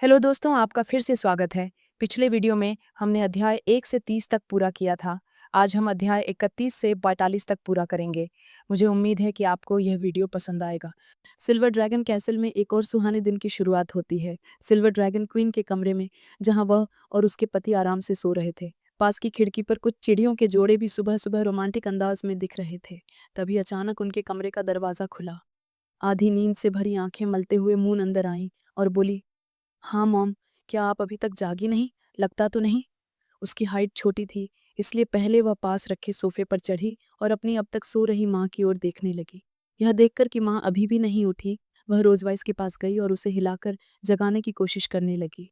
Hello दोस्तों, आपका फिर से स्वागत है। पिछले वीडियो में हमने अध्याय 1 से 30 तक पूरा किया था। आज हम अध्याय 31 से 42 तक पूरा करेंगे। मुझे उम्मीद है कि आपको यह वीडियो पसंद आएगा। सिल्वर ड्रैगन कैसल में एक और सुहाने दिन की शुरुआत होती है। सिल्वर ड्रैगन क्वीन के कमरे में, जहां वह और उसके पति आराम से सो रहे थे। पास की खिड़की पर कुछ चिड़ियों के जोड़े भी सुबह सुबह रोमांटिक अंदाज में दिख रहे थे। तभी अचानक उनके कमरे का दरवाज़ा खुला। आधी नींद से भरी आंखें मलते हुए मून अंदर आई और बोली, हाँ मॉम, क्या आप अभी तक जागी नहीं? लगता तो नहीं। उसकी हाइट छोटी थी, इसलिए पहले वह पास रखे सोफे पर चढ़ी और अपनी अब तक सो रही माँ की ओर देखने लगी। यह देखकर कि माँ अभी भी नहीं उठी, वह रोजवाइस के पास गई और उसे हिलाकर जगाने की कोशिश करने लगी।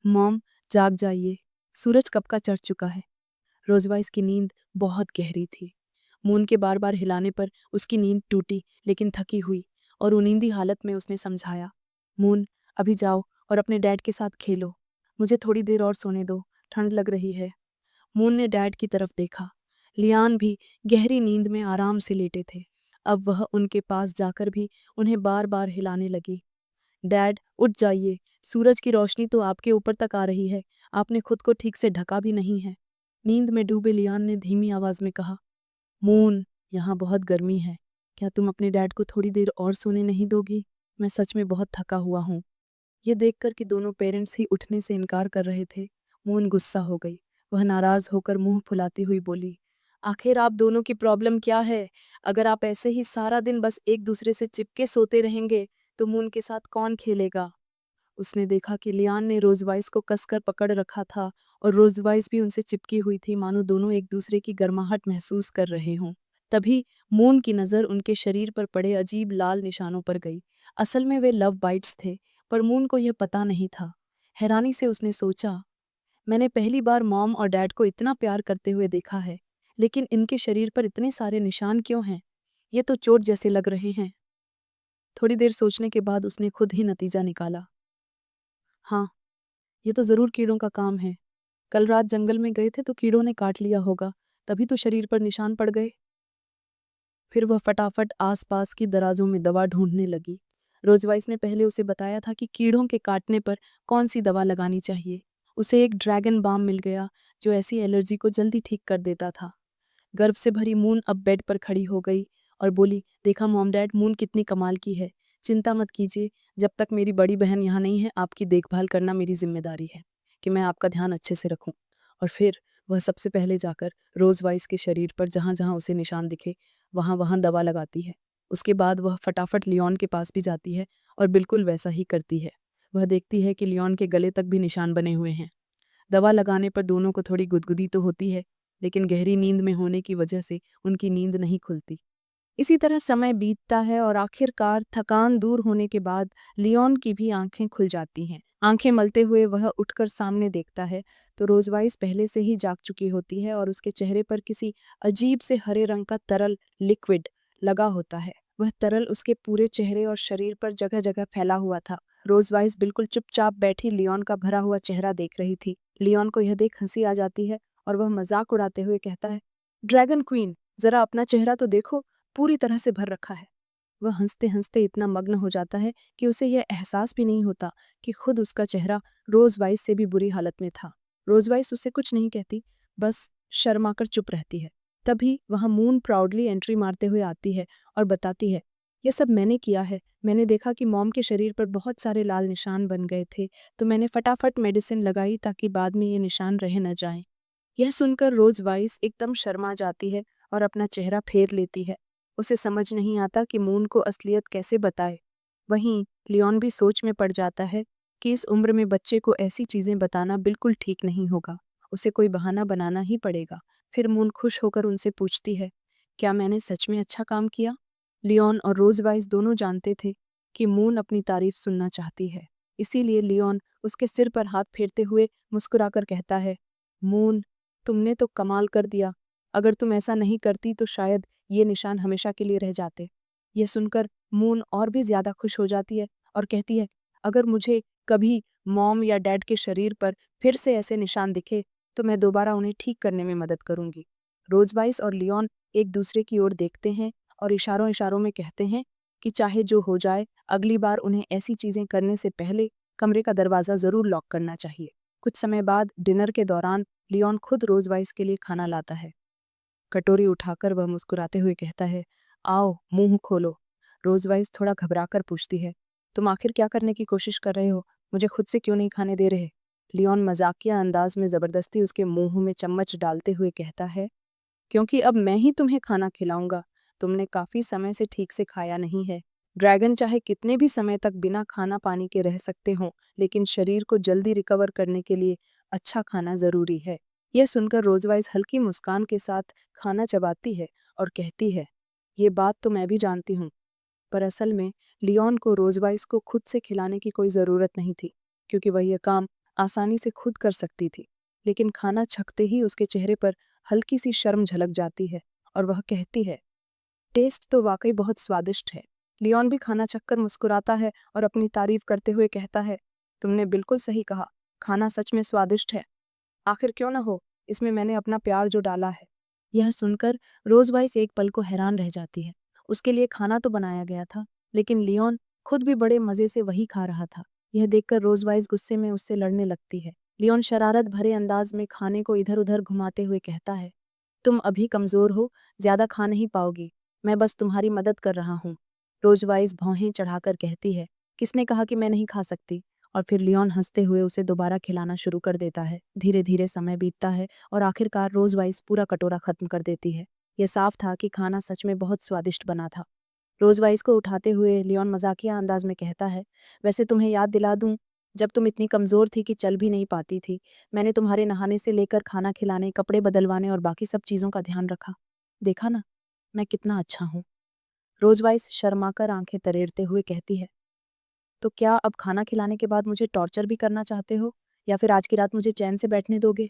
मॉम, जाग जाइए, सूरज कब का चढ़ चुका है। रोजवाइस की नींद बहुत गहरी थी। मून के बार बार हिलाने पर उसकी नींद टूटी, लेकिन थकी हुई और उनींदी हालत में उसने समझाया, मून, अभी जाओ और अपने डैड के साथ खेलो। मुझे थोड़ी देर और सोने दो, ठंड लग रही है। मून ने डैड की तरफ देखा। लियान भी गहरी नींद में आराम से लेटे थे। अब वह उनके पास जाकर भी उन्हें बार बार हिलाने लगी। डैड, उठ जाइए, सूरज की रोशनी तो आपके ऊपर तक आ रही है, आपने खुद को ठीक से ढका भी नहीं है। नींद में डूबे लियान ने धीमी आवाज में कहा, मून, यहाँ बहुत गर्मी है, क्या तुम अपने डैड को थोड़ी देर और सोने नहीं दोगी? मैं सच में बहुत थका हुआ हूँ। ये देखकर कि दोनों पेरेंट्स ही उठने से इनकार कर रहे थे, मून गुस्सा हो गई। वह नाराज होकर मुंह फुलाती हुई बोली, आखिर आप दोनों की प्रॉब्लम क्या है? अगर आप ऐसे ही सारा दिन बस एक दूसरे से चिपके सोते रहेंगे तो मून के साथ कौन खेलेगा? उसने देखा कि लियान ने रोजवाइस को कसकर पकड़ रखा था और रोजवाइस भी उनसे चिपकी हुई थी, मानो दोनों एक दूसरे की गर्माहट महसूस कर रहे हों। तभी मून की नज़र उनके शरीर पर पड़े अजीब लाल निशानों पर गई। असल में वे लव बाइट्स थे, पर मून को यह पता नहीं था। हैरानी से उसने सोचा, मैंने पहली बार मॉम और डैड को इतना प्यार करते हुए देखा है, लेकिन इनके शरीर पर इतने सारे निशान क्यों हैं? ये तो चोट जैसे लग रहे हैं। थोड़ी देर सोचने के बाद उसने खुद ही नतीजा निकाला। हाँ, ये तो ज़रूर कीड़ों का काम है। कल रात जंगल में गए थे तो कीड़ों ने काट लिया होगा, तभी तो शरीर पर निशान पड़ गए। फिर वह फटाफट आसपास की दराजों में दवा ढूंढने लगी। रोजवाइस ने पहले उसे बताया था कि कीड़ों के काटने पर कौन सी दवा लगानी चाहिए। उसे एक ड्रैगन बाम मिल गया जो ऐसी एलर्जी को जल्दी ठीक कर देता था। गर्व से भरी मून अब बेड पर खड़ी हो गई और बोली, देखा मॉम डैड, मून कितनी कमाल की है। चिंता मत कीजिए, जब तक मेरी बड़ी बहन यहाँ नहीं है आपकी देखभाल करना मेरी जिम्मेदारी है कि मैं आपका ध्यान अच्छे से रखूं। और फिर वह सबसे पहले जाकर रोजवाइस के शरीर पर जहाँ जहाँ उसे निशान दिखे वहाँ वहाँ दवा लगाती है। उसके बाद वह फटाफट लियोन के पास भी जाती है और बिल्कुल वैसा ही करती है। वह देखती है कि लियोन के गले तक भी निशान बने हुए हैं। दवा लगाने पर दोनों को थोड़ी गुदगुदी तो होती है, लेकिन गहरी नींद में होने की वजह से उनकी नींद नहीं खुलती। इसी तरह समय बीतता है और आखिरकार थकान दूर होने के बाद लियोन की भी आंखें खुल जाती हैं। आंखें मलते हुए वह उठकर सामने देखता है तो रोजवाइस पहले से ही जाग चुकी होती है और उसके चेहरे पर किसी अजीब से हरे रंग का तरल लिक्विड लगा होता है। वह तरल उसके पूरे चेहरे और शरीर पर जगह जगह फैला हुआ था। रोजवाइस बिल्कुल चुपचाप बैठी लियोन का भरा हुआ चेहरा देख रही थी। लियोन को यह देख हंसी आ जाती है और वह मजाक उड़ाते हुए कहता है, ड्रैगन क्वीन, जरा अपना चेहरा तो देखो, पूरी तरह से भर रखा है। वह हंसते हंसते इतना मग्न हो जाता है कि उसे यह एहसास भी नहीं होता कि खुद उसका चेहरा रोजवाइस से भी बुरी हालत में था। रोजवाइस उससे कुछ नहीं कहती, बस शर्मा कर चुप रहती है। तभी वहां मून प्राउडली एंट्री मारते हुए आती है और बताती है, यह सब मैंने किया है। मैंने देखा कि मॉम के शरीर पर बहुत सारे लाल निशान बन गए थे, तो मैंने फटाफट मेडिसिन लगाई ताकि बाद में ये निशान रह न जाएं। यह सुनकर रोजवाइस एकदम शर्मा जाती है और अपना चेहरा फेर लेती है। उसे समझ नहीं आता कि मून को असलियत कैसे बताए। वहीं लियोन भी सोच में पड़ जाता है कि इस उम्र में बच्चे को ऐसी चीजें बताना बिल्कुल ठीक नहीं होगा, उसे कोई बहाना बनाना ही पड़ेगा। फिर मून खुश होकर उनसे पूछती है, क्या मैंने सच में अच्छा काम किया? लियोन और रोजवाइस दोनों जानते थे कि मून अपनी तारीफ सुनना चाहती है, इसीलिए लियोन उसके सिर पर हाथ फेरते हुए मुस्कुराकर कहता है, मून, तुमने तो कमाल कर दिया। अगर तुम ऐसा नहीं करती तो शायद ये निशान हमेशा के लिए रह जाते। यह सुनकर मून और भी ज्यादा खुश हो जाती है और कहती है, अगर मुझे कभी मॉम या डैड के शरीर पर फिर से ऐसे निशान दिखे तो मैं दोबारा उन्हें ठीक करने में मदद करूंगी। रोजवाइस और लियोन एक दूसरे की ओर देखते हैं और इशारों इशारों में कहते हैं कि चाहे जो हो जाए, अगली बार उन्हें ऐसी चीजें करने से पहले कमरे का दरवाज़ा ज़रूर लॉक करना चाहिए। कुछ समय बाद डिनर के दौरान लियोन खुद रोज़वाइस के लिए खाना लाता है। कटोरी उठाकर वह मुस्कुराते हुए कहता है, आओ मुंह खोलो। रोज़वाइस थोड़ा घबराकर पूछती है, तुम आखिर क्या करने की कोशिश कर रहे हो? मुझे खुद से क्यों नहीं खाने दे रहे? लियोन मजाकिया अंदाज में ज़बरदस्ती उसके मुंह में चम्मच डालते हुए कहता है, क्योंकि अब मैं ही तुम्हें खाना खिलाऊंगा। तुमने काफी समय से ठीक से खाया नहीं है। ड्रैगन चाहे कितने भी समय तक बिना खाना पानी के रह सकते हो, लेकिन शरीर को जल्दी रिकवर करने के लिए अच्छा खाना जरूरी है। यह सुनकर रोजवाइस हल्की मुस्कान के साथ खाना चबाती है और कहती है, ये बात तो मैं भी जानती हूँ। पर असल में लियोन को रोजवाइस को खुद से खिलाने की कोई ज़रूरत नहीं थी, क्योंकि वह यह काम आसानी से खुद कर सकती थी। लेकिन खाना छकते ही उसके चेहरे पर हल्की सी शर्म झलक जाती है और वह कहती है, टेस्ट तो वाकई बहुत स्वादिष्ट है। लियोन भी खाना चखकर मुस्कुराता है और अपनी तारीफ करते हुए कहता है, तुमने बिल्कुल सही कहा, खाना सच में स्वादिष्ट है। आखिर क्यों ना हो, इसमें मैंने अपना प्यार जो डाला है। यह सुनकर रोजवाइस एक पल को हैरान रह जाती है। उसके लिए खाना तो बनाया गया था, लेकिन लियोन खुद भी बड़े मजे से वही खा रहा था। यह देखकर रोजवाइस गुस्से में उससे लड़ने लगती है। लियोन शरारत भरे अंदाज में खाने को इधर उधर घुमाते हुए कहता है, तुम अभी कमजोर हो, ज्यादा खा नहीं पाओगी। मैं बस तुम्हारी मदद कर रहा हूँ। रोजवाइस भौहें चढ़ाकर कहती है, किसने कहा कि मैं नहीं खा सकती? और फिर लियोन हंसते हुए उसे दोबारा खिलाना शुरू कर देता है। धीरे धीरे समय बीतता है और आखिरकार रोजवाइस पूरा कटोरा खत्म कर देती है। यह साफ था कि खाना सच में बहुत स्वादिष्ट बना था। रोजवाइस को उठाते हुए लियोन मजाकिया अंदाज में कहता है, वैसे तुम्हें याद दिला दूं, जब तुम इतनी कमजोर थी कि चल भी नहीं पाती थी, मैंने तुम्हारे नहाने से लेकर खाना खिलाने, कपड़े बदलवाने और बाकी सब चीजों का ध्यान रखा। देखा ना, मैं कितना अच्छा हूँ। रोजवाइस शर्माकर आंखें तरेरते हुए कहती है, तो क्या अब खाना खिलाने के बाद मुझे टॉर्चर भी करना चाहते हो, या फिर आज की रात मुझे चैन से बैठने दोगे?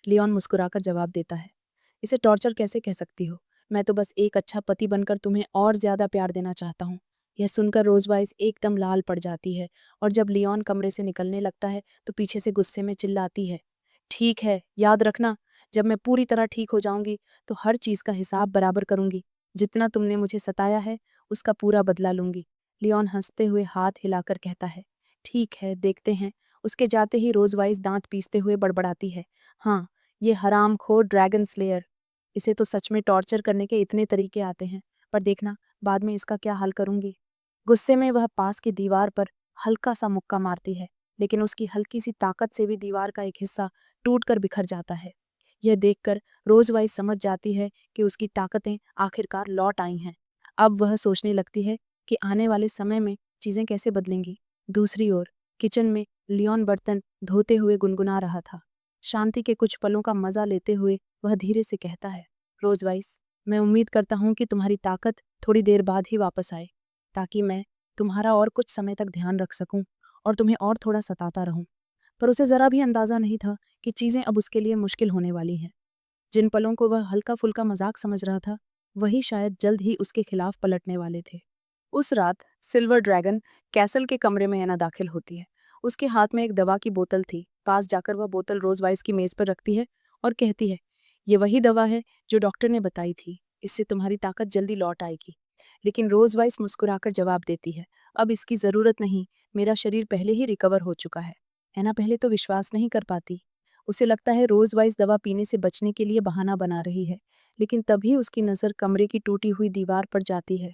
लियोन मुस्कुराकर जवाब देता है, इसे टॉर्चर कैसे कह सकती हो? मैं तो बस एक अच्छा पति बनकर तुम्हें और ज्यादा प्यार देना चाहता हूँ। यह सुनकर रोजवाइस एकदम लाल पड़ जाती है और जब लियोन कमरे से निकलने लगता है तो पीछे से गुस्से में चिल्लाती है, ठीक है, याद रखना, जब मैं पूरी तरह ठीक हो जाऊंगी तो हर चीज का हिसाब बराबर करूंगी। जितना तुमने मुझे सताया है उसका पूरा बदला लूंगी। लियोन हंसते हुए हाथ हिलाकर कहता है, ठीक है, देखते हैं। उसके जाते ही रोजवाइस दांत पीसते हुए बड़बड़ाती है, हाँ, ये हरामखोर ड्रैगन स्लेयर, इसे तो सच में टॉर्चर करने के इतने तरीके आते हैं, पर देखना बाद में इसका क्या हाल करूंगी। गुस्से में वह पास की दीवार पर हल्का सा मुक्का मारती है, लेकिन उसकी हल्की सी ताकत से भी दीवार का एक हिस्सा टूटकर बिखर जाता है। यह देखकर रोजवाइस समझ जाती है कि उसकी ताकतें आखिरकार लौट आई हैं। अब वह सोचने लगती है कि आने वाले समय में चीजें कैसे बदलेंगी। दूसरी ओर किचन में लियोन बर्तन धोते हुए गुनगुना रहा था। शांति के कुछ पलों का मजा लेते हुए वह धीरे से कहता है, रोजवाइस, मैं उम्मीद करता हूँ कि तुम्हारी ताकत थोड़ी देर बाद ही वापस आए, ताकि मैं तुम्हारा और कुछ समय तक ध्यान रख सकूं और तुम्हें और थोड़ा सताता रहूं। पर उसे जरा भी अंदाजा नहीं था कि चीजें अब उसके लिए मुश्किल होने वाली हैं। जिन पलों को वह हल्का फुल्का मजाक समझ रहा था, वही शायद जल्द ही उसके खिलाफ पलटने वाले थे। उस रात सिल्वर ड्रैगन कैसल के कमरे में ऐना दाखिल होती है। उसके हाथ में एक दवा की बोतल थी। पास जाकर वह बोतल रोजवाइस की मेज पर रखती है और कहती है, ये वही दवा है जो डॉक्टर ने बताई थी, इससे तुम्हारी ताकत जल्दी लौट आएगी। लेकिन रोजवाइस मुस्कुराकर जवाब देती है, अब इसकी जरूरत नहीं, मेरा शरीर पहले ही रिकवर हो चुका है। ऐना पहले तो विश्वास नहीं कर पाती। उसे लगता है रोजवाइस दवा पीने से बचने के लिए बहाना बना रही है, लेकिन तभी उसकी नज़र कमरे की टूटी हुई दीवार पर जाती है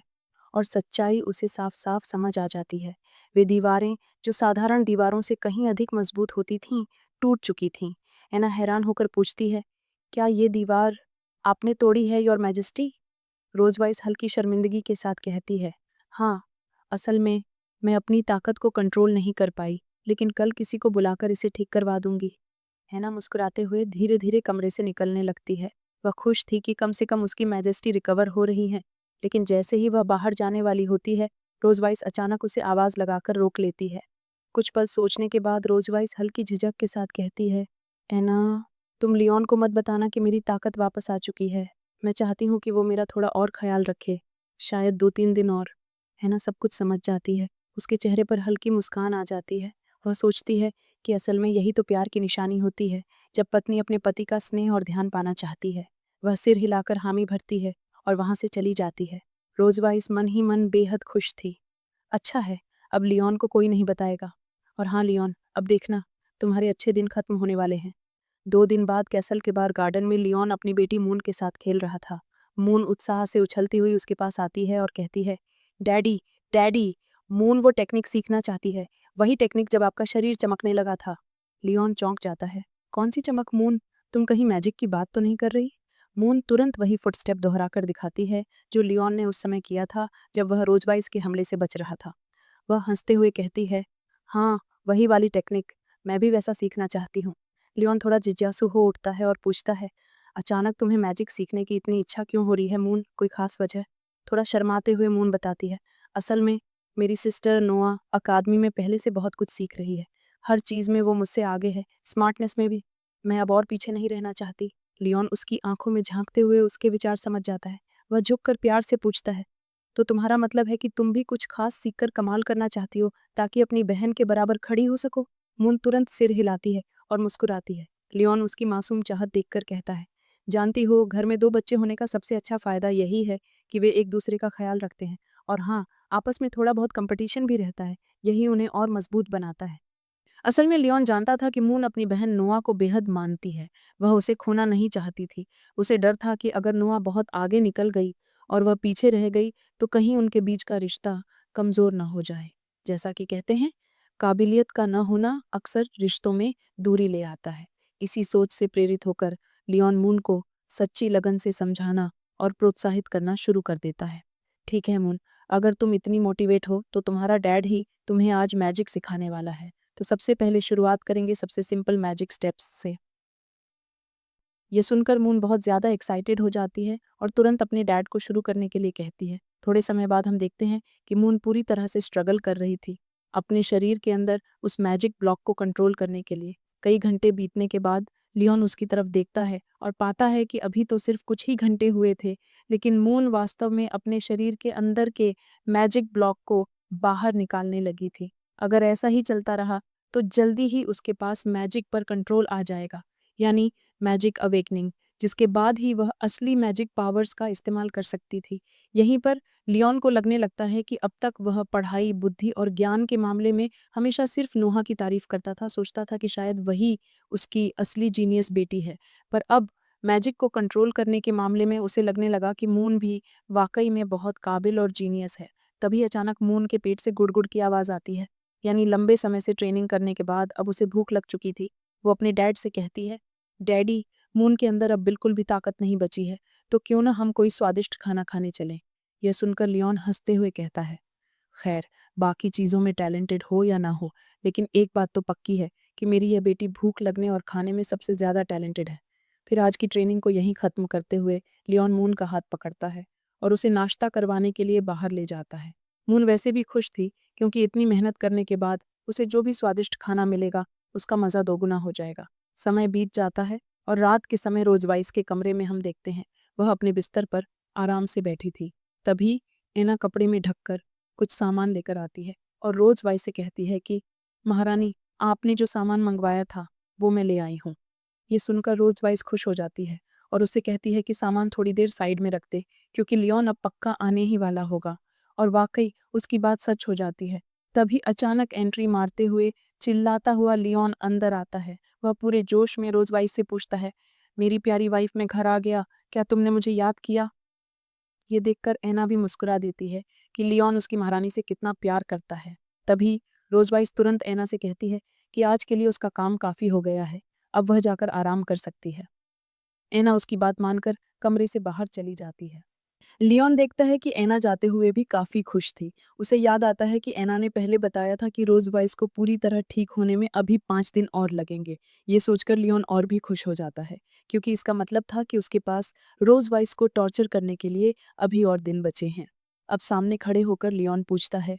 और सच्चाई उसे साफ साफ समझ आ जाती है। वे दीवारें, जो साधारण दीवारों से कहीं अधिक मजबूत होती थीं, टूट चुकी थीं। ऐना हैरान होकर पूछती है, क्या ये दीवार आपने तोड़ी है, योर मैजेस्टी? रोजवाइस हल्की शर्मिंदगी के साथ कहती है, हाँ, असल में मैं अपनी ताकत को कंट्रोल नहीं कर पाई, लेकिन कल किसी को बुलाकर इसे ठीक करवा दूंगी। हैना मुस्कुराते हुए धीरे धीरे कमरे से निकलने लगती है। वह खुश थी कि कम से कम उसकी मैजेस्टी रिकवर हो रही है, लेकिन जैसे ही वह बाहर जाने वाली होती है, रोजवाइस अचानक उसे आवाज लगाकर रोक लेती है। कुछ पल सोचने के बाद रोजवाइस हल्की झिझक के साथ कहती है, एना, तुम लियोन को मत बताना कि मेरी ताकत वापस आ चुकी है। मैं चाहती हूँ कि वो मेरा थोड़ा और ख्याल रखे, शायद 2-3 दिन और। हैना सब कुछ समझ जाती है। उसके चेहरे पर हल्की मुस्कान आ जाती है। वह सोचती है कि असल में यही तो प्यार की निशानी होती है, जब पत्नी अपने पति का स्नेह और ध्यान पाना चाहती है। वह सिर हिलाकर हामी भरती है और वहां से चली जाती है। रोजवाइस मन ही मन बेहद खुश थी। अच्छा है, अब लियोन को कोई नहीं बताएगा। और हाँ लियोन, अब देखना, तुम्हारे अच्छे दिन खत्म होने वाले हैं। 2 दिन बाद कैसल के बाहर गार्डन में लियोन अपनी बेटी मून के साथ खेल रहा था। मून उत्साह से उछलती हुई उसके पास आती है और कहती है, डैडी, डैडी। मून वो टेक्निक सीखना चाहती है, वही टेक्निक जब आपका शरीर चमकने लगा था। लियोन चौंक जाता है। कौन सी चमक मून? तुम कहीं मैजिक की बात तो नहीं कर रही? मून तुरंत वही फुटस्टेप दोहराकर दिखाती है जो लियोन ने उस समय किया था जब वह रोजवाइस के हमले से बच रहा था। वह हंसते हुए कहती है, हाँ, वही वाली टेक्निक, मैं भी वैसा सीखना चाहती हूँ। लियोन थोड़ा जिज्ञासु हो उठता है और पूछता है, अचानक तुम्हें मैजिक सीखने की इतनी इच्छा क्यों हो रही है मून, कोई खास वजह? थोड़ा शर्माते हुए मून बताती है, असल में मेरी सिस्टर नोआ अकादमी में पहले से बहुत कुछ सीख रही है। हर चीज़ में वो मुझसे आगे है, स्मार्टनेस में भी। मैं अब और पीछे नहीं रहना चाहती। लियोन उसकी आंखों में झांकते हुए उसके विचार समझ जाता है। वह झुककर प्यार से पूछता है, तो तुम्हारा मतलब है कि तुम भी कुछ खास सीखकर कमाल करना चाहती हो ताकि अपनी बहन के बराबर खड़ी हो सको? मून तुरंत सिर हिलाती है और मुस्कुराती है। लियोन उसकी मासूम चाहत देखकर कहता है, जानती हो, घर में 2 बच्चे होने का सबसे अच्छा फायदा यही है कि वे एक दूसरे का ख्याल रखते हैं। और हाँ, आपस में थोड़ा बहुत कंपटीशन भी रहता है, यही उन्हें और मजबूत बनाता है। असल में लियोन जानता था कि मून अपनी बहन नोआ को बेहद मानती है। वह उसे खोना नहीं चाहती थी। उसे डर था कि अगर नोआ बहुत आगे निकल गई और वह पीछे रह गई तो कहीं उनके बीच का रिश्ता कमजोर न हो जाए। जैसा कि कहते हैं, काबिलियत का न होना अक्सर रिश्तों में दूरी ले आता है। इसी सोच से प्रेरित होकर लियोन मून को सच्ची लगन से समझाना और प्रोत्साहित करना शुरू कर देता है। ठीक है मून, अगर तुम इतनी मोटिवेट हो तो तुम्हारा डैड ही तुम्हें आज मैजिक सिखाने वाला है। तो सबसे पहले शुरुआत करेंगे सबसे सिंपल मैजिक स्टेप्स से। ये सुनकर मून बहुत ज़्यादा एक्साइटेड हो जाती है और तुरंत अपने डैड को शुरू करने के लिए कहती है। थोड़े समय बाद हम देखते हैं कि मून पूरी तरह से स्ट्रगल कर रही थी अपने शरीर के अंदर उस मैजिक ब्लॉक को कंट्रोल करने के लिए। कई घंटे बीतने के बाद लियोन उसकी तरफ देखता है और पाता है कि अभी तो सिर्फ कुछ ही घंटे हुए थे, लेकिन मून वास्तव में अपने शरीर के अंदर के मैजिक ब्लॉक को बाहर निकालने लगी थी। अगर ऐसा ही चलता रहा तो जल्दी ही उसके पास मैजिक पर कंट्रोल आ जाएगा, यानी मैजिक अवेकनिंग, जिसके बाद ही वह असली मैजिक पावर्स का इस्तेमाल कर सकती थी। यहीं पर लियोन को लगने लगता है कि अब तक वह पढ़ाई, बुद्धि और ज्ञान के मामले में हमेशा सिर्फ नोहा की तारीफ करता था, सोचता था कि शायद वही उसकी असली जीनियस बेटी है। पर अब मैजिक को कंट्रोल करने के मामले में उसे लगने लगा कि मून भी वाकई में बहुत काबिल और जीनियस है। तभी अचानक मून के पेट से गुड़गुड़ की आवाज़ आती है, यानी लंबे समय से ट्रेनिंग करने के बाद अब उसे भूख लग चुकी थी। वो अपने डैड से कहती है, डैडी, मून के अंदर अब बिल्कुल भी ताकत नहीं बची है, तो क्यों ना हम कोई स्वादिष्ट खाना खाने चलें। यह सुनकर लियोन हंसते हुए कहता है, खैर, बाकी चीज़ों में टैलेंटेड हो या ना हो, लेकिन एक बात तो पक्की है कि मेरी यह बेटी भूख लगने और खाने में सबसे ज़्यादा टैलेंटेड है। फिर आज की ट्रेनिंग को यहीं ख़त्म करते हुए लियोन मून का हाथ पकड़ता है और उसे नाश्ता करवाने के लिए बाहर ले जाता है। मून वैसे भी खुश थी क्योंकि इतनी मेहनत करने के बाद उसे जो भी स्वादिष्ट खाना मिलेगा उसका मज़ा दोगुना हो जाएगा। समय बीत जाता है और रात के समय रोजवाइस के कमरे में हम देखते हैं वह अपने बिस्तर पर आराम से बैठी थी। तभी एना कपड़े में ढककर कुछ सामान लेकर आती है और रोजवाइस से कहती है कि महारानी, आपने जो सामान मंगवाया था वो मैं ले आई हूँ। ये सुनकर रोजवाइस खुश हो जाती है और उससे कहती है कि सामान थोड़ी देर साइड में रख दे क्योंकि लियोन अब पक्का आने ही वाला होगा। और वाकई उसकी बात सच हो जाती है। तभी अचानक एंट्री मारते हुए चिल्लाता हुआ लियोन अंदर आता है। वह पूरे जोश में रोजवाइस से पूछता है, मेरी प्यारी वाइफ, मैं घर आ गया, क्या तुमने मुझे याद किया? ये देखकर एना भी मुस्कुरा देती है कि लियोन उसकी महारानी से कितना प्यार करता है। तभी रोजवाइस तुरंत एना से कहती है कि आज के लिए उसका काम काफ़ी हो गया है, अब वह जाकर आराम कर सकती है। एना उसकी बात मानकर कमरे से बाहर चली जाती है। लियोन देखता है कि एना जाते हुए भी काफ़ी खुश थी। उसे याद आता है कि एना ने पहले बताया था कि रोज़ वाइस को पूरी तरह ठीक होने में अभी 5 दिन और लगेंगे। ये सोचकर लियोन और भी खुश हो जाता है, क्योंकि इसका मतलब था कि उसके पास रोज़ वाइस को टॉर्चर करने के लिए अभी और दिन बचे हैं। अब सामने खड़े होकर लियोन पूछता है,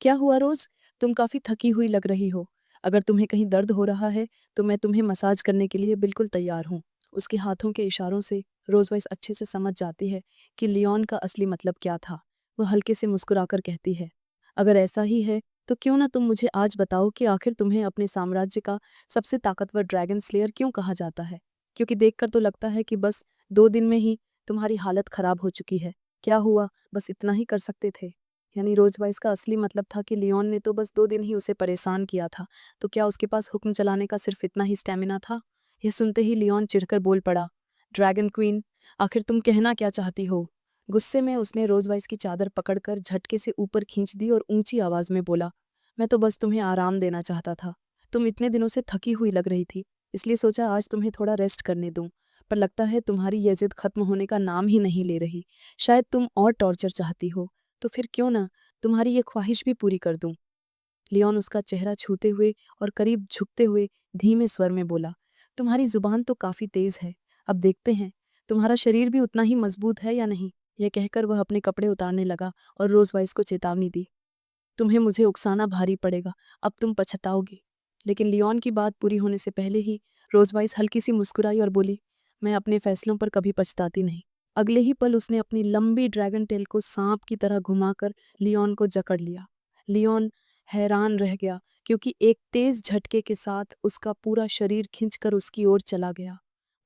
क्या हुआ रोज़? तुम काफ़ी थकी हुई लग रही हो। अगर तुम्हें कहीं दर्द हो रहा है तो मैं तुम्हें मसाज करने के लिए बिल्कुल तैयार हूँ। उसके हाथों के इशारों से रोज़वाइस अच्छे से समझ जाती है कि लियोन का असली मतलब क्या था। वह हल्के से मुस्कुराकर कहती है, अगर ऐसा ही है तो क्यों ना तुम मुझे आज बताओ कि आखिर तुम्हें अपने साम्राज्य का सबसे ताकतवर ड्रैगन स्लेयर क्यों कहा जाता है? क्योंकि देखकर तो लगता है कि बस 2 दिन में ही तुम्हारी हालत खराब हो चुकी है। क्या हुआ? बस इतना ही कर सकते थे? यानी रोज वाइस का असली मतलब था कि लियोन ने तो बस 2 दिन ही उसे परेशान किया था, तो क्या उसके पास हुक्म चलाने का सिर्फ इतना ही स्टेमिना था? यह सुनते ही लियोन चिढ़कर बोल पड़ा, ड्रैगन क्वीन, आखिर तुम कहना क्या चाहती हो? गुस्से में उसने रोज वाइस की चादर पकड़कर झटके से ऊपर खींच दी और ऊंची आवाज में बोला, मैं तो बस तुम्हें आराम देना चाहता था। तुम इतने दिनों से थकी हुई लग रही थी, इसलिए सोचा आज तुम्हें थोड़ा रेस्ट करने दूं। पर लगता है तुम्हारी यह जिद खत्म होने का नाम ही नहीं ले रही। शायद तुम और टॉर्चर चाहती हो, तो फिर क्यों ना तुम्हारी ये ख्वाहिश भी पूरी कर दूं। लियोन उसका चेहरा छूते हुए और करीब झुकते हुए धीमे स्वर में बोला, तुम्हारी जुबान तो काफी तेज है, अब देखते हैं तुम्हारा शरीर भी उतना ही मजबूत है या नहीं। यह कहकर वह अपने कपड़े उतारने लगा और रोज वाइस को चेतावनी दी, तुम्हें मुझे उकसाना भारी पड़ेगा, अब तुम पछताओगे। लेकिन लियोन की बात पूरी होने से पहले ही रोजवाइस हल्की सी मुस्कुराई और बोली, मैं अपने फैसलों पर कभी पछताती नहीं। अगले ही पल उसने अपनी लंबी ड्रैगन टेल को सांप की तरह घुमाकर लियोन को जकड़ लिया। लियोन हैरान रह गया, क्योंकि एक तेज झटके के साथ उसका पूरा शरीर खिंचकर उसकी ओर चला गया।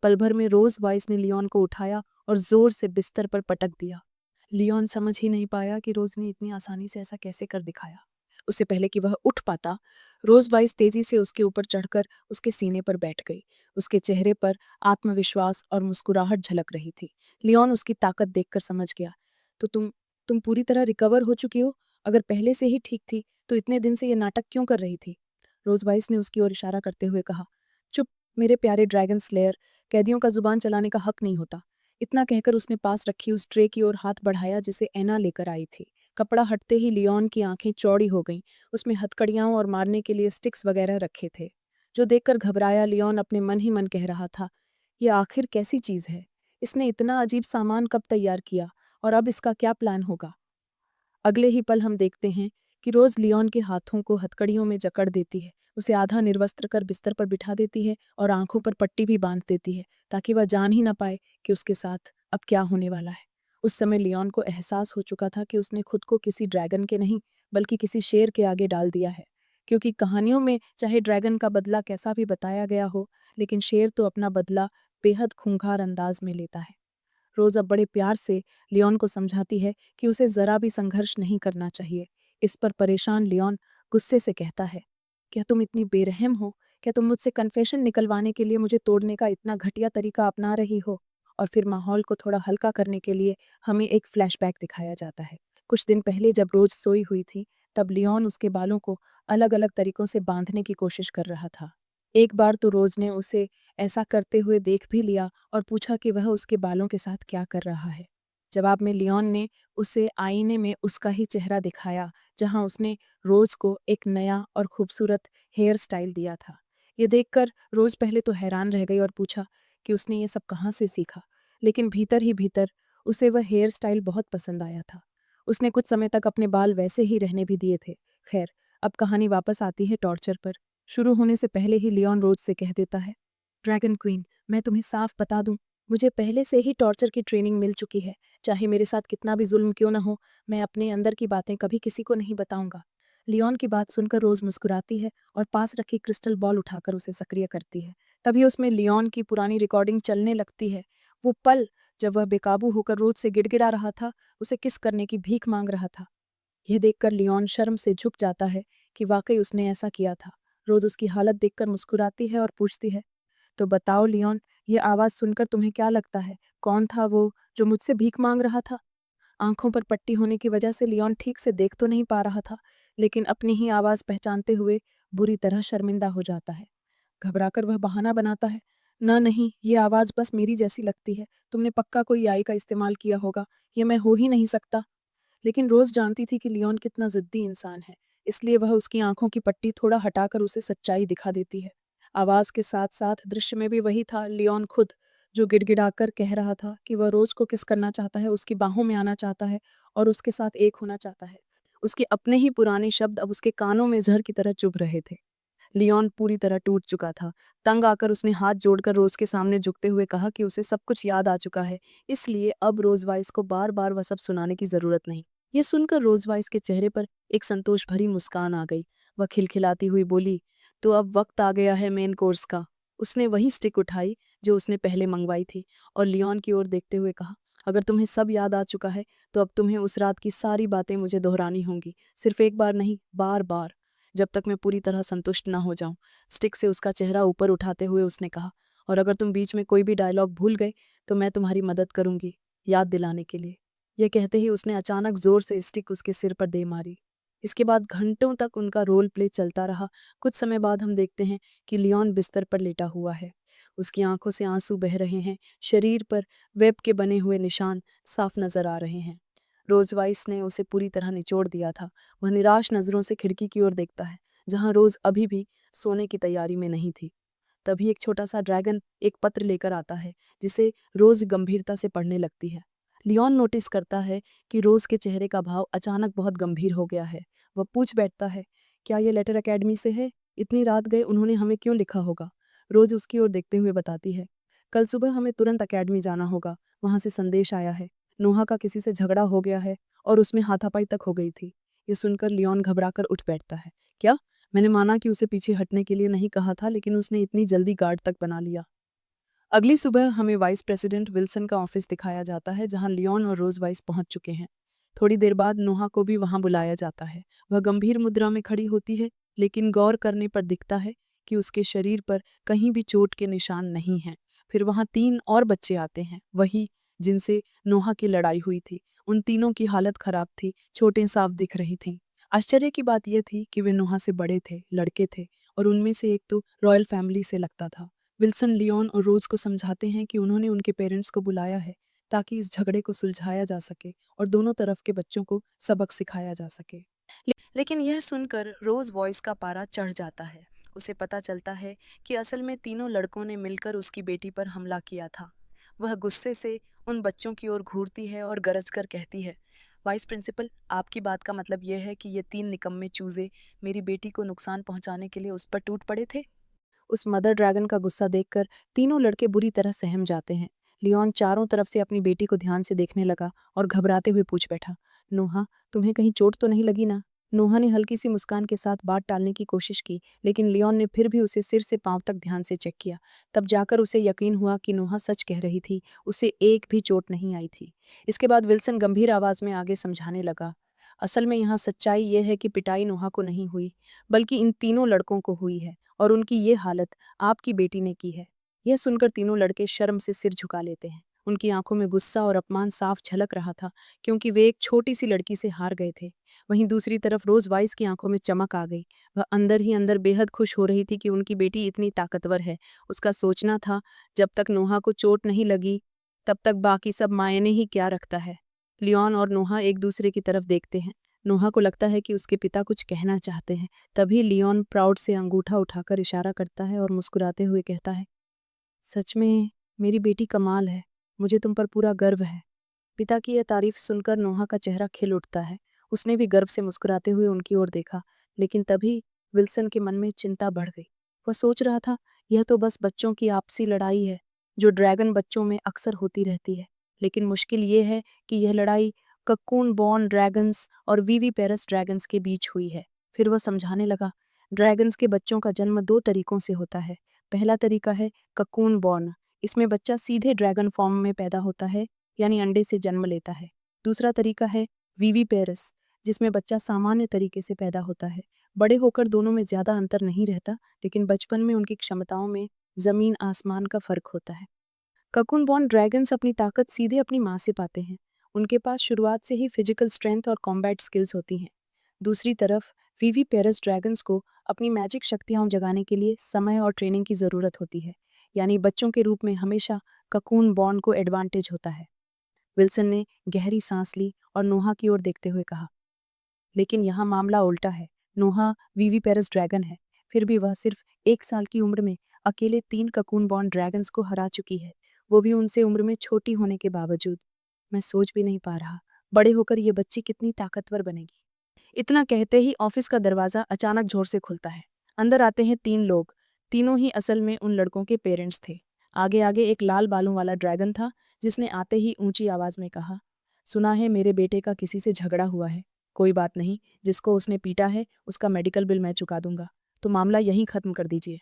पल भर में रोज वाइस ने लियोन को उठाया और जोर से बिस्तर पर पटक दिया। लियोन समझ ही नहीं पाया कि रोज ने इतनी आसानी से ऐसा कैसे कर दिखाया। उससे पहले कि वह उठ पाता, रोज वाइस तेजी से उसके ऊपर चढ़कर उसके सीने पर बैठ गई। उसके चेहरे पर आत्मविश्वास और मुस्कुराहट झलक रही थी। लियोन उसकी ताकत देखकर समझ गया, तो तुम पूरी तरह रिकवर हो चुकी हो? अगर पहले से ही ठीक थी तो इतने दिन से ये नाटक क्यों कर रही थी? रोज वाइस ने उसकी ओर इशारा करते हुए कहा, चुप मेरे प्यारे ड्रैगन स्लेयर, कैदियों का जुबान चलाने का हक नहीं होता। इतना कहकर उसने पास रखी उस ट्रे की ओर हाथ बढ़ाया जिसे एना लेकर आई थी। कपड़ा हटते ही लियोन की आंखें चौड़ी हो गईं। उसमें हथकड़ियां और मारने के लिए स्टिक्स वगैरह रखे थे, जो देखकर घबराया लियोन अपने मन ही मन कह रहा था, ये आखिर कैसी चीज है? इसने इतना अजीब सामान कब तैयार किया और अब इसका क्या प्लान होगा? अगले ही पल हम देखते हैं कि रोज लियोन के हाथों को हथकड़ियों में जकड़ देती है, उसे आधा निर्वस्त्र कर बिस्तर पर बिठा देती है और आंखों पर पट्टी भी बांध देती है, ताकि वह जान ही ना पाए कि उसके साथ अब क्या होने वाला है। उस समय लियोन को एहसास हो चुका था कि उसने खुद को किसी ड्रैगन के नहीं, बल्कि किसी शेर के आगे डाल दिया है। क्योंकि कहानियों में चाहे ड्रैगन का बदला कैसा भी बताया गया हो, लेकिन शेर तो अपना बदला बेहद खूंखार अंदाज में लेता है। रोज अब बड़े प्यार से लियोन को समझाती है कि उसे जरा भी संघर्ष नहीं करना चाहिए। इस पर परेशान लियोन गुस्से से कहता है, क्या तुम इतनी बेरहम हो? क्या तुम मुझसे कन्फेशन निकलवाने के लिए मुझे तोड़ने का इतना घटिया तरीका अपना रही हो? और फिर माहौल को थोड़ा हल्का करने के लिए हमें एक फ्लैशबैक दिखाया जाता है। कुछ दिन पहले जब रोज सोई हुई थी, तब लियोन उसके बालों को अलग अलग तरीकों से बांधने की कोशिश कर रहा था। एक बार तो रोज ने उसे ऐसा करते हुए देख भी लिया और पूछा कि वह उसके बालों के साथ क्या कर रहा है। जवाब में लियोन ने उसे आईने में उसका ही चेहरा दिखाया, जहां उसने रोज को एक नया और खूबसूरत हेयर स्टाइल दिया था। ये देखकर रोज पहले तो हैरान रह गई और पूछा कि उसने ये सब कहाँ से सीखा, लेकिन भीतर ही भीतर उसे वह हेयर स्टाइल बहुत पसंद आया था। उसने कुछ समय तक अपने बाल वैसे ही रहने भी दिए थे। खैर, अब कहानी वापस आती है टॉर्चर पर। शुरू होने से पहले ही लियोन रोज से कह देता है, ड्रैगन क्वीन, मैं तुम्हें साफ बता दूं, मुझे पहले से ही टॉर्चर की ट्रेनिंग मिल चुकी है। चाहे मेरे साथ कितना भी जुल्म क्यों ना हो, मैं अपने अंदर की बातें कभी किसी को नहीं बताऊंगा। लियोन की बात सुनकर रोज मुस्कुराती है और पास रखी क्रिस्टल बॉल उठाकर उसे सक्रिय करती है। तभी उसमें लियोन की पुरानी रिकॉर्डिंग चलने लगती है। वो पल जब वह बेकाबू होकर रोज से गिड़गिड़ा रहा था, उसे किस करने की भीख मांग रहा था। यह देखकर लियोन शर्म से झुक जाता है कि वाकई उसने ऐसा किया था। रोज उसकी हालत देखकर मुस्कुराती है और पूछती है, तो बताओ लियोन, ये आवाज सुनकर तुम्हें क्या लगता है? कौन था वो जो मुझसे भीख मांग रहा था? आंखों पर पट्टी होने की वजह से लियोन ठीक से देख तो नहीं पा रहा था, लेकिन अपनी ही आवाज पहचानते हुए बुरी तरह शर्मिंदा हो जाता है। घबराकर वह बहाना बनाता है, नहीं, ये आवाज बस मेरी जैसी लगती है। तुमने पक्का कोई आई का इस्तेमाल किया होगा। ये मैं हो ही नहीं सकता। लेकिन रोज जानती थी कि लियोन कितना जिद्दी इंसान है, इसलिए वह उसकी आंखों की पट्टी थोड़ा हटाकर उसे सच्चाई दिखा देती है। आवाज के साथ साथ दृश्य में भी वही था, लियोन खुद, जो गिड़गिड़ाकर कह रहा था कि वह रोज को किस करना चाहता है, उसकी बाहों में आना चाहता है और उसके साथ एक होना चाहता है। उसके अपने ही पुराने शब्द अब उसके कानों में जहर की तरह चुभ रहे थे। लियोन पूरी तरह टूट चुका था। तंग आकर उसने हाथ जोड़कर रोज के सामने झुकते हुए कहा कि उसे सब कुछ याद आ चुका है, इसलिए अब रोज वाइस को बार बार वह सब सुनाने की जरूरत नहीं। ये सुनकर रोज वाइस के चेहरे पर एक संतोष भरी मुस्कान आ गई। वह खिलखिलाती हुई बोली, तो अब वक्त आ गया है मेन कोर्स का। उसने वही स्टिक उठाई जो उसने पहले मंगवाई थी और लियोन की ओर देखते हुए कहा, अगर तुम्हें सब याद आ चुका है तो अब तुम्हें उस रात की सारी बातें मुझे दोहरानी होंगी, सिर्फ एक बार नहीं, बार बार, जब तक मैं पूरी तरह संतुष्ट ना हो जाऊं। स्टिक से उसका चेहरा ऊपर उठाते हुए उसने कहा, और अगर तुम बीच में कोई भी डायलॉग भूल गए तो मैं तुम्हारी मदद करूंगी याद दिलाने के लिए। यह कहते ही उसने अचानक जोर से स्टिक उसके सिर पर दे मारी। इसके बाद घंटों तक उनका रोल प्ले चलता रहा। कुछ समय बाद हम देखते हैं कि लियोन बिस्तर पर लेटा हुआ है। उसकी आंखों से आंसू बह रहे हैं, शरीर पर वेब के बने हुए निशान साफ नजर आ रहे हैं। रोज वाइस ने उसे पूरी तरह निचोड़ दिया था। वह निराश नजरों से खिड़की की ओर देखता है, जहां रोज अभी भी सोने की तैयारी में नहीं थी। तभी एक छोटा सा ड्रैगन एक पत्र लेकर आता है, जिसे रोज गंभीरता से पढ़ने लगती है। लियोन नोटिस करता है कि रोज के चेहरे का भाव अचानक बहुत गंभीर हो गया है। वह पूछ बैठता है, क्या ये लेटर एकेडमी से है? इतनी रात गए उन्होंने हमें क्यों लिखा होगा? रोज उसकी ओर देखते हुए बताती है, कल सुबह हमें तुरंत एकेडमी जाना होगा, वहां से संदेश आया है। नोहा का किसी से झगड़ा हो गया है और उसमें हाथापाई तक हो गई थी। ये सुनकर लियोन घबराकर उठ बैठता है। क्या? मैंने माना कि उसे पीछे हटने के लिए नहीं कहा था, लेकिन उसने इतनी जल्दी गार्ड तक बना लिया। अगली सुबह हमें वाइस प्रेसिडेंट विल्सन का ऑफिस दिखाया जाता है, जहां लियोन और रोज वाइस पहुंच चुके हैं। थोड़ी देर बाद नोहा को भी वहां बुलाया जाता है। वह गंभीर मुद्रा में खड़ी होती है, लेकिन गौर करने पर दिखता है कि उसके शरीर पर कहीं भी चोट के निशान नहीं हैं। फिर वहां 3 और बच्चे आते हैं, वही जिनसे नोहा की लड़ाई हुई थी। उन तीनों की हालत खराब थी, चोटें साफ दिख रही थीं। आश्चर्य की बात यह थी कि वे नोहा से बड़े थे, लड़के थे, और उनमें से एक तो रॉयल फैमिली से लगता था। विल्सन लियोन और रोज को समझाते हैं कि उन्होंने उनके पेरेंट्स को बुलाया है ताकि इस झगड़े को सुलझाया जा सके और दोनों तरफ के बच्चों को सबक सिखाया जा सके। लेकिन यह सुनकर रोज वॉइस का पारा चढ़ जाता है। उसे पता चलता है कि असल में तीनों लड़कों ने मिलकर उसकी बेटी पर हमला किया था। वह गुस्से से उन बच्चों की ओर घूरती है और गरज कर कहती है, वाइस प्रिंसिपल, आपकी बात का मतलब यह है कि ये 3 निकम्मे चूजे मेरी बेटी को नुकसान पहुंचाने के लिए उस पर टूट पड़े थे? उस मदर ड्रैगन का गुस्सा देखकर तीनों लड़के बुरी तरह सहम जाते हैं। लियोन चारों तरफ से अपनी बेटी को ध्यान से देखने लगा और घबराते हुए पूछ बैठा, नोहा, तुम्हें कहीं चोट तो नहीं लगी ना? नोहा ने हल्की सी मुस्कान के साथ बात टालने की कोशिश की, लेकिन लियोन ने फिर भी उसे सिर से पांव तक ध्यान से चेक किया। तब जाकर उसे यकीन हुआ कि नोहा सच कह रही थी, उसे एक भी चोट नहीं आई थी। इसके बाद विल्सन गंभीर आवाज में आगे समझाने लगा, असल में यहाँ सच्चाई यह है कि पिटाई नोहा को नहीं हुई, बल्कि इन तीनों लड़कों को हुई है, और उनकी ये हालत आपकी बेटी ने की है। यह सुनकर तीनों लड़के शर्म से सिर झुका लेते हैं। उनकी आंखों में गुस्सा और अपमान साफ झलक रहा था, क्योंकि वे एक छोटी सी लड़की से हार गए थे। वहीं दूसरी तरफ रोज वाइस की आंखों में चमक आ गई। वह अंदर ही अंदर बेहद खुश हो रही थी कि उनकी बेटी इतनी ताकतवर है। उसका सोचना था, जब तक नोहा को चोट नहीं लगी तब तक बाकी सब मायने ही क्या रखता है। लियोन और नोहा एक दूसरे की तरफ देखते हैं। नोहा को लगता है कि उसके पिता कुछ कहना चाहते हैं। तभी लियोन प्राउड से अंगूठा उठाकर इशारा करता है और मुस्कुराते हुए कहता है, सच में मेरी बेटी कमाल है, मुझे तुम पर पूरा गर्व है। पिता की यह तारीफ सुनकर नोहा का चेहरा खिल उठता है। उसने भी गर्व से मुस्कुराते हुए उनकी ओर देखा, लेकिन तभी विल्सन के मन में चिंता बढ़ गई। वह सोच रहा था, यह तो बस बच्चों की आपसी लड़ाई है, जो ड्रैगन बच्चों में अक्सर होती रहती है। लेकिन मुश्किल ये है कि यह लड़ाई ककून बॉर्न ड्रैगन्स और वीवी पेरस ड्रैगन्स के बीच हुई है। फिर वह समझाने लगा, ड्रैगन्स के बच्चों का जन्म 2 तरीकों से होता है। पहला तरीका है ककून बॉर्न, इसमें बच्चा सीधे ड्रैगन फॉर्म में पैदा होता है, यानी अंडे से जन्म लेता है। दूसरा तरीका है वीवी पेरस, जिसमें बच्चा सामान्य तरीके से पैदा होता है। बड़े होकर दोनों में ज्यादा अंतर नहीं रहता, लेकिन बचपन में उनकी क्षमताओं में जमीन आसमान का फर्क होता है। ककून बॉर्न ड्रैगन्स अपनी ताकत सीधे अपनी माँ से पाते हैं। उनके पास शुरुआत से ही फिजिकल स्ट्रेंथ और कॉम्बैट स्किल्स होती हैं। दूसरी तरफ वीवी पेरस ड्रैगन्स को अपनी मैजिक शक्तियाँ जगाने के लिए समय और ट्रेनिंग की ज़रूरत होती है, यानी बच्चों के रूप में हमेशा ककून बॉर्न को एडवांटेज होता है। विल्सन ने गहरी सांस ली और नोहा की ओर देखते हुए कहा, लेकिन यहाँ मामला उल्टा है। नोहा वीवी पेरस ड्रैगन है, फिर भी वह सिर्फ 1 साल की उम्र में अकेले 3 ककून बॉर्न ड्रैगन्स को हरा चुकी है, वो भी उनसे उम्र में छोटी होने के बावजूद। मैं सोच भी नहीं पा रहा, बड़े होकर ये बच्ची कितनी ताकतवर बनेगी। इतना कहते ही ऑफिस का दरवाजा अचानक जोर से खुलता है। अंदर आते हैं 3 लोग। तीनों ही असल में उन लड़कों के पेरेंट्स थे। आगे आगे एक लाल बालों वाला ड्रैगन था, जिसने आते ही ऊंची आवाज में कहा, सुना है मेरे बेटे का किसी से झगड़ा हुआ है। कोई बात नहीं, जिसको उसने पीटा है उसका मेडिकल बिल मैं चुका दूंगा, तो मामला यहीं खत्म कर दीजिए।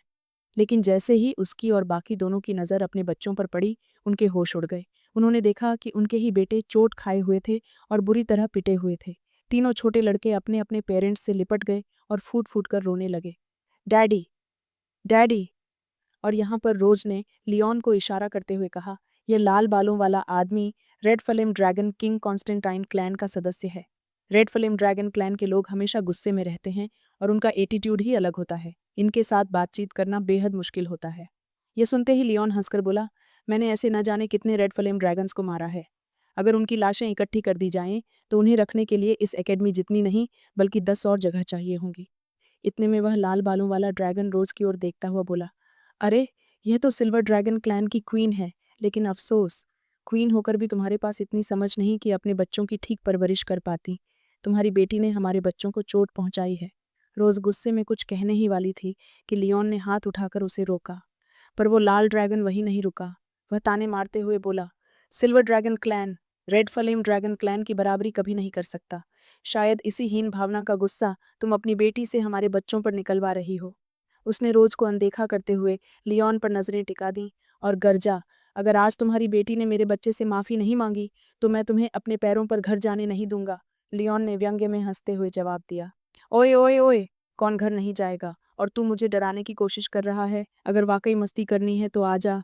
लेकिन जैसे ही उसकी और बाकी दोनों की नज़र अपने बच्चों पर पड़ी, उनके होश उड़ गए। उन्होंने देखा कि उनके ही बेटे चोट खाए हुए थे और बुरी तरह पिटे हुए थे। तीनों छोटे लड़के अपने अपने पेरेंट्स से लिपट गए और फूट फूट कर रोने लगे। Daddy, daddy. और यहाँ पर रोज ने लियोन को इशारा करते हुए कहा, यह लाल बालों वाला आदमी red flame dragon king Constantine clan का सदस्य है। रेड फ्लेम ड्रैगन क्लैन के लोग हमेशा गुस्से में रहते हैं और उनका एटीट्यूड ही अलग होता है। इनके साथ बातचीत करना बेहद मुश्किल होता है। यह सुनते ही लियोन हंसकर बोला, मैंने ऐसे न जाने कितने रेड फ्लेम ड्रैगन्स को मारा है। अगर उनकी लाशें इकट्ठी कर दी जाएं तो उन्हें रखने के लिए इस एकेडमी जितनी नहीं बल्कि 10 और जगह चाहिए होंगी। इतने में वह लाल बालों वाला ड्रैगन रोज की ओर देखता हुआ बोला, अरे यह तो सिल्वर ड्रैगन क्लैन की क्वीन है, लेकिन अफसोस क्वीन होकर भी तुम्हारे पास इतनी समझ नहीं कि अपने बच्चों की ठीक परवरिश कर पाती। तुम्हारी बेटी ने हमारे बच्चों को चोट पहुंचाई है। रोज गुस्से में कुछ कहने ही वाली थी कि लियोन ने हाथ उठाकर उसे रोका, पर वो लाल ड्रैगन वही नहीं रुका। वह ताने मारते हुए बोला, silver dragon clan red flame dragon clan की बराबरी कभी नहीं कर सकता। शायद इसी हीन भावना का गुस्सा तुम अपनी बेटी से हमारे बच्चों पर निकलवा रही हो। उसने रोज को अनदेखा करते हुए लियोन पर नजरें टिका दी और गरजा, अगर आज तुम्हारी बेटी ने मेरे बच्चे से माफी नहीं मांगी तो मैं तुम्हें अपने पैरों पर घर जाने नहीं दूंगा। लियोन ने व्यंग्य में हंसते हुए जवाब दिया, ओए ओए ओए, कौन घर नहीं जाएगा? और तू मुझे डराने की कोशिश कर रहा है? अगर वाकई मस्ती करनी है तो आजा,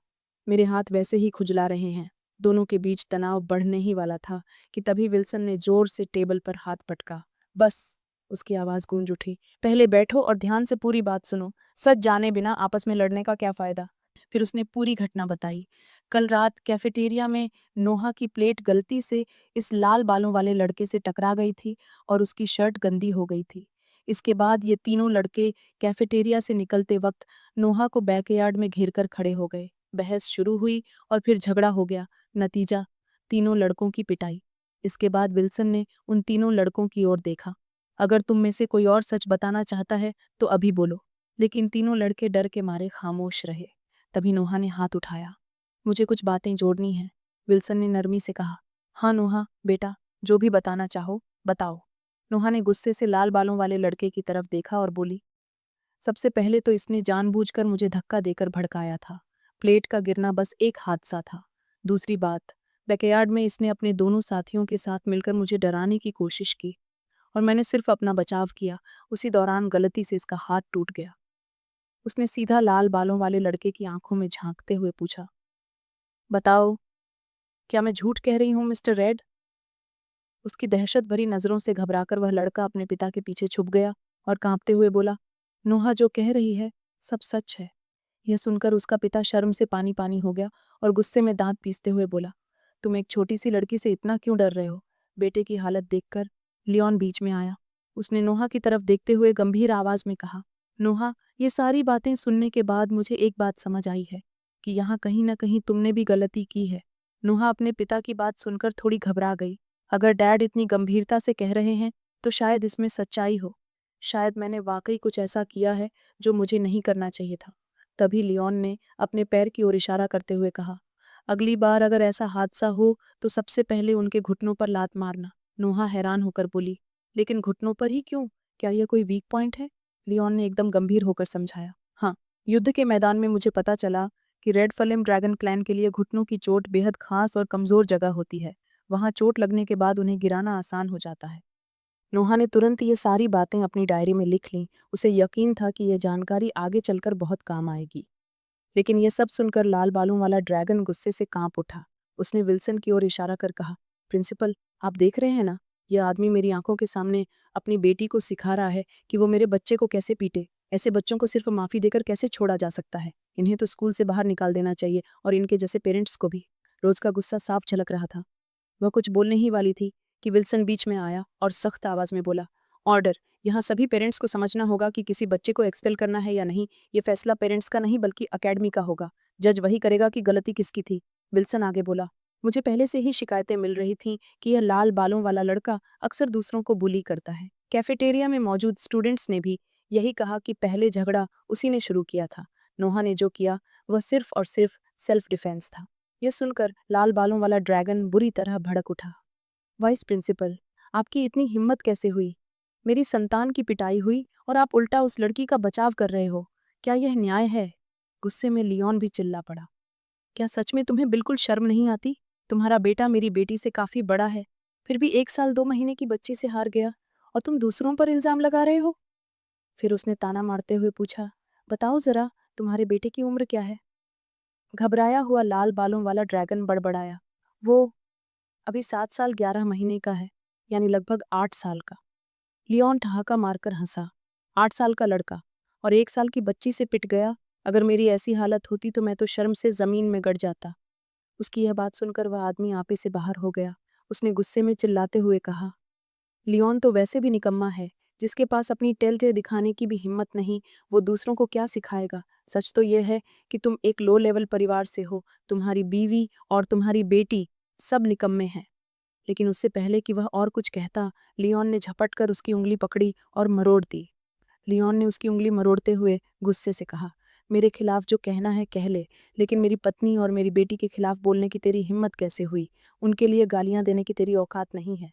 मेरे हाथ वैसे ही खुजला रहे हैं। दोनों के बीच तनाव बढ़ने ही वाला था कि तभी विल्सन ने जोर से टेबल पर हाथ पटका। बस, उसकी आवाज गूंज उठी, पहले बैठो और ध्यान से पूरी बात सुनो। सच जाने बिना आपस में लड़ने का क्या फायदा? फिर उसने पूरी घटना बताई। कल रात कैफेटेरिया में नोहा की प्लेट गलती से इस लाल बालों वाले लड़के से टकरा गई थी और उसकी शर्ट गंदी हो गई थी। इसके बाद ये तीनों लड़के कैफेटेरिया से निकलते वक्त नोहा को बैकयार्ड में घेर कर खड़े हो गए। बहस शुरू हुई और फिर झगड़ा हो गया। नतीजा, तीनों लड़कों की पिटाई। इसके बाद विल्सन ने उन तीनों लड़कों की ओर देखा। अगर तुम में से कोई और सच बताना चाहता है तो अभी बोलो। लेकिन तीनों लड़के डर के मारे खामोश रहे। तभी नोहा ने हाथ उठाया। मुझे कुछ बातें जोड़नी हैं, विल्सन ने नरमी से कहा। हाँ नोहा बेटा, जो भी बताना चाहो बताओ। नोहा ने गुस्से से लाल बालों वाले लड़के की तरफ देखा और बोली, सबसे पहले तो इसने जानबूझकर मुझे धक्का देकर भड़काया था। प्लेट का गिरना बस एक हादसा था। दूसरी बात, बैकयार्ड में इसने अपने दोनों साथियों के साथ मिलकर मुझे डराने की कोशिश की और मैंने सिर्फ अपना बचाव किया। उसी दौरान गलती से इसका हाथ टूट गया। उसने सीधा लाल बालों वाले लड़के की आंखों में झांकते हुए पूछा, बताओ, क्या मैं झूठ कह रही हूँ मिस्टर रेड? उसकी दहशत भरी नजरों से घबराकर वह लड़का अपने पिता के पीछे छुप गया और कांपते हुए बोला, नोहा जो कह रही है सब सच है। यह सुनकर उसका पिता शर्म से पानी पानी हो गया और गुस्से में दांत पीसते हुए बोला, तुम एक छोटी सी लड़की से इतना क्यों डर रहे हो? बेटे की हालत देखकर लियोन बीच में आया। उसने नोहा की तरफ देखते हुए गंभीर आवाज में कहा, नोहा, ये सारी बातें सुनने के बाद मुझे एक बात समझ आई है कि यहाँ कहीं ना कहीं तुमने भी गलती की है। नोहा अपने पिता की बात सुनकर थोड़ी घबरा गई। अगर डैड इतनी गंभीरता से कह रहे हैं तो शायद इसमें सच्चाई हो। शायद मैंने वाकई कुछ ऐसा किया है जो मुझे नहीं करना चाहिए था। तभी लियोन ने अपने पैर की ओर इशारा करते हुए कहा, अगली बार अगर ऐसा हादसा हो तो सबसे पहले उनके घुटनों पर लात मारना। नोहा हैरान होकर बोली, लेकिन घुटनों पर ही क्यों? क्या यह कोई वीक पॉइंट है? लियोन ने एकदम गंभीर होकर समझाया, हाँ, युद्ध के मैदान में मुझे पता चला कि रेड फ्लेम ड्रैगन क्लैन के लिए घुटनों की चोट बेहद खास और कमजोर जगह होती है। वहां चोट लगने के बाद उन्हें गिराना आसान हो जाता है। नोहा ने तुरंत ये सारी बातें अपनी डायरी में लिख लीं। उसे यकीन था कि यह जानकारी आगे चलकर बहुत काम आएगी। लेकिन यह सब सुनकर लाल बालों वाला ड्रैगन गुस्से से कांप उठा। उसने विल्सन की ओर इशारा कर कहा, प्रिंसिपल, आप देख रहे हैं ना, यह आदमी मेरी आंखों के सामने अपनी बेटी को सिखा रहा है कि वो मेरे बच्चे को कैसे पीटे। ऐसे बच्चों को सिर्फ माफी देकर कैसे छोड़ा जा सकता है? इन्हें तो स्कूल से बाहर निकाल देना चाहिए और इनके जैसे पेरेंट्स को भी। रोज का गुस्सा साफ झलक रहा था। वह कुछ बोलने ही वाली थी कि विल्सन बीच में आया और सख्त आवाज में बोला, ऑर्डर, यहाँ सभी पेरेंट्स को समझना होगा कि किसी बच्चे को एक्सपेल करना है या नहीं। ये फैसला पेरेंट्स का नहीं बल्कि अकेडमी का होगा। जज वही करेगा कि गलती किसकी थी। विल्सन आगे बोला, मुझे पहले से ही शिकायतें मिल रही थीं कि यह लाल बालों वाला लड़का अक्सर दूसरों को बुली करता है। कैफेटेरिया में मौजूद स्टूडेंट्स ने भी यही कहा कि पहले झगड़ा उसी ने शुरू किया था। नोहा ने जो किया वह सिर्फ और सिर्फ सेल्फ डिफेंस था। यह सुनकर लाल बालों वाला ड्रैगन बुरी तरह भड़क उठा। वाइस प्रिंसिपल, आपकी इतनी हिम्मत कैसे हुई? मेरी संतान की पिटाई हुई और आप उल्टा उस लड़की का बचाव कर रहे हो। क्या यह न्याय है? गुस्से में लियोन भी चिल्ला पड़ा। क्या सच में तुम्हें बिल्कुल शर्म नहीं आती? तुम्हारा बेटा मेरी बेटी से काफी बड़ा है, फिर भी 1 साल 2 महीने की बच्ची से हार गया और तुम दूसरों पर इल्जाम लगा रहे हो। फिर उसने ताना मारते हुए पूछा, बताओ जरा, तुम्हारे बेटे की उम्र क्या है? घबराया हुआ लाल बालों वाला ड्रैगन बड़बड़ाया, वो अभी 7 साल 11 महीने का है, यानी लगभग 8 साल का। लियोन ठहाका मारकर हंसा। 8 साल का लड़का और 1 साल की बच्ची से पिट गया। अगर मेरी ऐसी हालत होती तो मैं तो शर्म से जमीन में गड़ जाता। उसकी यह बात सुनकर वह आदमी आपे से बाहर हो गया। उसने गुस्से में चिल्लाते हुए कहा, लियोन तो वैसे भी निकम्मा है, जिसके पास अपनी टेल दिखाने की भी हिम्मत नहीं, वो दूसरों को क्या सिखाएगा। सच तो यह है कि तुम एक लो लेवल परिवार से हो, तुम्हारी बीवी और तुम्हारी बेटी सब निकम्मे हैं। लेकिन उससे पहले कि वह और कुछ कहता, लियोन ने झपट कर उसकी उंगली पकड़ी और मरोड़ दी। लियोन ने उसकी उंगली मरोड़ते हुए गुस्से से कहा, मेरे खिलाफ जो कहना है कह ले, लेकिन मेरी पत्नी और मेरी बेटी के खिलाफ बोलने की तेरी हिम्मत कैसे हुई? उनके लिए गालियां देने की तेरी औकात नहीं है।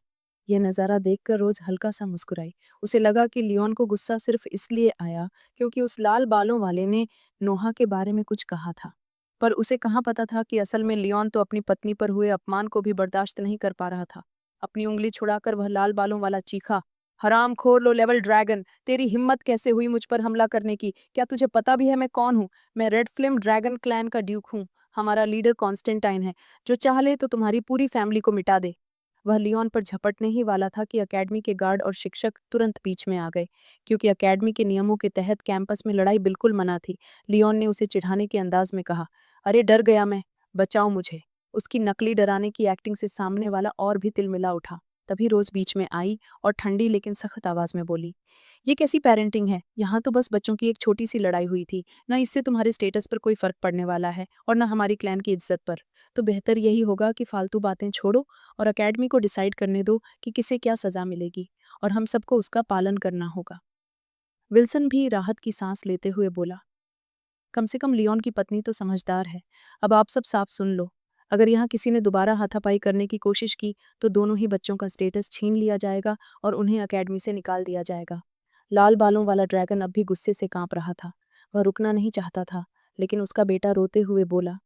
यह नज़ारा देखकर रोज हल्का सा मुस्कुराई। उसे लगा कि लियोन को गुस्सा सिर्फ इसलिए आया क्योंकि उस लाल बालों वाले ने नोहा के बारे में कुछ कहा था। पर उसे कहाँ पता था कि असल में लियोन तो अपनी पत्नी पर हुए अपमान को भी बर्दाश्त नहीं कर पा रहा था। अपनी उंगली छुड़ाकर वह लाल बालों वाला चीखा, हरामखोर लो लेवल ड्रैगन, तेरी हिम्मत कैसे हुई मुझ पर हमला करने की? क्या तुझे पता भी है मैं कौन हूँ? मैं रेड फ्लेम ड्रैगन क्लैन का ड्यूक हूँ। हमारा लीडर कॉन्स्टेंटाइन है, जो चाह ले तो तुम्हारी पूरी फैमिली को मिटा दे। वह लियोन पर झपटने ही वाला था कि अकेडमी के गार्ड और शिक्षक तुरंत बीच में आ गए, क्योंकि अकेडमी के नियमों के तहत कैंपस में लड़ाई बिल्कुल मना थी। लियोन ने उसे चिढ़ाने के अंदाज में कहा, अरे डर गया मैं, बचाओ मुझे। उसकी नकली डराने की एक्टिंग से सामने वाला और भी तिलमिला उठा। तभी रोज बीच में आई और ठंडी लेकिन सख्त आवाज में बोली, ये कैसी पेरेंटिंग है? यहाँ तो बस बच्चों की एक छोटी सी लड़ाई हुई थी, ना इससे तुम्हारे स्टेटस पर कोई फर्क पड़ने वाला है और ना हमारी क्लैन की इज्जत पर। तो बेहतर यही होगा कि फालतू बातें छोड़ो और अकेडमी को डिसाइड करने दो कि किसे क्या सजा मिलेगी, और हम सबको उसका पालन करना होगा। विल्सन भी राहत की सांस लेते हुए बोला, कम से कम लियोन की पत्नी तो समझदार है। अब आप सब साफ सुन लो, अगर यहाँ किसी ने दोबारा हाथापाई करने की कोशिश की तो दोनों ही बच्चों का स्टेटस छीन लिया जाएगा और उन्हें अकेडमी से निकाल दिया जाएगा। लाल बालों वाला ड्रैगन अब भी गुस्से से कांप रहा था। वह रुकना नहीं चाहता था, लेकिन उसका बेटा रोते हुए बोला,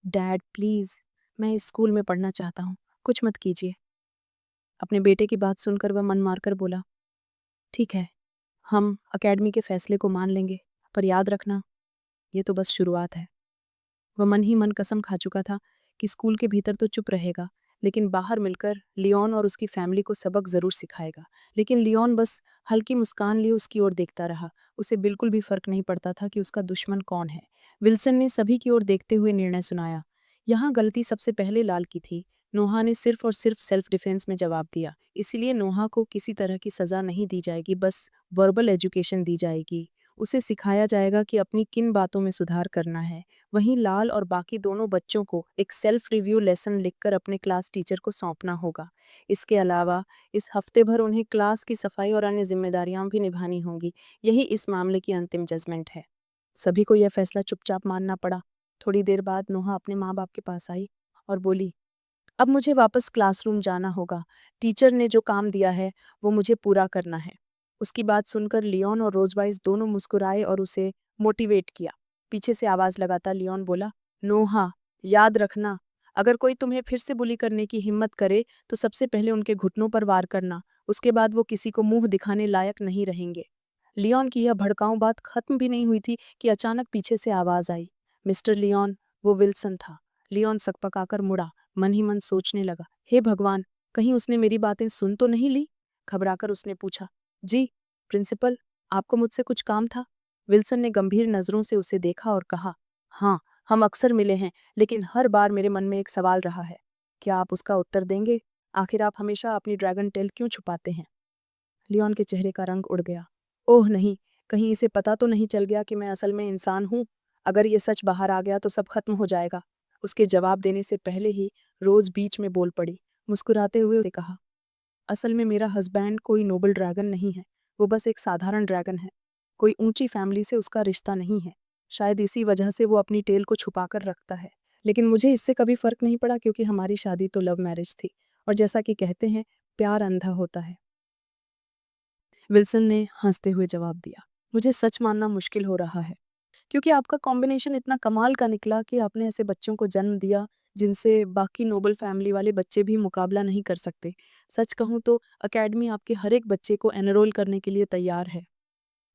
डैड प्लीज, मैं इस स्कूल में पढ़ना चाहता हूँ, कुछ मत कीजिए। अपने बेटे की बात सुनकर वह मन मारकर बोला, ठीक है, हम अकेडमी के फैसले को मान लेंगे, पर याद रखना, ये तो बस शुरुआत है। वह मन ही मन कसम खा चुका था कि स्कूल के भीतर तो चुप रहेगा, लेकिन बाहर मिलकर लियोन और उसकी फैमिली को सबक जरूर सिखाएगा। लेकिन लियोन बस हल्की मुस्कान लिए उसकी ओर देखता रहा। उसे बिल्कुल भी फर्क नहीं पड़ता था कि उसका दुश्मन कौन है। विल्सन ने सभी की ओर देखते हुए निर्णय सुनाया, यहाँ गलती सबसे पहले लाल की थी। नोहा ने सिर्फ और सिर्फ सेल्फ डिफेंस में जवाब दिया, इसलिए नोहा को किसी तरह की सजा नहीं दी जाएगी, बस वर्बल एजुकेशन दी जाएगी। उसे सिखाया जाएगा कि अपनी किन बातों में सुधार करना है। वहीं लाल और बाकी दोनों बच्चों को एक सेल्फ रिव्यू लेसन लिखकर अपने क्लास टीचर को सौंपना होगा। इसके अलावा इस हफ्ते भर उन्हें क्लास की सफाई और अन्य जिम्मेदारियां भी निभानी होंगी। यही इस मामले की अंतिम जजमेंट है। सभी को यह फैसला चुपचाप मानना पड़ा। थोड़ी देर बाद नोहा अपने माँ बाप के पास आई और बोली, अब मुझे वापस क्लासरूम जाना होगा। टीचर ने जो काम दिया है वो मुझे पूरा करना है। उसकी बात सुनकर लियोन और रोजवाइज दोनों मुस्कुराए और उसे मोटिवेट किया। पीछे से आवाज लगाता लियोन बोला, नोहा, याद रखना, अगर कोई तुम्हें फिर से बुली करने की हिम्मत करे तो सबसे पहले उनके घुटनों पर वार करना। उसके बाद वो किसी को मुंह दिखाने लायक नहीं रहेंगे। लियोन की यह भड़काऊ बात खत्म भी नहीं हुई थी कि अचानक पीछे से आवाज आई, मिस्टर लियोन। वो विल्सन था। लियोन सकपकाकर मुड़ा, मन ही मन सोचने लगा, हे भगवान, कहीं उसने मेरी बातें सुन तो नहीं ली। घबराकर उसने पूछा, जी प्रिंसिपल, आपको मुझसे कुछ काम था? विल्सन ने गंभीर नजरों से उसे देखा और कहा, हाँ, हम अक्सर मिले हैं, लेकिन हर बार मेरे मन में एक सवाल रहा है। क्या आप उसका उत्तर देंगे? आखिर आप हमेशा अपनी ड्रैगन टेल क्यों छुपाते हैं? लियोन के चेहरे का रंग उड़ गया। ओह नहीं, कहीं इसे पता तो नहीं चल गया कि मैं असल में इंसान हूँ? अगर ये सच बाहर आ गया तो सब खत्म हो जाएगा। उसके जवाब देने से पहले ही रोज बीच में बोल पड़ी। मुस्कुराते हुए उसने कहा, असल में मेरा हस्बैंड कोई नोबल ड्रैगन नहीं है, वो बस एक साधारण ड्रैगन है। कोई ऊंची फैमिली से उसका रिश्ता नहीं है। शायद इसी वजह से वो अपनी टेल को छुपा कर रखता है। लेकिन मुझे इससे कभी फर्क नहीं पड़ा, क्योंकि हमारी शादी तो लव मैरिज थी, और जैसा कि कहते हैं, प्यार अंधा होता है। विल्सन ने हंसते हुए जवाब दिया, मुझे सच मानना मुश्किल हो रहा है, क्योंकि आपका कॉम्बिनेशन इतना कमाल का निकला कि आपने ऐसे बच्चों को जन्म दिया जिनसे बाकी नोबल फैमिली वाले बच्चे भी मुकाबला नहीं कर सकते। सच कहूँ तो अकेडमी आपके हर एक बच्चे को एनरोल करने के लिए तैयार है।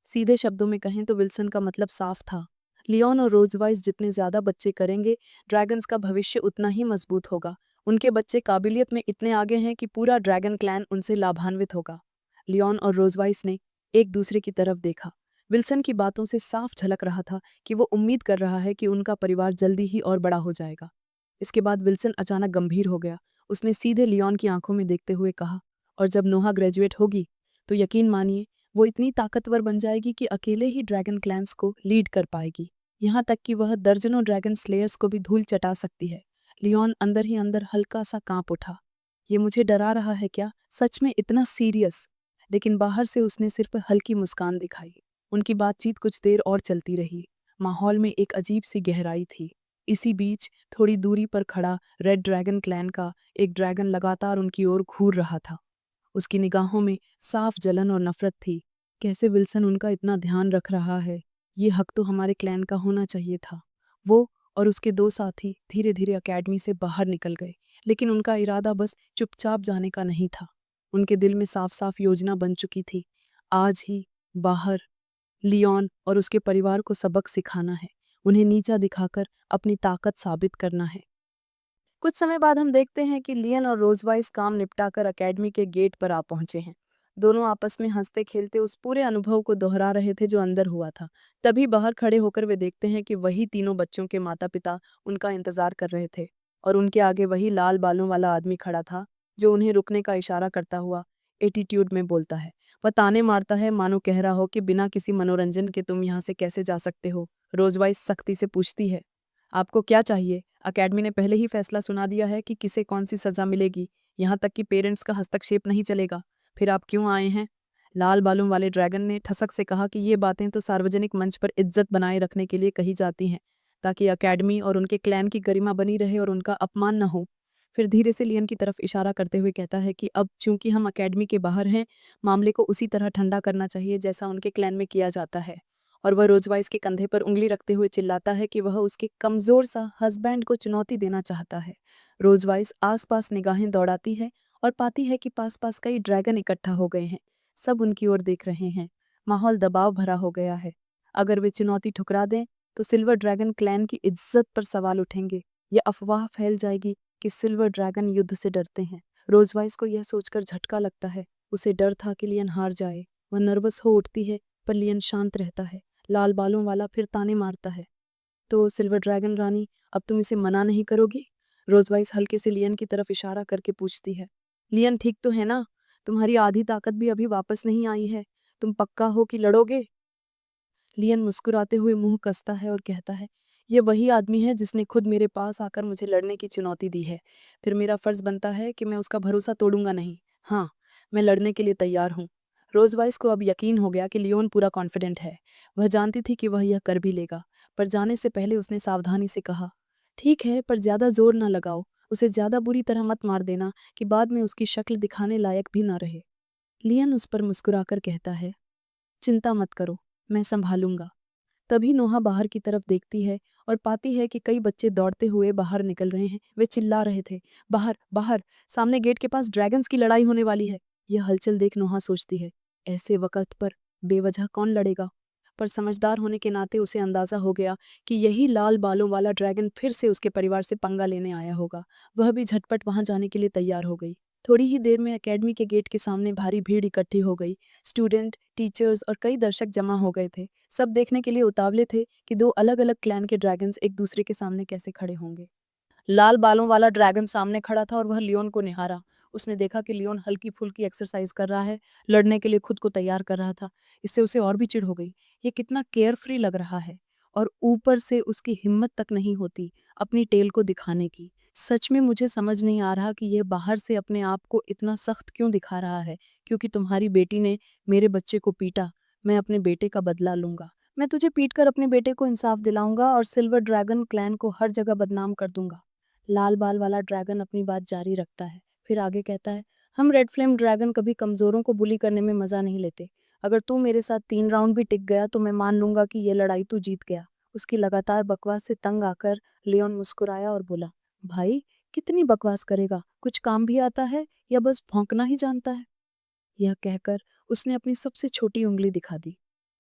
सीधे शब्दों में कहें तो विल्सन का मतलब साफ था। लियोन और रोजवाइस जितने ज़्यादा बच्चे करेंगे, ड्रैगन्स का भविष्य उतना ही मजबूत होगा। उनके बच्चे काबिलियत में इतने आगे हैं कि पूरा ड्रैगन क्लैन उनसे लाभान्वित होगा। लियोन और रोजवाइस ने एक दूसरे की तरफ देखा। विल्सन की बातों से साफ झलक रहा था कि वो उम्मीद कर रहा है कि उनका परिवार जल्दी ही और बड़ा हो जाएगा। इसके बाद विल्सन अचानक गंभीर हो गया। उसने सीधे लियोन की आंखों में देखते हुए कहा, और जब नोहा ग्रेजुएट होगी तो यकीन मानिए वो इतनी ताकतवर बन जाएगी कि अकेले ही ड्रैगन क्लैंस को लीड कर पाएगी, यहाँ तक कि वह दर्जनों ड्रैगन स्लेयर्स को भी धूल चटा सकती है। लियोन अंदर ही अंदर हल्का सा कांप उठा। ये मुझे डरा रहा है क्या? सच में इतना सीरियस? लेकिन बाहर से उसने सिर्फ हल्की मुस्कान दिखाई। उनकी बातचीत कुछ देर और चलती रही। माहौल में एक अजीब सी गहराई थी। इसी बीच थोड़ी दूरी पर खड़ा रेड ड्रैगन क्लैन का एक ड्रैगन लगातार उनकी ओर घूर रहा था। उसकी निगाहों में साफ जलन और नफरत थी। कैसे विल्सन उनका इतना ध्यान रख रहा है? ये हक तो हमारे क्लैन का होना चाहिए था। वो और उसके दो साथी धीरे धीरे अकेडमी से बाहर निकल गए, लेकिन उनका इरादा बस चुपचाप जाने का नहीं था। उनके दिल में साफ साफ योजना बन चुकी थी। आज ही बाहर लियोन और उसके परिवार को सबक सिखाना है। उन्हें नीचा दिखाकर अपनी ताकत साबित करना है। कुछ समय बाद हम देखते हैं कि लियन और रोजवाइस काम निपटाकर अकेडमी के गेट पर आ पहुंचे हैं। दोनों आपस में हंसते खेलते उस पूरे अनुभव को दोहरा रहे थे जो अंदर हुआ था। तभी बाहर खड़े होकर वे देखते हैं कि वही तीनों बच्चों के माता पिता उनका इंतजार कर रहे थे, और उनके आगे वही लाल बालों वाला आदमी खड़ा था जो उन्हें रुकने का इशारा करता हुआ एटीट्यूड में बोलता है। वह ताने मारता है, मानो कह रहा हो कि बिना किसी मनोरंजन के तुम यहाँ से कैसे जा सकते हो। रोजवाइस सख्ती से पूछती है, आपको क्या चाहिए? अकेडमी ने पहले ही फैसला सुना दिया है कि किसे कौन सी सजा मिलेगी, यहाँ तक कि पेरेंट्स का हस्तक्षेप नहीं चलेगा। फिर आप क्यों आए हैं? लाल बालों वाले ड्रैगन ने ठसक से कहा कि ये बातें तो सार्वजनिक मंच पर इज्जत बनाए रखने के लिए कही जाती हैं, ताकि अकेडमी और उनके क्लैन की गरिमा बनी रहे और उनका अपमान न हो। फिर धीरे से लियन की तरफ इशारा करते हुए कहता है कि अब चूंकि हम अकेडमी के बाहर हैं, मामले को उसी तरह ठंडा करना चाहिए जैसा उनके क्लैन में किया जाता है। और वह रोजवाइस के कंधे पर उंगली रखते हुए चिल्लाता है कि वह उसके कमजोर सा हस्बैंड को चुनौती देना चाहता है। रोजवाइस आसपास निगाहें दौड़ाती है और पाती है कि पास पास कई ड्रैगन इकट्ठा हो गए हैं। सब उनकी ओर देख रहे हैं। माहौल दबाव भरा हो गया है। अगर वे चुनौती ठुकरा दें तो सिल्वर ड्रैगन क्लैन की इज्जत पर सवाल उठेंगे। यह अफवाह फैल जाएगी कि सिल्वर ड्रैगन युद्ध से डरते हैं। रोजवाइस को यह सोचकर झटका लगता है। उसे डर था कि लियन हार जाए। वह नर्वस हो उठती है, पर लियन शांत रहता है। लाल बालों वाला फिर ताने मारता है, तो सिल्वर ड्रैगन रानी, अब तुम इसे मना नहीं करोगी? रोजवाइस हल्के से लियन की तरफ इशारा करके पूछती है। लियन, ठीक तो है ना? तुम्हारी आधी ताकत भी अभी वापस नहीं आई है। तुम पक्का हो कि लड़ोगे? लियन मुस्कुराते हुए मुंह कसता है और कहता है, ये वही आदमी है जिसने खुद मेरे पास आकर मुझे लड़ने की चुनौती दी है। फिर मेरा फर्ज बनता है कि मैं उसका भरोसा तोड़ूंगा नहीं। हाँ, मैं लड़ने के लिए तैयार हूँ। रोजवाइस को अब यकीन हो गया कि लियोन पूरा कॉन्फिडेंट है। वह जानती थी कि वह यह कर भी लेगा, पर जाने से पहले उसने सावधानी से कहा, ठीक है, पर ज्यादा जोर न लगाओ। उसे ज्यादा बुरी तरह मत मार देना कि बाद में उसकी शक्ल दिखाने लायक भी ना रहे। लियन उस पर मुस्कुराकर कहता है, चिंता मत करो, मैं संभालूंगा। तभी नोहा बाहर की तरफ देखती है और पाती है कि कई बच्चे दौड़ते हुए बाहर निकल रहे हैं। वे चिल्ला रहे थे, बाहर बाहर, सामने गेट के पास ड्रैगन्स की लड़ाई होने वाली है। यह हलचल देख नोहा सोचती है, ऐसे वक्त पर बेवजह कौन लड़ेगा? पर समझदार होने के नाते उसे अंदाजा हो गया कि यही लाल बालों वाला ड्रैगन फिर से उसके परिवार से पंगा लेने आया होगा। वह भी झटपट वहां जाने के लिए तैयार हो गई। थोड़ी ही देर में अकेडमी के गेट के सामने भारी भीड़ इकट्ठी हो गई। स्टूडेंट, टीचर्स और कई दर्शक जमा हो गए थे। सब देखने के लिए उतावले थे कि दो अलग अलग क्लैन के ड्रैगन्स एक दूसरे के सामने कैसे खड़े होंगे। लाल बालों वाला ड्रैगन सामने खड़ा था और वह लियोन को निहारा। उसने देखा कि लियोन हल्की फुल्की एक्सरसाइज कर रहा है, लड़ने के लिए खुद को तैयार कर रहा था। इससे उसे और भी चिढ़ हो गई। ये कितना केयरफ्री लग रहा है, और ऊपर से उसकी हिम्मत तक नहीं होती अपनी टेल को दिखाने की। सच में मुझे समझ नहीं आ रहा कि यह बाहर से अपने आप को इतना सख्त क्यों दिखा रहा है। क्योंकि तुम्हारी बेटी ने मेरे बच्चे को पीटा, मैं अपने बेटे का बदला लूंगा। मैं तुझे पीट कर अपने बेटे को इंसाफ दिलाऊंगा और सिल्वर ड्रैगन क्लैन को हर जगह बदनाम कर दूंगा। लाल बाल वाला ड्रैगन अपनी बात जारी रखता है। फिर आगे कहता है, हम रेड फ्लेम ड्रैगन कभी कमजोरों को बुली करने में मजा नहीं लेते। अगर तू मेरे साथ 3 राउंड भी टिक गया तो मैं मान लूंगा कि ये लड़ाई तू जीत गया। उसकी लगातार बकवास से तंग आकर लियोन मुस्कुराया और बोला, भाई कितनी बकवास करेगा, कुछ काम भी आता है या बस भौंकना ही जानता है? यह कहकर उसने अपनी सबसे छोटी उंगली दिखा दी।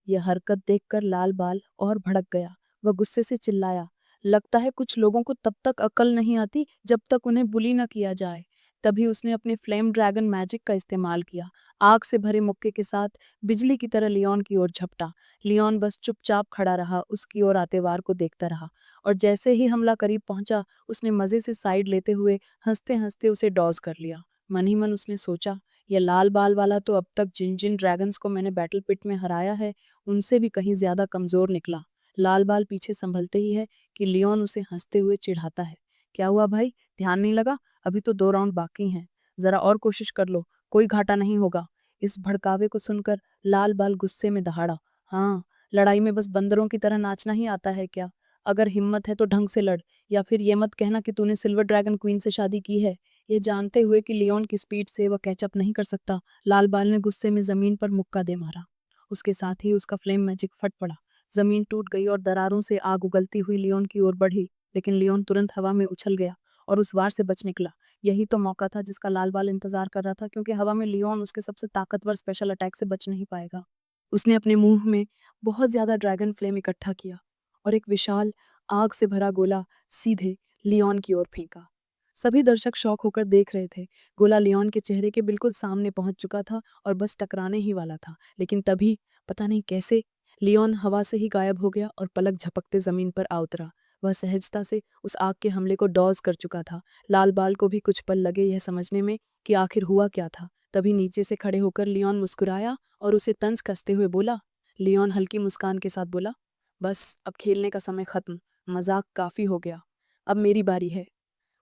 यह हरकत देखकर लाल बाल और भड़क गया। वह गुस्से से चिल्लाया, लगता है कुछ लोगों को तब तक अकल नहीं आती जब तक उन्हें बुली न किया जाए। तभी उसने अपने फ्लेम ड्रैगन मैजिक का इस्तेमाल किया। आग से भरे मुक्के के साथ बिजली की तरह लियोन की ओर झपटा। लियोन बस चुपचाप खड़ा रहा, उसकी ओर आते वार को देखता रहा। और जैसे ही हमला करीब पहुंचा, उसने मजे से साइड लेते हुए हंसते हंसते उसे डॉज कर लिया। मन ही मन उसने सोचा, यह लाल बाल वाला तो अब तक जिन जिन ड्रैगन्स को मैंने बैटल पिट में हराया है, उनसे भी कहीं ज्यादा कमजोर निकला। लाल बाल पीछे संभलते ही है कि लियोन उसे हंसते हुए चिढ़ाता है। क्या हुआ भाई, ध्यान नहीं लगा? अभी तो 2 राउंड बाकी हैं, जरा और कोशिश कर लो, कोई घाटा नहीं होगा। इस भड़कावे को सुनकर लाल बाल गुस्से में दहाड़ा। हाँ, लड़ाई में बस बंदरों की तरह नाचना ही आता है क्या? अगर हिम्मत है तो ढंग से लड़, या फिर ये मत कहना कि तूने सिल्वर ड्रैगन क्वीन से शादी की है। ये जानते हुए कि लियोन की स्पीड से वह कैचअप नहीं कर सकता, लाल बाल ने गुस्से में जमीन पर मुक्का दे मारा। उसके साथ ही उसका फ्लेम मैजिक फट पड़ा। जमीन टूट गई और दरारों से आग उगलती हुई लियोन की ओर बढ़ी, लेकिन लियोन तुरंत हवा में उछल गया और उस वार से बच निकला। यही तो मौका था जिसका लाल बाल इंतजार कर रहा था, क्योंकि हवा में लियोन उसके सबसे ताकतवर स्पेशल अटैक से बच नहीं पाएगा। उसने अपने मुंह में बहुत ज्यादा ड्रैगन फ्लेम इकट्ठा किया और एक विशाल आग से भरा गोला सीधे लियोन की ओर फेंका। सभी दर्शक शौक होकर देख रहे थे। गोला लियोन के चेहरे के बिल्कुल सामने पहुंच चुका था और बस टकराने ही वाला था, लेकिन तभी पता नहीं कैसे लियोन हवा से ही गायब हो गया और पलक झपकते जमीन पर आ उतरा। वह सहजता से उस आग के हमले को डॉज कर चुका था। लाल बाल को भी कुछ पल लगे यह समझने में कि आखिर हुआ क्या था। तभी नीचे से खड़े होकर लियोन मुस्कुराया और उसे तंज कसते हुए बोला। लियोन हल्की मुस्कान के साथ बोला, बस अब खेलने का समय खत्म, मजाक काफी हो गया, अब मेरी बारी है।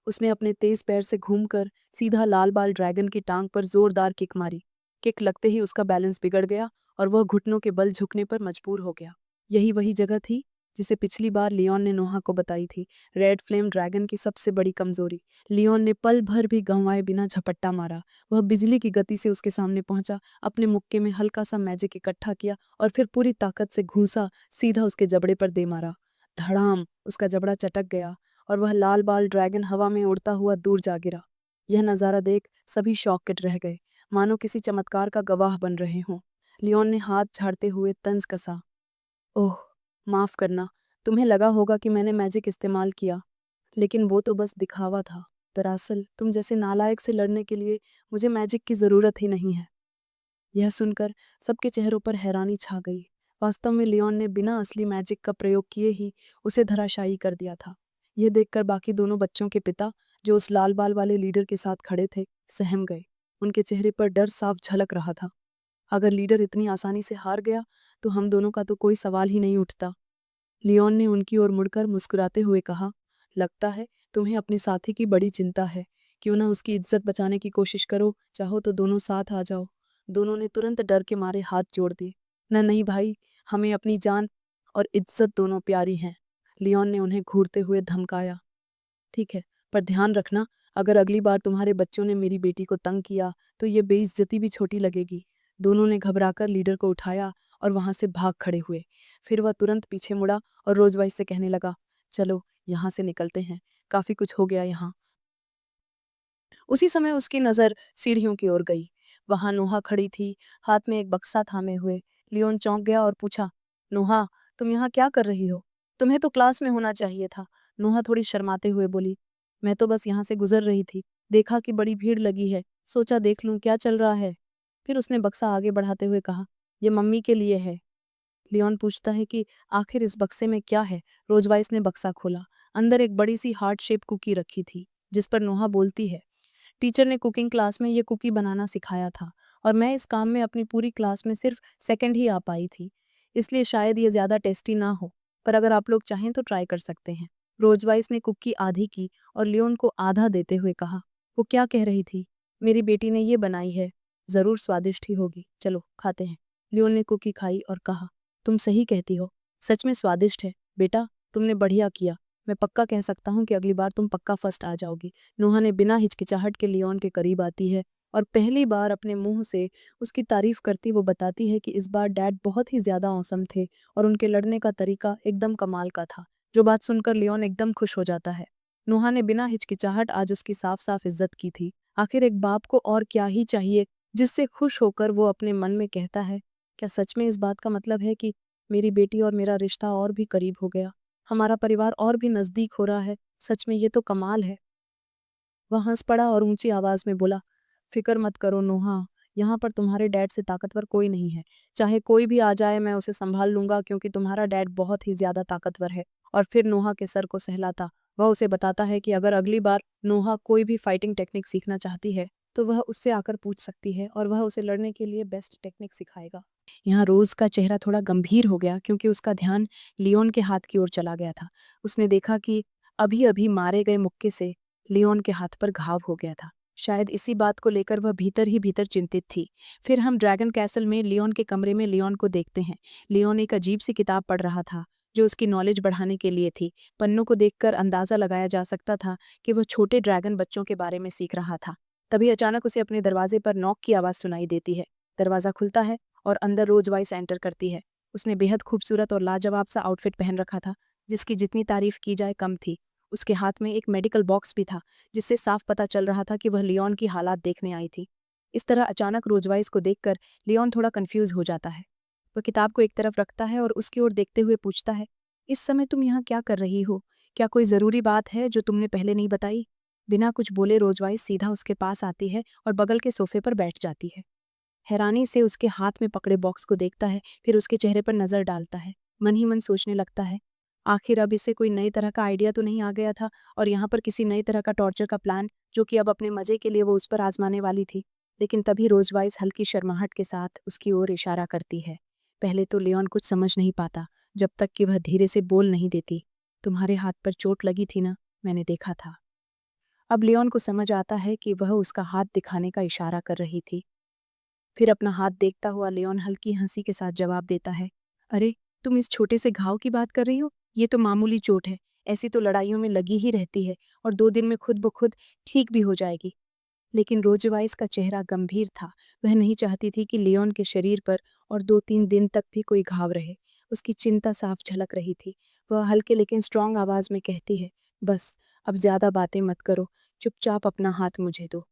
उसने अपने तेज पैर से घूमकर सीधा लाल बाल ड्रैगन की टांग पर जोरदार किक मारी। किक लगते ही उसका बैलेंस बिगड़ गया और वह घुटनों के बल झुकने पर मजबूर हो गया। यही वही जगह थी जिसे पिछली बार लियोन ने नोहा को बताई थी, रेड फ्लेम ड्रैगन की सबसे बड़ी कमजोरी। लियोन ने पल भर भी गंवाए बिना झपट्टा मारा। वह बिजली की गति से उसके सामने पहुंचा, अपने मुक्के में हल्का सा मैजिक इकट्ठा किया और फिर पूरी ताकत से घूंसा सीधा उसके जबड़े पर दे मारा। धड़ाम, उसका जबड़ा चटक गया और वह लाल बाल ड्रैगन हवा में उड़ता हुआ दूर जा गिरा। यह नज़ारा देख सभी शॉकेड रह गए, मानो किसी चमत्कार का गवाह बन रहे हों। लियोन ने हाथ झाड़ते हुए तंज कसा, ओह, माफ करना, तुम्हें लगा होगा कि मैंने मैजिक इस्तेमाल किया, लेकिन वो तो बस दिखावा था। दरअसल तुम जैसे नालायक से लड़ने के लिए मुझे मैजिक की ज़रूरत ही नहीं है। यह सुनकर सबके चेहरों पर हैरानी छा गई। वास्तव में लियोन ने बिना असली मैजिक का प्रयोग किए ही उसे धराशायी कर दिया था। यह देखकर बाकी दोनों बच्चों के पिता, जो उस लाल बाल वाले लीडर के साथ खड़े थे, सहम गए। उनके चेहरे पर डर साफ झलक रहा था। अगर लीडर इतनी आसानी से हार गया तो हम दोनों का तो कोई सवाल ही नहीं उठता। लियोन ने उनकी ओर मुड़कर मुस्कुराते हुए कहा, लगता है तुम्हें अपने साथी की बड़ी चिंता है। क्यों ना उसकी इज्जत बचाने की कोशिश करो, चाहो तो दोनों साथ आ जाओ। दोनों ने तुरंत डर के मारे हाथ जोड़ दिए। न नहीं भाई, हमें अपनी जान और इज्जत दोनों प्यारी हैं। लियोन ने उन्हें घूरते हुए धमकाया। ठीक है, पर ध्यान रखना, अगर अगली बार तुम्हारे बच्चों ने मेरी बेटी को तंग किया तो ये बेइज्जती भी छोटी लगेगी। दोनों ने घबराकर लीडर को उठाया और वहां से भाग खड़े हुए। फिर वह तुरंत पीछे मुड़ा और रोजवाई से कहने लगा, चलो यहाँ से निकलते हैं, काफी कुछ हो गया यहाँ। उसी समय उसकी नज़र सीढ़ियों की ओर गई। वहां नोहा खड़ी थी, हाथ में एक बक्सा थामे हुए। लियोन चौंक गया और पूछा, नोहा, तुम यहाँ क्या कर रही हो? तुम्हें तो क्लास में होना चाहिए था। नोहा थोड़ी शर्माते हुए बोली, मैं तो बस यहाँ से गुजर रही थी, देखा कि बड़ी भीड़ लगी है, सोचा देख लूं क्या चल रहा है। फिर उसने बक्सा आगे बढ़ाते हुए कहा, ये मम्मी के लिए है। लियोन पूछता है कि आखिर इस बक्से में क्या है। रोजवाइस ने बक्सा खोला। अंदर एक बड़ी सी हार्ट शेप कुकी रखी थी, जिस पर नोहा बोलती है, टीचर ने कुकिंग क्लास में ये कुकी बनाना सिखाया था और मैं इस काम में अपनी पूरी क्लास में सिर्फ सेकंड ही आ पाई थी, इसलिए शायद ये ज़्यादा टेस्टी ना हो, पर अगर आप लोग चाहें तो ट्राई कर सकते हैं। रोजवाइस ने कुकी आधी की और लियोन को आधा देते हुए कहा, वो क्या कह रही थी? मेरी बेटी ने ये बनाई है, ज़रूर स्वादिष्ट ही होगी, चलो खाते हैं। लियोन ने कुकी खाई और कहा, तुम सही कहती हो, सच में स्वादिष्ट है। बेटा, तुमने बढ़िया किया। मैं पक्का कह सकता हूँ कि अगली बार तुम पक्का फर्स्ट आ जाओगी। नोहा ने बिना हिचकिचाहट के लियोन के करीब आती है और पहली बार अपने मुंह से उसकी तारीफ करती वो बताती है कि इस बार डैड बहुत ही ज़्यादा औसम थे और उनके लड़ने का तरीका एकदम कमाल का था। जो बात सुनकर लियोन एकदम खुश हो जाता है। नोहा ने बिना हिचकिचाहट आज उसकी साफ साफ इज्जत की थी। आखिर एक बाप को और क्या ही चाहिए जिससे खुश होकर वो अपने मन में कहता है, क्या सच में इस बात का मतलब है कि मेरी बेटी और मेरा रिश्ता और भी करीब हो गया, हमारा परिवार और भी नज़दीक हो रहा है। सच में ये तो कमाल है। वह हंस पड़ा और ऊंची आवाज में बोला, फिक्र मत करो नोहा, यहाँ पर तुम्हारे डैड से ताकतवर कोई नहीं है। चाहे कोई भी आ जाए मैं उसे संभाल लूंगा क्योंकि तुम्हारा डैड बहुत ही ज्यादा ताकतवर है। और फिर नोहा के सर को सहलाता वह उसे बताता है कि अगर अगली बार नोहा कोई भी फाइटिंग टेक्निक सीखना चाहती है तो वह उससे आकर पूछ सकती है और वह उसे लड़ने के लिए बेस्ट टेक्निक सिखाएगा। यहाँ रोज का चेहरा थोड़ा गंभीर हो गया क्योंकि उसका ध्यान लियोन के हाथ की ओर चला गया था। उसने देखा कि अभी अभी मारे गए मुक्के से लियोन के हाथ पर घाव हो गया था। शायद इसी बात को लेकर वह भीतर ही भीतर चिंतित थी। फिर हम ड्रैगन कैसल में लियोन के कमरे में लियोन को देखते हैं। लियोन एक अजीब सी किताब पढ़ रहा था जो उसकी नॉलेज बढ़ाने के लिए थी। पन्नों को देखकर अंदाजा लगाया जा सकता था कि वह छोटे ड्रैगन बच्चों के बारे में सीख रहा था। तभी अचानक उसे अपने दरवाजे पर नॉक की आवाज़ सुनाई देती है। दरवाज़ा खुलता है और अंदर रोज वाइस एंटर करती है। उसने बेहद खूबसूरत और लाजवाब सा आउटफिट पहन रखा था जिसकी जितनी तारीफ की जाए कम थी। उसके हाथ में एक मेडिकल बॉक्स भी था जिससे साफ पता चल रहा था कि वह लियोन की हालात देखने आई थी। इस तरह अचानक रोजवाइस को देखकर लियोन थोड़ा कंफ्यूज हो जाता है। वह किताब को एक तरफ रखता है और उसकी ओर देखते हुए पूछता है, इस समय तुम यहाँ क्या कर रही हो? क्या कोई ज़रूरी बात है जो तुमने पहले नहीं बताई? बिना कुछ बोले रोजवाइस सीधा उसके पास आती है और बगल के सोफे पर बैठ जाती है। हैरानी से उसके हाथ में पकड़े बॉक्स को देखता है, फिर उसके चेहरे पर नजर डालता है। मन ही मन सोचने लगता है, आखिर अब इसे कोई नई तरह का आइडिया तो नहीं आ गया था और यहाँ पर किसी नई तरह का टॉर्चर का प्लान जो कि अब अपने मजे के लिए वो उस पर आजमाने वाली थी। लेकिन तभी रोजवाइस हल्की शर्माहट के साथ उसकी ओर इशारा करती है। पहले तो लियोन कुछ समझ नहीं पाता जब तक कि वह धीरे से बोल नहीं देती, तुम्हारे हाथ पर चोट लगी थी ना, मैंने देखा था। अब लियोन को समझ आता है कि वह उसका हाथ दिखाने का इशारा कर रही थी। फिर अपना हाथ देखता हुआ लियोन हल्की हंसी के साथ जवाब देता है, अरे तुम इस छोटे से घाव की बात कर रही हो? ये तो मामूली चोट है। ऐसी तो लड़ाइयों में लगी ही रहती है और 2 दिन में खुद ब खुद ठीक भी हो जाएगी। लेकिन रोजवाइस का चेहरा गंभीर था। वह नहीं चाहती थी कि लियोन के शरीर पर और 2-3 दिन तक भी कोई घाव रहे। उसकी चिंता साफ झलक रही थी। वह हल्के लेकिन स्ट्रांग आवाज में कहती है, बस अब ज्यादा बातें मत करो, चुपचाप अपना हाथ मुझे दो।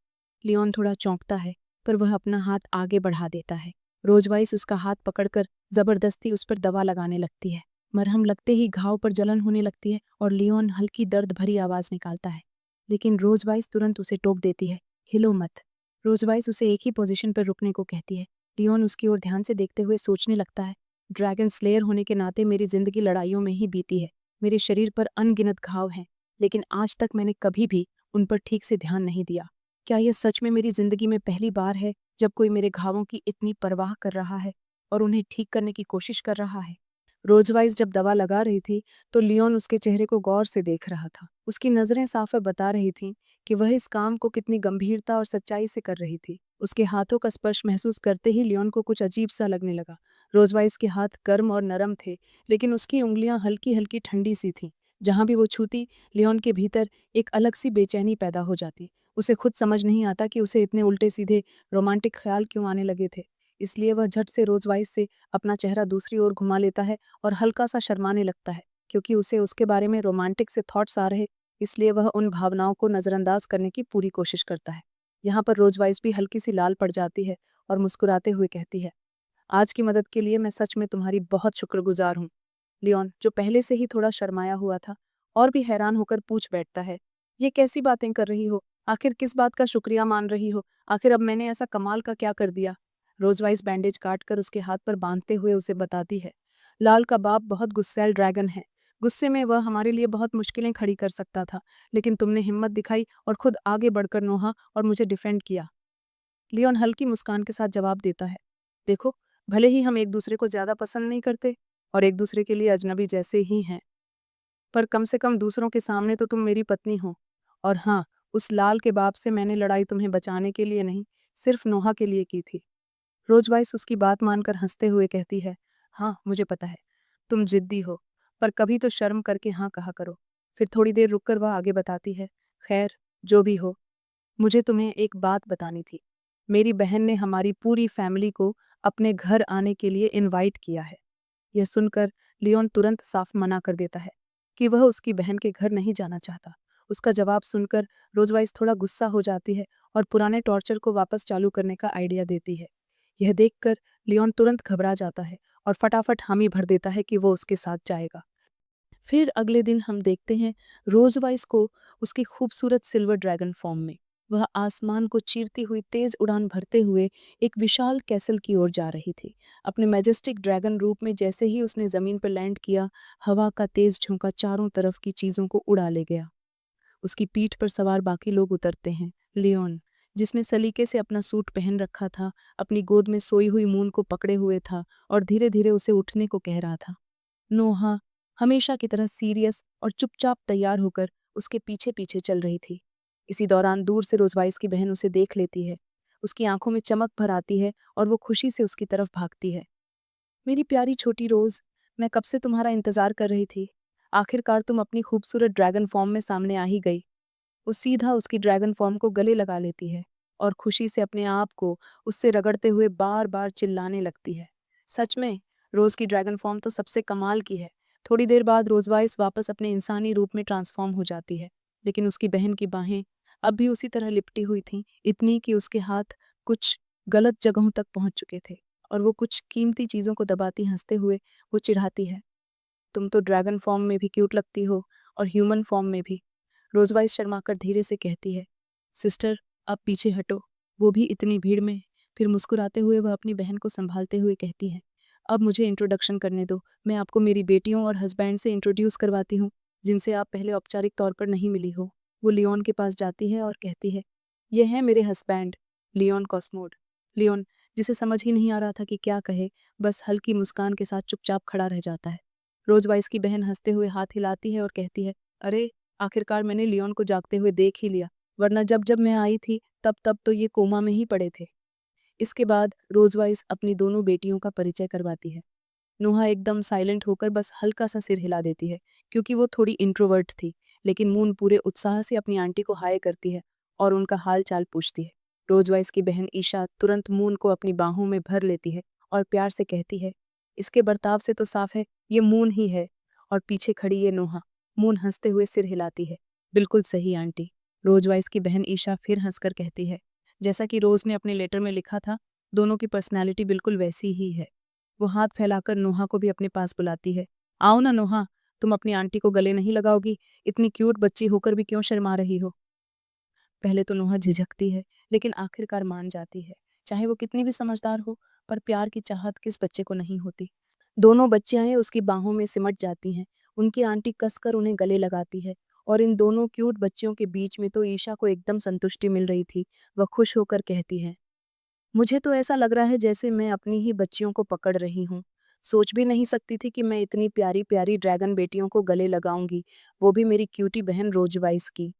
लियोन थोड़ा चौंकता है पर वह अपना हाथ आगे बढ़ा देता है। रोजवाइस उसका हाथ पकड़कर जबरदस्ती उस पर दवा लगाने लगती है। मरहम लगते ही घाव पर जलन होने लगती है और लियोन हल्की दर्द भरी आवाज निकालता है। लेकिन रोजवाइस तुरंत उसे टोक देती है, हिलो मत। रोजवाइस उसे एक ही पोजीशन पर रुकने को कहती है। लियोन उसकी ओर ध्यान से देखते हुए सोचने लगता है, ड्रैगन स्लेयर होने के नाते मेरी जिंदगी लड़ाइयों में ही बीती है। मेरे शरीर पर अनगिनत घाव हैं, लेकिन आज तक मैंने कभी भी उन पर ठीक से ध्यान नहीं दिया। क्या यह सच में मेरी जिंदगी में पहली बार है जब कोई मेरे घावों की इतनी परवाह कर रहा है और उन्हें ठीक करने की कोशिश कर रहा है? रोजवाइस जब दवा लगा रही थी तो लियोन उसके चेहरे को गौर से देख रहा था। उसकी नजरें साफ बता रही थीं कि वह इस काम को कितनी गंभीरता और सच्चाई से कर रही थी। उसके हाथों का स्पर्श महसूस करते ही लियोन को कुछ अजीब सा लगने लगा। रोजवाइस के हाथ गर्म और नरम थे, लेकिन उसकी उंगलियां हल्की हल्की ठंडी सी थीं। जहां भी वो छूती, लियोन के भीतर एक अलग सी बेचैनी पैदा हो जाती। उसे खुद समझ नहीं आता कि उसे इतने उल्टे सीधे रोमांटिक ख्याल क्यों आने लगे थे। इसलिए वह झट से रोजवाइस से अपना चेहरा दूसरी ओर घुमा लेता है और हल्का सा शर्माने लगता है, क्योंकि उसे उसके बारे में रोमांटिक से थॉट्स आ रहे, इसलिए वह उन भावनाओं को नज़रअंदाज करने की पूरी कोशिश करता है। यहाँ पर रोजवाइस भी हल्की सी लाल पड़ जाती है और मुस्कुराते हुए कहती है, आज की मदद के लिए मैं सच में तुम्हारी बहुत शुक्रगुजार हूँ। लियोन, जो पहले से ही थोड़ा शर्माया हुआ था, और भी हैरान होकर पूछ बैठता है, ये कैसी बातें कर रही हो? आखिर किस बात का शुक्रिया मान रही हो? आखिर अब मैंने ऐसा कमाल का क्या कर दिया? रोजवाइस बैंडेज काट कर उसके हाथ पर बांधते हुए उसे बताती है, लाल का बाप बहुत गुस्सैल ड्रैगन है। गुस्से में वह हमारे लिए बहुत मुश्किलें खड़ी कर सकता था, लेकिन तुमने हिम्मत दिखाई और खुद आगे बढ़कर नोहा और मुझे डिफेंड किया। लियोन हल्की मुस्कान के साथ जवाब देता है, देखो, भले ही हम एक दूसरे को ज्यादा पसंद नहीं करते और एक दूसरे के लिए अजनबी जैसे ही हैं, पर कम से कम दूसरों के सामने तो तुम मेरी पत्नी हो। और हाँ, उस लाल के बाप से मैंने लड़ाई तुम्हें बचाने के लिए नहीं, सिर्फ नोहा के लिए की थी। रोजवाइस उसकी बात मानकर हंसते हुए कहती है, हाँ मुझे पता है, तुम जिद्दी हो, पर कभी तो शर्म करके हाँ कहा करो। फिर थोड़ी देर रुककर वह आगे बताती है, खैर, जो भी हो, मुझे तुम्हें एक बात बतानी थी। मेरी बहन ने हमारी पूरी फैमिली को अपने घर आने के लिए इनवाइट किया है। यह सुनकर लियोन तुरंत साफ मना कर देता है कि वह उसकी बहन के घर नहीं जाना चाहता। उसका जवाब सुनकर रोजवाइस थोड़ा गुस्सा हो जाती है और पुराने टॉर्चर को वापस चालू करने का आइडिया देती है। यह देखकर लियोन तुरंत घबरा जाता है और फटाफट हामी भर देता है कि वो उसके साथ जाएगा। फिर अगले दिन हम देखते हैं रोजवाइस को उसकी खूबसूरत सिल्वर ड्रैगन फॉर्म में। वह आसमान को चीरती हुई तेज उड़ान भरते हुए एक विशाल कैसल की ओर जा रही थी। अपने मैजेस्टिक ड्रैगन रूप में जैसे ही उसने जमीन पर लैंड किया, हवा का तेज झोंका चारों तरफ की चीजों को उड़ा ले गया। उसकी पीठ पर सवार बाकी लोग उतरते हैं। लियोन, जिसने सलीके से अपना सूट पहन रखा था, अपनी गोद में सोई हुई मून को पकड़े हुए था और धीरे धीरे उसे उठने को कह रहा था। नोहा हमेशा की तरह सीरियस और चुपचाप तैयार होकर उसके पीछे पीछे चल रही थी। इसी दौरान दूर से रोजवाइस की बहन उसे देख लेती है। उसकी आंखों में चमक भर आती है और वो खुशी से उसकी तरफ भागती है। मेरी प्यारी छोटी रोज, मैं कब से तुम्हारा इंतजार कर रही थी। आखिरकार तुम अपनी खूबसूरत ड्रैगन फॉर्म में सामने आ ही गई। वो सीधा उसकी ड्रैगन फॉर्म को गले लगा लेती है और खुशी से अपने आप को उससे रगड़ते हुए बार बार चिल्लाने लगती है। सच में रोज की ड्रैगन फॉर्म तो सबसे कमाल की है। थोड़ी देर बाद रोजवाइस वापस अपने इंसानी रूप में ट्रांसफॉर्म हो जाती है, लेकिन उसकी बहन की बाहें अब भी उसी तरह लिपटी हुई थीं, इतनी कि उसके हाथ कुछ गलत जगहों तक पहुंच चुके थे और वो कुछ कीमती चीजों को दबाती हंसते हुए वो चिढ़ाती है। तुम तो ड्रैगन फॉर्म में भी क्यूट लगती हो और ह्यूमन फॉर्म में भी, रोजवाइस शर्माकर धीरे से कहती है। सिस्टर, आप पीछे हटो, वो भी इतनी भीड़ में। फिर मुस्कुराते हुए वह अपनी बहन को संभालते हुए कहती है, अब मुझे इंट्रोडक्शन करने दो। मैं आपको मेरी बेटियों और हस्बैंड से इंट्रोड्यूस करवाती हूँ, जिनसे आप पहले औपचारिक तौर पर नहीं मिली हो। वो लियोन के पास जाती है और कहती है, यह है मेरे हस्बैंड, लियोन कॉस्मोड। लियोन, जिसे समझ ही नहीं आ रहा था कि क्या कहे, बस हल्की मुस्कान के साथ चुपचाप खड़ा रह जाता है। रोजवाइस की बहन हंसते हुए हाथ हिलाती है और कहती है, अरे आखिरकार मैंने लियोन को जागते हुए देख ही लिया, वरना जब जब मैं आई थी तब तब तो ये कोमा में ही पड़े थे। इसके बाद रोजवाइस अपनी दोनों बेटियों का परिचय करवाती है। नोहा एकदम साइलेंट होकर बस हल्का सा सिर हिला देती है, क्योंकि वो थोड़ी इंट्रोवर्ट थी, लेकिन मून पूरे उत्साह से अपनी आंटी को हाय करती है और उनका हाल चाल पूछती है। रोजवाइस की बहन ईशा तुरंत मून को अपनी बाहों में भर लेती है और प्यार से कहती है, इसके बर्ताव से तो साफ है ये मून ही है, और पीछे खड़ी ये नोहा। मून हंसते हुए सिर हिलाती है, बिल्कुल सही आंटी। रोजवाइस की बहन ईशा फिर हंसकर कहती है, जैसा कि रोज ने अपने लेटर में लिखा था, दोनों की पर्सनैलिटी बिल्कुल वैसी ही है। वो हाथ फैलाकर नोहा को भी अपने पास बुलाती है। आओ ना नोहा, तुम अपनी आंटी को गले नहीं लगाओगी? इतनी क्यूट बच्ची होकर भी क्यों शर्मा रही हो? पहले तो नोहा झिझकती है, लेकिन आखिरकार मान जाती है। चाहे वो कितनी भी समझदार हो, पर प्यार की चाहत किस बच्चे को नहीं होती। दोनों बच्चियां उसकी बाहों में सिमट जाती हैं। उनकी आंटी कसकर उन्हें गले लगाती है और इन दोनों क्यूट बच्चियों के बीच में तो ईशा को एकदम संतुष्टि मिल रही थी। वह खुश होकर कहती है, मुझे तो ऐसा लग रहा है जैसे मैं अपनी ही बच्चियों को पकड़ रही हूँ। सोच भी नहीं सकती थी कि मैं इतनी प्यारी प्यारी ड्रैगन बेटियों को गले लगाऊंगी, वो भी मेरी क्यूटी बहन रोजवाइस की।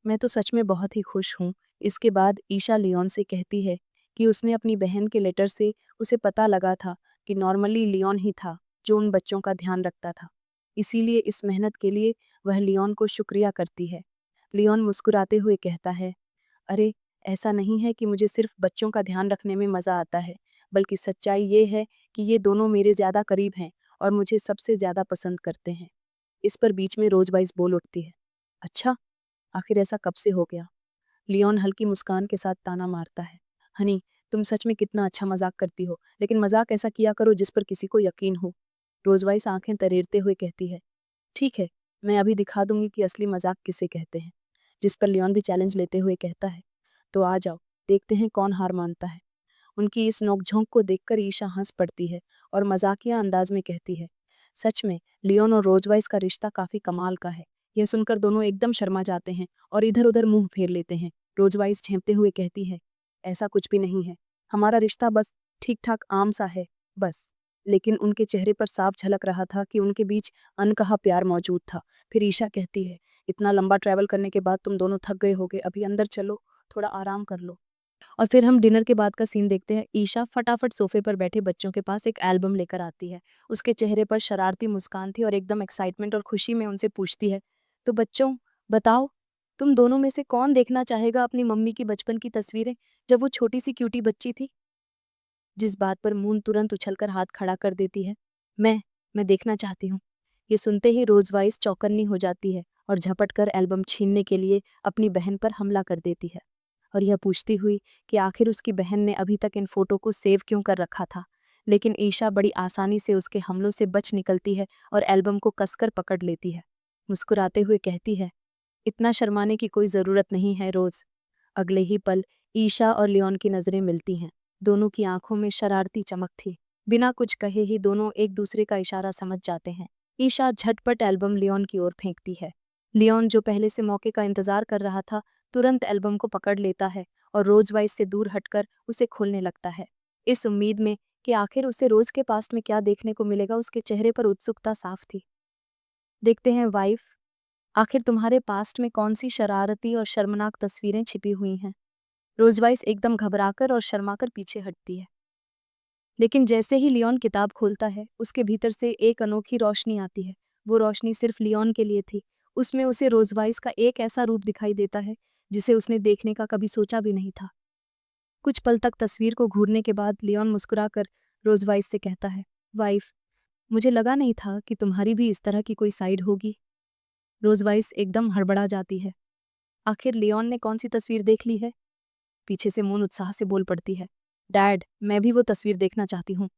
मैं तो सच में बहुत ही खुश हूँ। इसके बाद ईशा लियोन से कहती है कि उसने अपनी बहन के लेटर से उसे पता लगा था कि नॉर्मली लियोन ही था जो उन बच्चों का ध्यान रखता था। इसीलिए इस मेहनत के लिए वह लियोन को शुक्रिया करती है। लियोन मुस्कुराते हुए कहता है, अरे, ऐसा नहीं है कि मुझे सिर्फ बच्चों का ध्यान रखने में मज़ा आता है, बल्कि सच्चाई ये है कि ये दोनों मेरे ज़्यादा करीब हैं और मुझे सबसे ज़्यादा पसंद करते हैं। इस पर बीच में रोजवाइस बोल उठती है, अच्छा, आखिर ऐसा कब से हो गया? लियोन हल्की मुस्कान के साथ ताना मारता है, हनी, तुम सच में कितना अच्छा मजाक करती हो, लेकिन मजाक ऐसा किया करो जिस पर किसी को यकीन हो। रोजवाइस आंखें तरेरते हुए कहती है, ठीक है, मैं अभी दिखा दूंगी कि असली मजाक किसे कहते हैं। जिस पर लियोन भी चैलेंज लेते हुए कहता है, तो आ जाओ, देखते हैं कौन हार मानता है। उनकी इस नोकझोंक को देखकर ईशा हंस पड़ती है और मजाकिया अंदाज में कहती है, सच में लियोन और रोजवाइस का रिश्ता काफी कमाल का है। यह सुनकर दोनों एकदम शर्मा जाते हैं और इधर उधर मुंह फेर लेते हैं। रोजवाइस झेंपते हुए कहती है, ऐसा कुछ भी नहीं है, हमारा रिश्ता बस ठीक ठाक आम सा है, बस। लेकिन उनके चेहरे पर साफ झलक रहा था कि उनके बीच अनकहा प्यार मौजूद था। फिर ईशा कहती है, इतना लंबा ट्रैवल करने के बाद तुम दोनों थक गए होगे, अभी अंदर चलो, थोड़ा आराम कर लो। और फिर हम डिनर के बाद का सीन देखते हैं। ईशा फटाफट सोफे पर बैठे बच्चों के पास एक एल्बम लेकर आती है। उसके चेहरे पर शरारती मुस्कान थी और एकदम एक्साइटमेंट और खुशी में उनसे पूछती है, तो बच्चों, बताओ, तुम दोनों में से कौन देखना चाहेगा अपनी मम्मी की बचपन की तस्वीरें जब वो छोटी सी क्यूटी बच्ची थी? जिस बात पर मून तुरंत उछलकर हाथ खड़ा कर देती है, मैं मैं देखना चाहती हूँ। ये सुनते ही रोजवाइस चौकन्नी हो जाती है। और झपट कर एल्बम छीनने के लिए अपनी बहन पर हमला कर देती है और यह पूछती हुई कि आखिर उसकी बहन ने अभी तक इन फोटो को सेव क्यों कर रखा था। लेकिन ईशा बड़ी आसानी से उसके हमलों से बच निकलती है और एल्बम को कसकर पकड़ लेती है। मुस्कुराते हुए कहती है, इतना शर्माने की कोई ज़रूरत नहीं है रोज़। अगले ही पल ईशा और लियोन की नज़रें मिलती हैं। दोनों की आंखों में शरारती चमक थी। बिना कुछ कहे ही दोनों एक दूसरे का इशारा समझ जाते हैं। ईशा झटपट एल्बम लियोन की ओर फेंकती है। लियोन, जो पहले से मौके का इंतजार कर रहा था, तुरंत एल्बम को पकड़ लेता है और रोज वाइस से दूर हटकर उसे खोलने लगता है, इस उम्मीद में कि आखिर उसे रोज के पास्ट में क्या देखने को मिलेगा। उसके चेहरे पर उत्सुकता साफ थी। देखते हैं वाइफ, आखिर तुम्हारे पास्ट में कौन सी शरारती और शर्मनाक तस्वीरें छिपी हुई हैं। रोजवाइस एकदम घबराकर और शर्माकर पीछे हटती है। लेकिन जैसे ही लियोन किताब खोलता है, उसके भीतर से एक अनोखी रोशनी आती है। वो रोशनी सिर्फ लियोन के लिए थी। उसमें उसे रोजवाइस का एक ऐसा रूप दिखाई देता है जिसे उसने देखने का कभी सोचा भी नहीं था। कुछ पल तक तस्वीर को घूरने के बाद लियोन मुस्कुराकर रोजवाइस से कहता है, वाइफ, मुझे लगा नहीं था कि तुम्हारी भी इस तरह की कोई साइड होगी। रोजवाइस एकदम हड़बड़ा जाती है। आखिर लियोन ने कौन सी तस्वीर देख ली है? पीछे से मून उत्साह से बोल पड़ती है, डैड, मैं भी वो तस्वीर देखना चाहती हूँ।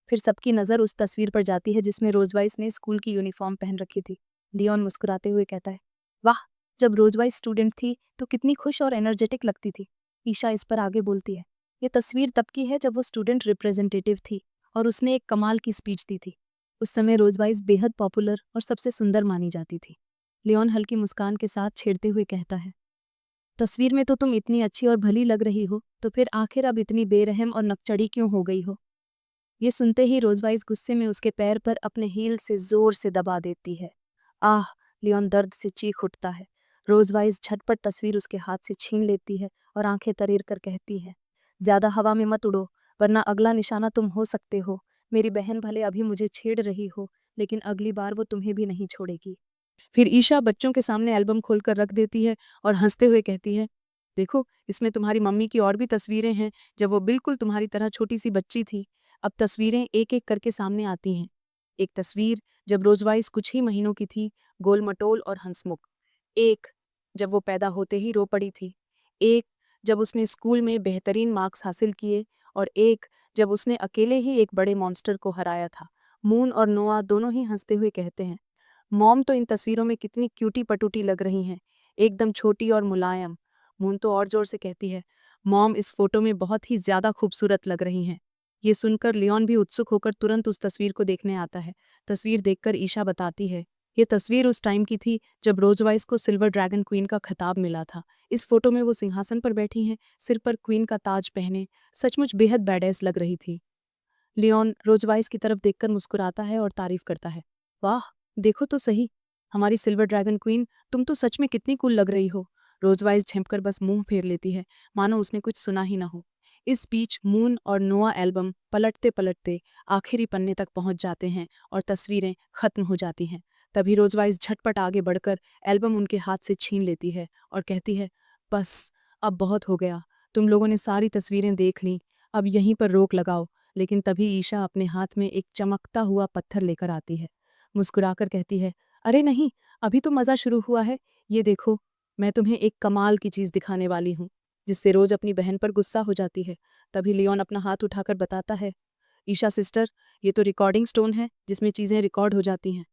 फिर सबकी नज़र उस तस्वीर पर जाती है जिसमें रोजवाइस ने स्कूल की यूनिफॉर्म पहन रखी थी। लियोन मुस्कुराते हुए कहता है, वाह, जब रोजवाइस स्टूडेंट थी तो कितनी खुश और एनर्जेटिक लगती थी। ईशा इस पर आगे बोलती है, ये तस्वीर तब की है जब वो स्टूडेंट रिप्रेजेंटेटिव थी और उसने एक कमाल की स्पीच दी थी। उस समय रोजवाइस बेहद पॉपुलर और सबसे सुंदर मानी जाती थी। लियोन हल्की मुस्कान के साथ छेड़ते हुए कहता है, तस्वीर में तो तुम इतनी अच्छी और भली लग रही हो, तो फिर आखिर अब इतनी बेरहम और नकचड़ी क्यों हो गई हो। ये सुनते ही रोजवाइस गुस्से में उसके पैर पर अपने हील से जोर से दबा देती है। आह! लियोन दर्द से चीख उठता है। रोजवाइस झटपट तस्वीर उसके हाथ से छीन लेती है और आंखें तरेर कर कहती है, ज्यादा हवा में मत उड़ो, वरना अगला निशाना तुम हो सकते हो। मेरी बहन भले अभी मुझे छेड़ रही हो, लेकिन अगली बार वो तुम्हें भी नहीं छोड़ेगी। फिर ईशा बच्चों के सामने एल्बम खोलकर रख देती है और हंसते हुए कहती है, देखो, इसमें तुम्हारी मम्मी की और भी तस्वीरें हैं जब वो बिल्कुल तुम्हारी तरह छोटी सी बच्ची थी। अब तस्वीरें एक एक करके सामने आती हैं। एक तस्वीर जब रोजवाइस कुछ ही महीनों की थी, गोल मटोल और हंसमुख। एक जब वो पैदा होते ही रो पड़ी थी। एक जब उसने स्कूल में बेहतरीन मार्क्स हासिल किए। और एक जब उसने अकेले ही एक बड़े मॉन्स्टर को हराया था। मून और नोआ दोनों ही हंसते हुए कहते हैं, मॉम तो इन तस्वीरों में कितनी क्यूटी पटूटी लग रही हैं, एकदम छोटी और मुलायम। मून तो और जोर से कहती है, मॉम इस फोटो में बहुत ही ज्यादा खूबसूरत लग रही हैं। ये सुनकर लियोन भी उत्सुक होकर तुरंत उस तस्वीर को देखने आता है। तस्वीर देखकर ईशा बताती है, ये तस्वीर उस टाइम की थी जब रोजवाइस को सिल्वर ड्रैगन क्वीन का खिताब मिला था। इस फोटो में वो सिंहासन पर बैठी हैं, सिर पर क्वीन का ताज पहने, सचमुच बेहद बैडेस लग रही थी। लियोन रोजवाइस की तरफ देखकर मुस्कुराता है और तारीफ करता है, वाह, देखो तो सही, हमारी सिल्वर ड्रैगन क्वीन, तुम तो सच में कितनी कूल लग रही हो। रोजवाइस झेंपकर बस मुंह फेर लेती है, मानो उसने कुछ सुना ही ना हो। इस बीच मून और नोआ एल्बम पलटते पलटते आखिरी पन्ने तक पहुंच जाते हैं और तस्वीरें खत्म हो जाती हैं। तभी रोजवाइस झटपट आगे बढ़कर एल्बम उनके हाथ से छीन लेती है और कहती है, बस, अब बहुत हो गया, तुम लोगों ने सारी तस्वीरें देख लीं, अब यहीं पर रोक लगाओ। लेकिन तभी ईशा अपने हाथ में एक चमकता हुआ पत्थर लेकर आती है। मुस्कुराकर कहती है, अरे नहीं, अभी तो मज़ा शुरू हुआ है। ये देखो, मैं तुम्हें एक कमाल की चीज़ दिखाने वाली हूँ, जिससे रोज अपनी बहन पर गुस्सा हो जाती है। तभी लियोन अपना हाथ उठाकर बताता है, ईशा सिस्टर, ये तो रिकॉर्डिंग स्टोन है जिसमें चीज़ें रिकॉर्ड हो जाती हैं।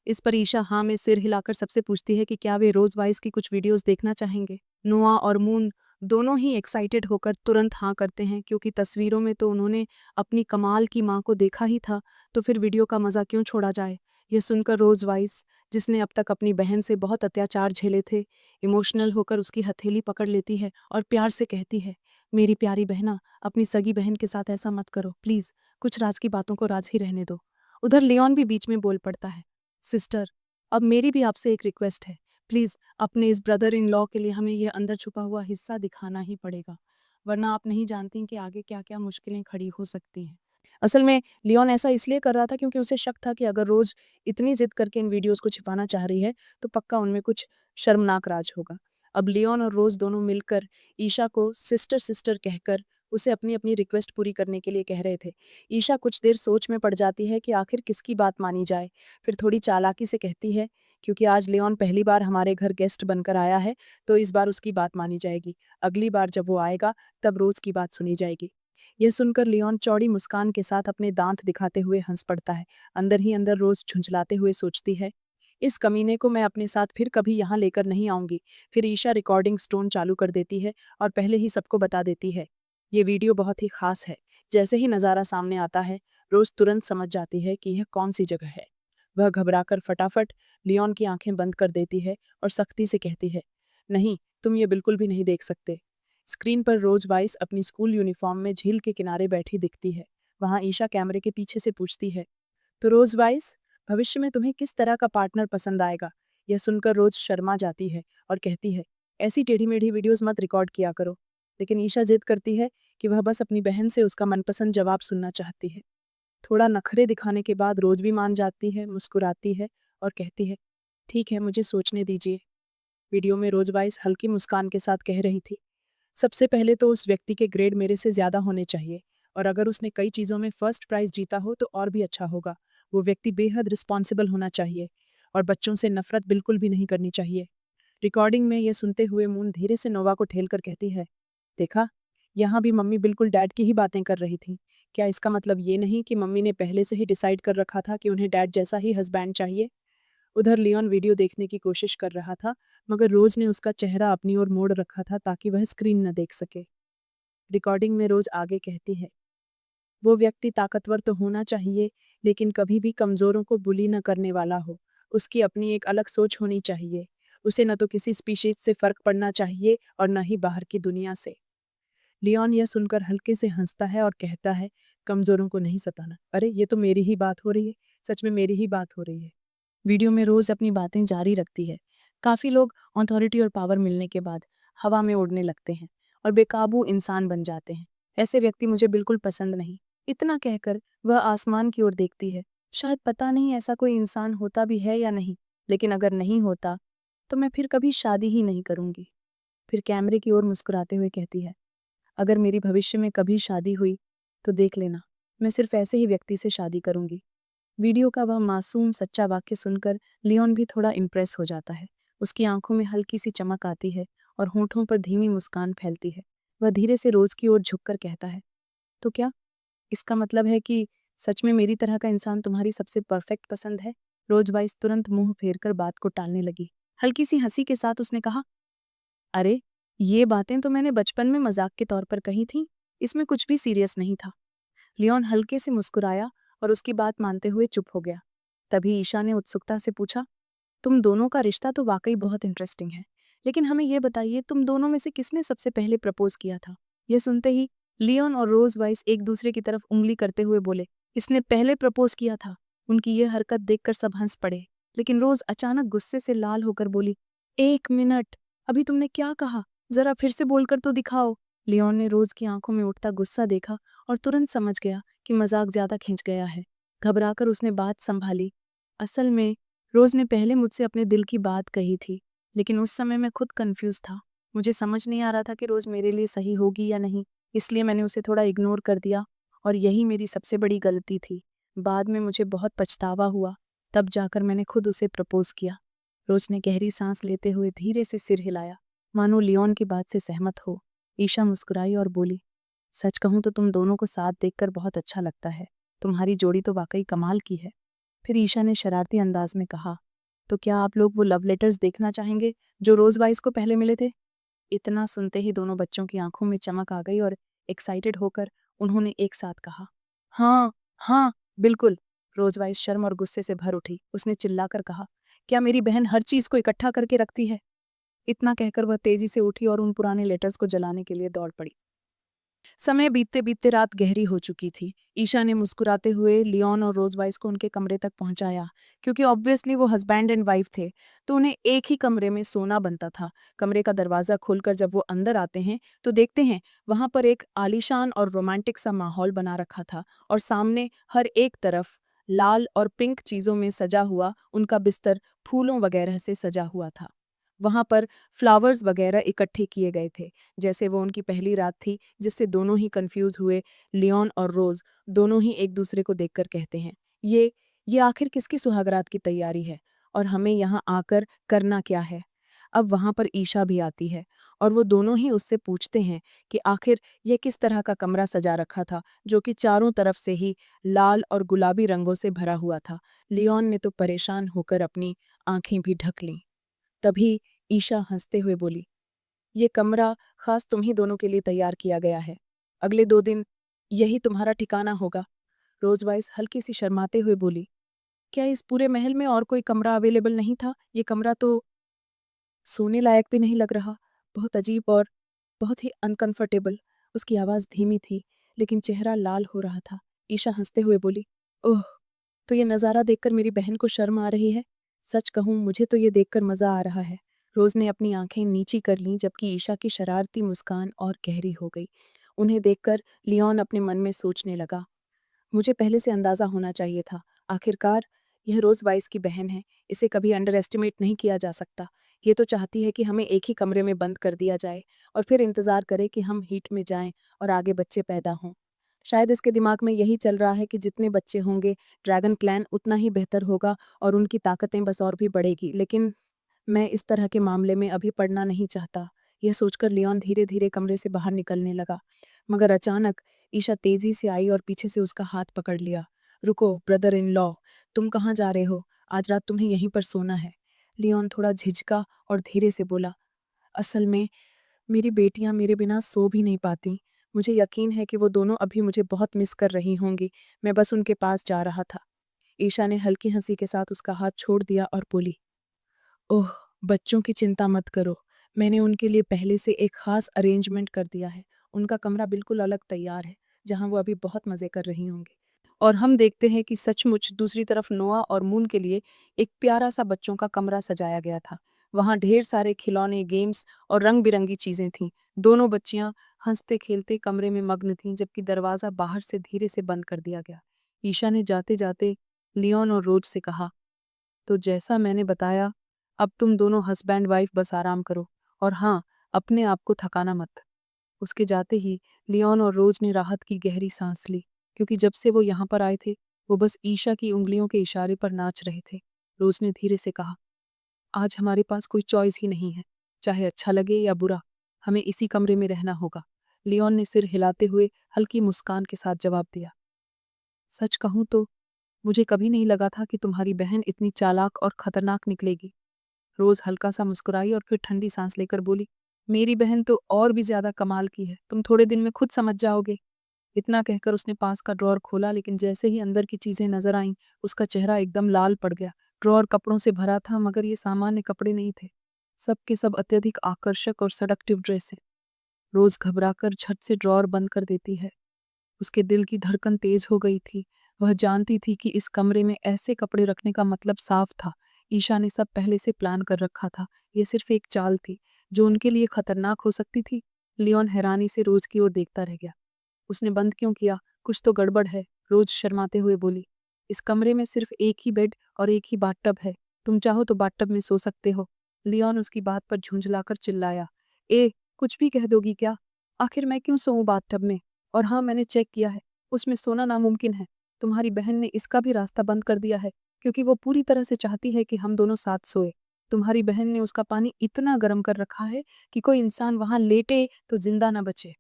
इस पर ईशा हाँ में सिर हिलाकर सबसे पूछती है कि क्या वे रोज वाइस की कुछ वीडियोस देखना चाहेंगे। नोआ और मून दोनों ही एक्साइटेड होकर तुरंत हाँ करते हैं, क्योंकि तस्वीरों में तो उन्होंने अपनी कमाल की माँ को देखा ही था, तो फिर वीडियो का मज़ा क्यों छोड़ा जाए। यह सुनकर रोज वाइस, जिसने अब तक अपनी बहन से बहुत अत्याचार झेले थे, इमोशनल होकर उसकी हथेली पकड़ लेती है और प्यार से कहती है, मेरी प्यारी बहना, अपनी सगी बहन के साथ ऐसा मत करो प्लीज़, कुछ राज की बातों को राज ही रहने दो। उधर लियोन भी बीच में बोल पड़ता है, सिस्टर, अब मेरी भी आपसे एक रिक्वेस्ट है, प्लीज़ अपने इस ब्रदर इन लॉ के लिए हमें यह अंदर छुपा हुआ हिस्सा दिखाना ही पड़ेगा, वरना आप नहीं जानती कि आगे क्या क्या मुश्किलें खड़ी हो सकती हैं। असल में लियोन ऐसा इसलिए कर रहा था क्योंकि उसे शक था कि अगर रोज इतनी जिद करके इन वीडियोस को छिपाना चाह रही है तो पक्का उनमें कुछ शर्मनाक राज होगा। अब लियोन और रोज दोनों मिलकर ईशा को सिस्टर सिस्टर कहकर उसे अपनी अपनी रिक्वेस्ट पूरी करने के लिए कह रहे थे। ईशा कुछ देर सोच में पड़ जाती है कि आखिर किसकी बात मानी जाए, फिर थोड़ी चालाकी से कहती है क्योंकि आज लियोन पहली बार हमारे घर गेस्ट बनकर आया है, तो इस बार उसकी बात मानी जाएगी। अगली बार जब वो आएगा, तब रोज की बात सुनी जाएगी। यह सुनकर लियोन चौड़ी मुस्कान के साथ अपने दांत दिखाते हुए हंस पड़ता है। अंदर ही अंदर रोज झुंझलाते हुए सोचती है, इस कमीने को मैं अपने साथ फिर कभी यहाँ लेकर नहीं आऊंगी। फिर ईशा रिकॉर्डिंग स्टोन चालू कर देती है और पहले ही सबको बता देती है, ये वीडियो बहुत ही खास है। जैसे ही नज़ारा सामने आता है, रोज तुरंत समझ जाती है कि यह कौन सी जगह है। वह घबराकर फटाफट लियोन की आंखें बंद कर देती है और सख्ती से कहती है, नहीं, तुम ये बिल्कुल भी नहीं देख सकते। स्क्रीन पर रोज वाइस अपनी स्कूल यूनिफॉर्म में झील के किनारे बैठी दिखती है। वहां ईशा कैमरे के पीछे से पूछती है, तो रोज वाइस, भविष्य में तुम्हें किस तरह का पार्टनर पसंद आएगा? यह सुनकर रोज शर्मा जाती है और कहती है, ऐसी टेढ़ी मेढ़ी वीडियोस मत रिकॉर्ड किया करो। लेकिन ईशा जिद करती है कि वह बस अपनी बहन से उसका मनपसंद जवाब सुनना चाहती है। थोड़ा नखरे दिखाने के बाद रोज भी मान जाती है, मुस्कुराती है और कहती है, ठीक है, मुझे सोचने दीजिए। वीडियो में रोज वाइस हल्की मुस्कान के साथ कह रही थी, सबसे पहले तो उस व्यक्ति के ग्रेड मेरे से ज़्यादा होने चाहिए, और अगर उसने कई चीज़ों में फर्स्ट प्राइज़ जीता हो तो और भी अच्छा होगा। वो व्यक्ति बेहद रिस्पॉन्सिबल होना चाहिए और बच्चों से नफरत बिल्कुल भी नहीं करनी चाहिए। रिकॉर्डिंग में ये सुनते हुए मून धीरे से नोवा को ठेल कर कहती है, देखा, यहाँ भी मम्मी बिल्कुल डैड की ही बातें कर रही थी। क्या इसका मतलब ये नहीं कि मम्मी ने पहले से ही डिसाइड कर रखा था कि उन्हें डैड जैसा ही हस्बैंड चाहिए? उधर लियोन वीडियो देखने की कोशिश कर रहा था, मगर रोज ने उसका चेहरा अपनी ओर मोड़ रखा था ताकि वह स्क्रीन न देख सके। रिकॉर्डिंग में रोज आगे कहती है, वो व्यक्ति ताकतवर तो होना चाहिए, लेकिन कभी भी कमजोरों को बुली न करने वाला हो। उसकी अपनी एक अलग सोच होनी चाहिए। उसे न तो किसी स्पीशीज से फर्क पड़ना चाहिए और न ही बाहर की दुनिया से। लियोन यह सुनकर हल्के से हंसता है और कहता है, कमजोरों को नहीं सताना। अरे, ये तो मेरी ही बात हो रही है, सच में मेरी ही बात हो रही है। वीडियो में रोज अपनी बातें जारी रखती है। काफी लोग अथॉरिटी और पावर मिलने के बाद हवा में उड़ने लगते हैं और बेकाबू इंसान बन जाते हैं। ऐसे व्यक्ति मुझे बिल्कुल पसंद नहीं। इतना कहकर वह आसमान की ओर देखती है। शायद पता नहीं ऐसा कोई इंसान होता भी है या नहीं, लेकिन अगर नहीं होता तो मैं फिर कभी शादी ही नहीं करूंगी। फिर कैमरे की ओर मुस्कुराते हुए कहती है, अगर मेरी भविष्य में कभी शादी हुई तो देख लेना, मैं सिर्फ ऐसे ही व्यक्ति से शादी करूंगी। वीडियो का वह मासूम सच्चा वाक्य सुनकर लियोन भी थोड़ा इम्प्रेस हो जाता है। उसकी आंखों में हल्की सी चमक आती है और होठों पर धीमी मुस्कान फैलती है। वह धीरे से रोज की ओर झुककर कहता है, तो क्या इसका मतलब है कि सच में मेरी तरह का इंसान तुम्हारी सबसे परफेक्ट पसंद है? रोज वाइस तुरंत मुंह फेरकर बात को टालने लगी। हल्की सी हंसी के साथ उसने कहा, अरे, ये बातें तो मैंने बचपन में मजाक के तौर पर कही थी, इसमें कुछ भी सीरियस नहीं था। लियोन हल्के से मुस्कुराया और उसकी बात मानते हुए चुप हो गया। तभी ईशा ने उत्सुकता से पूछा, तुम दोनों का रिश्ता तो वाकई बहुत इंटरेस्टिंग है, लेकिन हमें ये बताइए, तुम दोनों में से किसने सबसे पहले प्रपोज किया था? यह सुनते ही लियोन और रोज वाइस एक दूसरे की तरफ उंगली करते हुए बोले, इसने पहले प्रपोज किया था। उनकी यह हरकत देखकर सब हंस पड़े, लेकिन रोज अचानक गुस्से से लाल होकर बोली, एक मिनट, अभी तुमने क्या कहा? जरा फिर से बोलकर तो दिखाओ। लियोन ने रोज की आंखों में उठता गुस्सा देखा और तुरंत समझ गया कि मजाक ज्यादा खिंच गया है। घबराकर उसने बात संभाली, असल में रोज ने पहले मुझसे अपने दिल की बात कही थी, लेकिन उस समय मैं खुद कंफ्यूज था। मुझे समझ नहीं आ रहा था कि रोज मेरे लिए सही होगी या नहीं, इसलिए मैंने उसे थोड़ा इग्नोर कर दिया और यही मेरी सबसे बड़ी गलती थी। बाद में मुझे बहुत पछतावा हुआ, तब जाकर मैंने खुद उसे प्रपोज किया। रोज ने गहरी सांस लेते हुए धीरे से सिर हिलाया, मानो लियोन की बात से सहमत हो। ईशा मुस्कुराई और बोली, सच कहूं तो तुम दोनों को साथ देखकर बहुत अच्छा लगता है। तुम्हारी जोड़ी तो वाकई कमाल की है। फिर ईशा ने शरारती अंदाज में कहा, तो क्या आप लोग वो लव लेटर्स देखना चाहेंगे जो रोज वाइस को पहले मिले थे? इतना सुनते ही दोनों बच्चों की आंखों में चमक आ गई और एक्साइटेड होकर उन्होंने एक साथ कहा, हाँ, हाँ, बिल्कुल। रोज वाइस शर्म और गुस्से से भर उठी। उसने चिल्लाकर कहा, क्या मेरी बहन हर चीज को इकट्ठा करके रखती है? इतना कहकर वह तेजी से उठी और उन पुराने लेटर्स को जलाने के लिए दौड़ पड़ी। समय बीतते बीतते रात गहरी हो चुकी थी। ईशा ने मुस्कुराते हुए लियोन और रोज वाइस को उनके कमरे तक पहुंचाया। क्योंकि ऑब्वियसली वो हस्बैंड एंड वाइफ थे, तो उन्हें एक ही कमरे में सोना बनता था। कमरे का दरवाजा खोलकर जब वो अंदर आते हैं तो देखते हैं वहां पर एक आलीशान और रोमांटिक सा माहौल बना रखा था और सामने हर एक तरफ लाल और पिंक चीजों में सजा हुआ उनका बिस्तर फूलों वगैरह से सजा हुआ था। वहां पर फ्लावर्स वगैरह इकट्ठे किए गए थे, जैसे वो उनकी पहली रात थी, जिससे दोनों ही कंफ्यूज हुए। लियोन और रोज दोनों ही एक दूसरे को देखकर कहते हैं, ये आखिर किसकी सुहागरात की तैयारी है? और हमें यहाँ आकर करना क्या है। अब वहाँ पर ईशा भी आती है और वो दोनों ही उससे पूछते हैं कि आखिर ये किस तरह का कमरा सजा रखा था जो कि चारों तरफ से ही लाल और गुलाबी रंगों से भरा हुआ था। लियोन ने तो परेशान होकर अपनी आंखें भी ढक लीं। तभी ईशा हंसते हुए बोली, ये कमरा खास तुम ही दोनों के लिए तैयार किया गया है। अगले 2 दिन यही तुम्हारा ठिकाना होगा। रोजवाइस हल्की सी शर्माते हुए बोली, क्या इस पूरे महल में और कोई कमरा अवेलेबल नहीं था? ये कमरा तो सोने लायक भी नहीं लग रहा। बहुत अजीब और बहुत ही अनकंफर्टेबल। उसकी आवाज़ धीमी थी, लेकिन चेहरा लाल हो रहा था। ईशा हंसते हुए बोली, ओह, तो ये नज़ारा देखकर मेरी बहन को शर्म आ रही है। सच कहूँ, मुझे तो ये देखकर मज़ा आ रहा है। रोज़ ने अपनी आंखें नीची कर लीं, जबकि ईशा की शरारती मुस्कान और गहरी हो गई। उन्हें देखकर लियोन अपने मन में सोचने लगा, मुझे पहले से अंदाज़ा होना चाहिए था। आखिरकार यह रोज़ वाइस की बहन है, इसे कभी अंडर एस्टिमेट नहीं किया जा सकता। ये तो चाहती है कि हमें एक ही कमरे में बंद कर दिया जाए और फिर इंतज़ार करे कि हम हीट में जाएं और आगे बच्चे पैदा हों। शायद इसके दिमाग में यही चल रहा है कि जितने बच्चे होंगे ड्रैगन क्लैन उतना ही बेहतर होगा और उनकी ताकतें बस और भी बढ़ेगी। लेकिन मैं इस तरह के मामले में अभी पड़ना नहीं चाहता। यह सोचकर लियोन धीरे धीरे कमरे से बाहर निकलने लगा, मगर अचानक ईशा तेजी से आई और पीछे से उसका हाथ पकड़ लिया। रुको ब्रदर इन लॉ, तुम कहाँ जा रहे हो? आज रात तुम्हें यहीं पर सोना है। लियोन थोड़ा झिझका और धीरे से बोला, असल में मेरी बेटियां मेरे बिना सो भी नहीं पाती। मुझे यकीन है कि वो दोनों अभी मुझे बहुत मिस कर रही होंगी। मैं बस उनके पास जा रहा था। ईशा ने हल्की हंसी के साथ उसका हाथ छोड़ दिया और बोली, ओह, बच्चों की चिंता मत करो। मैंने उनके लिए पहले से एक ख़ास अरेंजमेंट कर दिया है। उनका कमरा बिल्कुल अलग तैयार है, जहाँ वो अभी बहुत मज़े कर रही होंगी। और हम देखते हैं कि सचमुच दूसरी तरफ नोआ और मून के लिए एक प्यारा सा बच्चों का कमरा सजाया गया था। वहाँ ढेर सारे खिलौने, गेम्स और रंग-बिरंगी चीज़ें थीं। दोनों बच्चियाँ हँसते-खेलते कमरे में मग्न थीं, जबकि दरवाज़ा बाहर से धीरे से बंद कर दिया गया। ईशा ने जाते-जाते लियोन और रोज से कहा, तो जैसा मैंने बताया, अब तुम दोनों हस्बैंड वाइफ बस आराम करो और हाँ, अपने आप को थकाना मत। उसके जाते ही लियोन और रोज ने राहत की गहरी सांस ली, क्योंकि जब से वो यहाँ पर आए थे, वो बस ईशा की उंगलियों के इशारे पर नाच रहे थे। रोज ने धीरे से कहा, आज हमारे पास कोई चॉइस ही नहीं है, चाहे अच्छा लगे या बुरा, हमें इसी कमरे में रहना होगा। लियोन ने सिर हिलाते हुए हल्की मुस्कान के साथ जवाब दिया, सच कहूँ तो मुझे कभी नहीं लगा था कि तुम्हारी बहन इतनी चालाक और खतरनाक निकलेगी। रोज हल्का सा मुस्कुराई और फिर ठंडी सांस लेकर बोली, मेरी बहन तो और भी ज्यादा कमाल की है, तुम थोड़े दिन में खुद समझ जाओगे। इतना कहकर उसने पास का ड्रॉअर खोला, लेकिन जैसे ही अंदर की चीजें नजर आईं, उसका चेहरा एकदम लाल पड़ गया। ड्रॉअर कपड़ों से भरा था, मगर ये सामान्य कपड़े नहीं थे। सब के सब अत्यधिक आकर्षक और सडक्टिव ड्रेस है। रोज घबराकर झट से ड्रॉअर बंद कर देती है। उसके दिल की धड़कन तेज हो गई थी। वह जानती थी कि इस कमरे में ऐसे कपड़े रखने का मतलब साफ था, ईशा ने सब पहले से प्लान कर रखा था। ये सिर्फ एक चाल थी, जो उनके लिए खतरनाक हो सकती थी। लियोन हैरानी से रोज की ओर देखता रह गया। उसने बंद क्यों किया? कुछ तो गड़बड़ है। रोज शर्माते हुए बोली, इस कमरे में सिर्फ एक ही बेड और एक ही बाथटब है। तुम चाहो तो बाथटब में सो सकते हो। लियोन उसकी बात पर झुंझलाकर चिल्लाया, ए, कुछ भी कह दोगी क्या? आखिर मैं क्यों सोऊं बाथटब में? और हाँ, मैंने चेक किया है, उसमें सोना नामुमकिन है। तुम्हारी बहन ने इसका भी रास्ता बंद कर दिया है, क्योंकि वो पूरी तरह से चाहती है कि हम दोनों साथ सोए। तुम्हारी बहन ने उसका पानी इतना गर्म कर रखा है कि कोई इंसान वहां लेटे तो जिंदा न बचे।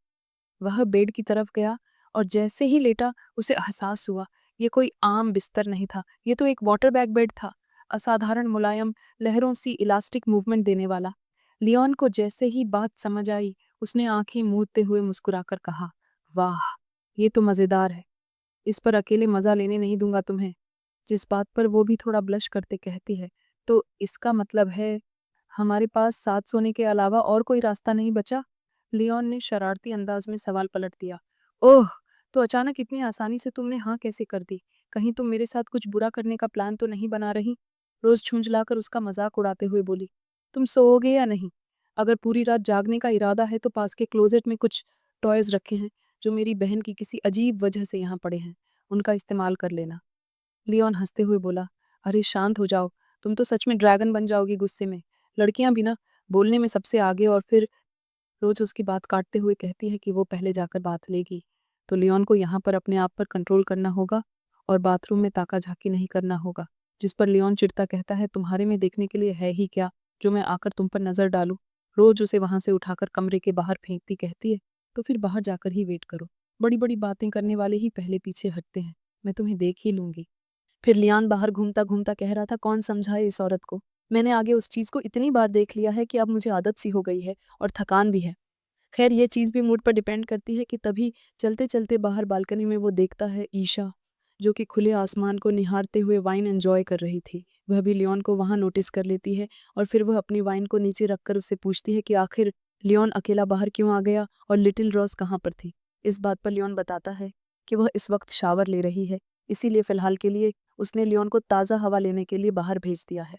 वह बेड की तरफ गया और जैसे ही लेटा, उसे एहसास हुआ ये कोई आम बिस्तर नहीं था, ये तो एक वाटर बैग बेड था। असाधारण मुलायम, लहरों सी इलास्टिक मूवमेंट देने वाला। लियोन को जैसे ही बात समझ आई, उसने आंखें मूंदते हुए मुस्कुराकर कहा, वाह, ये तो मज़ेदार है। इस पर अकेले मज़ा लेने नहीं दूंगा तुम्हें। जिस बात पर वो भी थोड़ा ब्लश करते कहती है, तो इसका मतलब है हमारे पास साथ सोने के अलावा और कोई रास्ता नहीं बचा? लियोन ने शरारती अंदाज में सवाल पलट दिया। ओह, तो अचानक इतनी आसानी से तुमने हाँ कैसे कर दी? कहीं तुम मेरे साथ कुछ बुरा करने का प्लान तो नहीं बना रही? रोज झुंझलाकर उसका मजाक उड़ाते हुए बोली, तुम सोओगे या नहीं? अगर पूरी रात जागने का इरादा है तो पास के क्लोजेट में कुछ टॉयज रखे हैं, जो मेरी बहन की किसी अजीब वजह से यहाँ पड़े हैं, उनका इस्तेमाल कर लेना। लियोन हंसते हुए बोला, अरे शांत हो जाओ, तुम तो सच में ड्रैगन बन जाओगी गुस्से में। लड़कियां भी ना बोलने में सबसे आगे। और फिर रोज उसकी बात काटते हुए कहती है कि वो पहले जाकर बात लेगी, तो लियोन को यहाँ पर अपने आप पर कंट्रोल करना होगा और बाथरूम में ताका झाकी नहीं करना होगा। जिस पर लियोन चिढ़ता कहता है, तुम्हारे में देखने के लिए है ही क्या जो मैं आकर तुम पर नजर डालूं। रोज उसे वहां से उठाकर कमरे के बाहर फेंकती कहती है, तो फिर बाहर जाकर ही वेट करो। बड़ी बड़ी बातें करने वाले ही पहले पीछे हटते हैं, मैं तुम्हें देख ही लूंगी। फिर लियान बाहर घूमता घूमता कह रहा था, कौन समझाए इस औरत को, मैंने आगे उस चीज को इतनी बार देख लिया है कि अब मुझे आदत सी हो गई है और थकान भी है। खैर ये चीज़ भी मूड पर डिपेंड करती है कि तभी चलते चलते बाहर बालकनी में वो देखता है ईशा, जो कि खुले आसमान को निहारते हुए वाइन एंजॉय कर रही थी। वह भी लियोन को वहाँ नोटिस कर लेती है और फिर वह अपनी वाइन को नीचे रखकर उससे पूछती है कि आखिर लियोन अकेला बाहर क्यों आ गया और लिटिल रोज कहाँ पर थी। इस बात पर लियोन बताता है कि वह इस वक्त शावर ले रही है, इसीलिए फ़िलहाल के लिए उसने लियोन को ताज़ा हवा लेने के लिए बाहर भेज दिया है।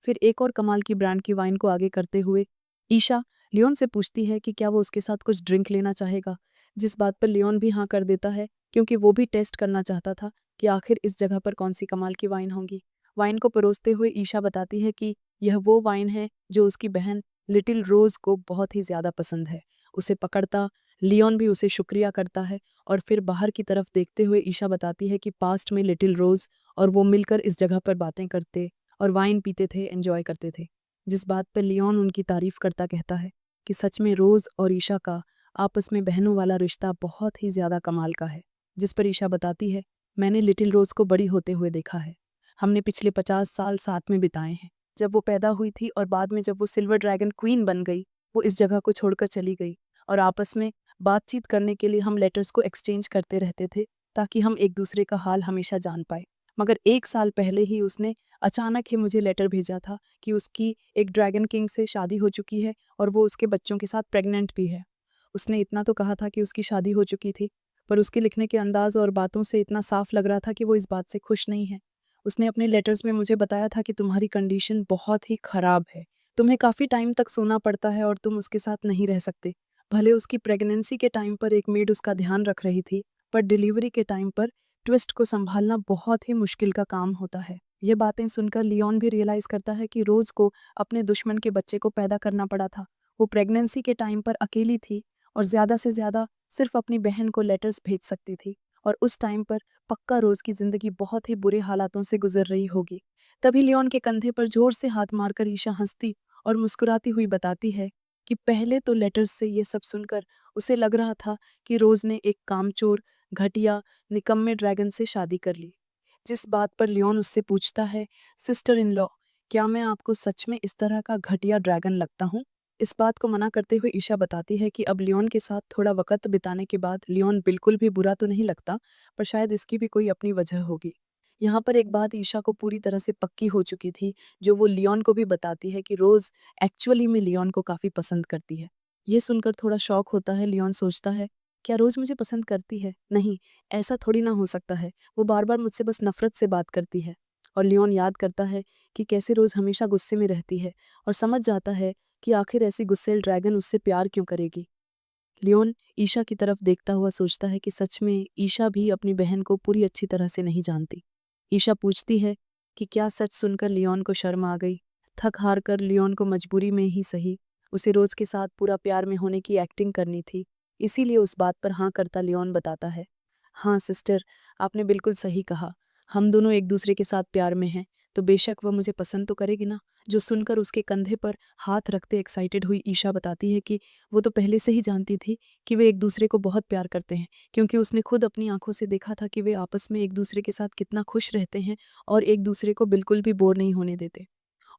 फिर एक और कमाल की ब्रांड की वाइन को आगे करते हुए ईशा लियोन से पूछती है कि क्या वो उसके साथ कुछ ड्रिंक लेना चाहेगा, जिस बात पर लियोन भी हाँ कर देता है क्योंकि वो भी टेस्ट करना चाहता था कि आखिर इस जगह पर कौन सी कमाल की वाइन होगी। वाइन को परोसते हुए ईशा बताती है कि यह वो वाइन है जो उसकी बहन लिटिल रोज को बहुत ही ज़्यादा पसंद है। उसे पकड़ता लियोन भी उसे शुक्रिया करता है और फिर बाहर की तरफ देखते हुए ईशा बताती है कि पास्ट में लिटिल रोज और वो मिलकर इस जगह पर बातें करते और वाइन पीते थे, एंजॉय करते थे। जिस बात पर लियोन उनकी तारीफ करता कहता है कि सच में रोज़ और ईशा का आपस में बहनों वाला रिश्ता बहुत ही ज़्यादा कमाल का है। जिस पर ईशा बताती है, मैंने लिटिल रोज़ को बड़ी होते हुए देखा है। हमने पिछले 50 साल साथ में बिताए हैं। जब वो पैदा हुई थी और बाद में जब वो सिल्वर ड्रैगन क्वीन बन गई, वो इस जगह को छोड़कर चली गई और आपस में बातचीत करने के लिए हम लेटर्स को एक्सचेंज करते रहते थे ताकि हम एक दूसरे का हाल हमेशा जान पाए। मगर 1 साल पहले ही उसने अचानक ही मुझे लेटर भेजा था कि उसकी एक ड्रैगन किंग से शादी हो चुकी है और वो उसके बच्चों के साथ प्रेग्नेंट भी है। उसने इतना तो कहा था कि उसकी शादी हो चुकी थी, पर उसके लिखने के अंदाज और बातों से इतना साफ लग रहा था कि वो इस बात से खुश नहीं है। उसने अपने लेटर्स में मुझे बताया था कि तुम्हारी कंडीशन बहुत ही खराब है, तुम्हें काफ़ी टाइम तक सोना पड़ता है और तुम उसके साथ नहीं रह सकते। भले उसकी प्रेगनेंसी के टाइम पर एक मेड उसका ध्यान रख रही थी, पर डिलीवरी के टाइम पर ट्विस्ट को संभालना बहुत ही मुश्किल का काम होता है। ये बातें सुनकर लियोन भी रियलाइज़ करता है कि रोज़ को अपने दुश्मन के बच्चे को पैदा करना पड़ा था। वो प्रेगनेंसी के टाइम पर अकेली थी और ज़्यादा से ज़्यादा सिर्फ अपनी बहन को लेटर्स भेज सकती थी और उस टाइम पर पक्का रोज़ की ज़िंदगी बहुत ही बुरे हालातों से गुजर रही होगी। तभी लियोन के कंधे पर जोर से हाथ मारकर ईशा हंसती और मुस्कुराती हुई बताती है कि पहले तो लेटर्स से ये सब सुनकर उसे लग रहा था कि रोज़ ने एक कामचोर, घटिया, निकम्मे ड्रैगन से शादी कर ली। जिस बात पर लियोन उससे पूछता है, सिस्टर इन लॉ, क्या मैं आपको सच में इस तरह का घटिया ड्रैगन लगता हूँ? इस बात को मना करते हुए ईशा बताती है कि अब लियोन के साथ थोड़ा वक़्त बिताने के बाद लियोन बिल्कुल भी बुरा तो नहीं लगता, पर शायद इसकी भी कोई अपनी वजह होगी। यहाँ पर एक बात ईशा को पूरी तरह से पक्की हो चुकी थी, जो वो लियोन को भी बताती है कि रोज़ एक्चुअली में लियोन को काफ़ी पसंद करती है। ये सुनकर थोड़ा शॉक होता है, लियोन सोचता है, क्या रोज़ मुझे पसंद करती है? नहीं, ऐसा थोड़ी ना हो सकता है। वो बार-बार मुझसे बस नफ़रत से बात करती है। और लियोन याद करता है कि कैसे रोज़ हमेशा गुस्से में रहती है और समझ जाता है कि आखिर ऐसी गुस्सैल ड्रैगन उससे प्यार क्यों करेगी। लियोन ईशा की तरफ देखता हुआ सोचता है कि सच में ईशा भी अपनी बहन को पूरी अच्छी तरह से नहीं जानती। ईशा पूछती है कि क्या सच सुनकर लियोन को शर्म आ गई। थक हार कर लियोन को मजबूरी में ही सही उसे रोज़ के साथ पूरा प्यार में होने की एक्टिंग करनी थी, इसीलिए उस बात पर हाँ करता लियोन बताता है, हाँ सिस्टर, आपने बिल्कुल सही कहा, हम दोनों एक दूसरे के साथ प्यार में हैं, तो बेशक वह मुझे पसंद तो करेगी ना। जो सुनकर उसके कंधे पर हाथ रखते एक्साइटेड हुई ईशा बताती है कि वो तो पहले से ही जानती थी कि वे एक दूसरे को बहुत प्यार करते हैं, क्योंकि उसने खुद अपनी आंखों से देखा था कि वे आपस में एक दूसरे के साथ कितना खुश रहते हैं और एक दूसरे को बिल्कुल भी बोर नहीं होने देते।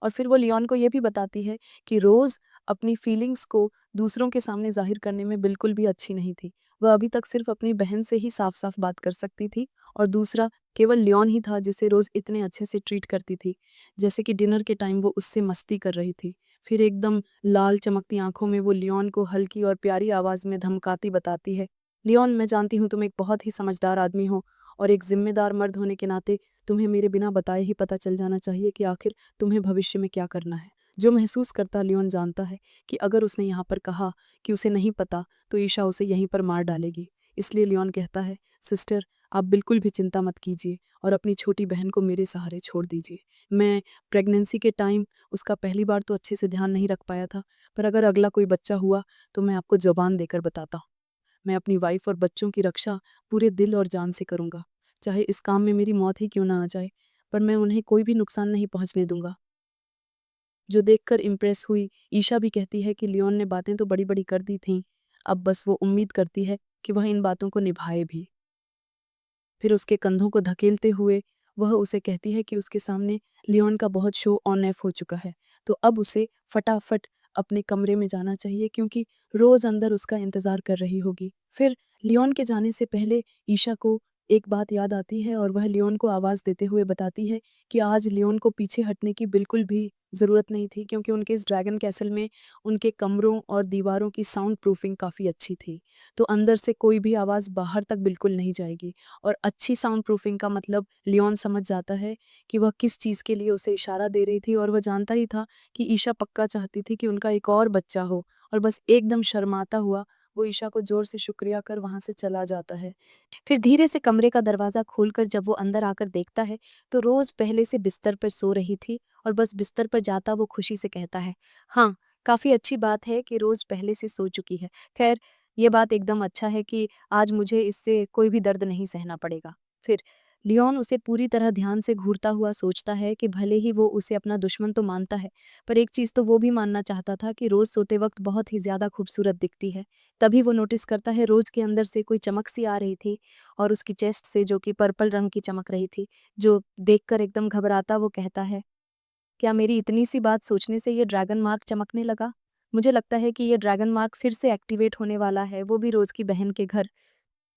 और फिर वो लियोन को ये भी बताती है कि रोज़ अपनी फीलिंग्स को दूसरों के सामने ज़ाहिर करने में बिल्कुल भी अच्छी नहीं थी। वह अभी तक सिर्फ़ अपनी बहन से ही साफ-साफ बात कर सकती थी और दूसरा केवल लियोन ही था जिसे रोज़ इतने अच्छे से ट्रीट करती थी। जैसे कि डिनर के टाइम वो उससे मस्ती कर रही थी। फिर एकदम लाल चमकती आँखों में वो लियोन को हल्की और प्यारी आवाज़ में धमकाती बताती है, लियोन, मैं जानती हूँ तुम एक बहुत ही समझदार आदमी हो और एक ज़िम्मेदार मर्द होने के नाते तुम्हें मेरे बिना बताए ही पता चल जाना चाहिए कि आखिर तुम्हें भविष्य में क्या करना है। जो महसूस करता लियोन जानता है कि अगर उसने यहाँ पर कहा कि उसे नहीं पता तो ईशा उसे यहीं पर मार डालेगी। इसलिए लियोन कहता है, सिस्टर, आप बिल्कुल भी चिंता मत कीजिए और अपनी छोटी बहन को मेरे सहारे छोड़ दीजिए। मैं प्रेगनेंसी के टाइम उसका पहली बार तो अच्छे से ध्यान नहीं रख पाया था, पर अगर अगला कोई बच्चा हुआ तो मैं आपको ज़बान देकर बताता हूँ। मैं अपनी वाइफ और बच्चों की रक्षा पूरे दिल और जान से करूँगा, चाहे इस काम में मेरी मौत ही क्यों ना आ जाए। पर मैं उन्हें कोई भी नुकसान नहीं पहुंचने दूंगा। जो देखकर इम्प्रेस हुई ईशा भी कहती है कि लियोन ने बातें तो बड़ी बड़ी कर दी थीं, अब बस वो उम्मीद करती है कि वह इन बातों को निभाए भी। फिर उसके कंधों को धकेलते हुए वह उसे कहती है कि उसके सामने लियोन का बहुत शो ऑन ऑफ हो चुका है, तो अब उसे फटाफट अपने कमरे में जाना चाहिए क्योंकि रोज अंदर उसका इंतजार कर रही होगी। फिर लियोन के जाने से पहले ईशा को एक बात याद आती है और वह लियोन को आवाज़ देते हुए बताती है कि आज लियोन को पीछे हटने की बिल्कुल भी ज़रूरत नहीं थी क्योंकि उनके इस ड्रैगन कैसल में उनके कमरों और दीवारों की साउंड प्रूफिंग काफ़ी अच्छी थी, तो अंदर से कोई भी आवाज़ बाहर तक बिल्कुल नहीं जाएगी। और अच्छी साउंड प्रूफिंग का मतलब लियोन समझ जाता है कि वह किस चीज़ के लिए उसे इशारा दे रही थी और वह जानता ही था कि ईशा पक्का चाहती थी कि उनका एक और बच्चा हो, और बस एकदम शर्माता हुआ वो ईशा को जोर से शुक्रिया कर वहाँ से चला जाता है। फिर धीरे से कमरे का दरवाज़ा खोलकर जब वो अंदर आकर देखता है तो रोज़ पहले से बिस्तर पर सो रही थी और बस बिस्तर पर जाता वो खुशी से कहता है, हाँ, काफ़ी अच्छी बात है कि रोज़ पहले से सो चुकी है। खैर, ये बात एकदम अच्छा है कि आज मुझे इससे कोई भी दर्द नहीं सहना पड़ेगा। फिर लियोन उसे पूरी तरह ध्यान से घूरता हुआ सोचता है कि भले ही वो उसे अपना दुश्मन तो मानता है, पर एक चीज़ तो वो भी मानना चाहता था कि रोज़ सोते वक्त बहुत ही ज़्यादा खूबसूरत दिखती है। तभी वो नोटिस करता है रोज़ के अंदर से कोई चमक सी आ रही थी और उसकी चेस्ट से जो कि पर्पल रंग की चमक रही थी, जो देखकर एकदम घबराता वो कहता है, क्या मेरी इतनी सी बात सोचने से ये ड्रैगन मार्क चमकने लगा? मुझे लगता है कि ये ड्रैगन मार्क फिर से एक्टिवेट होने वाला है, वो भी रोज़ की बहन के घर।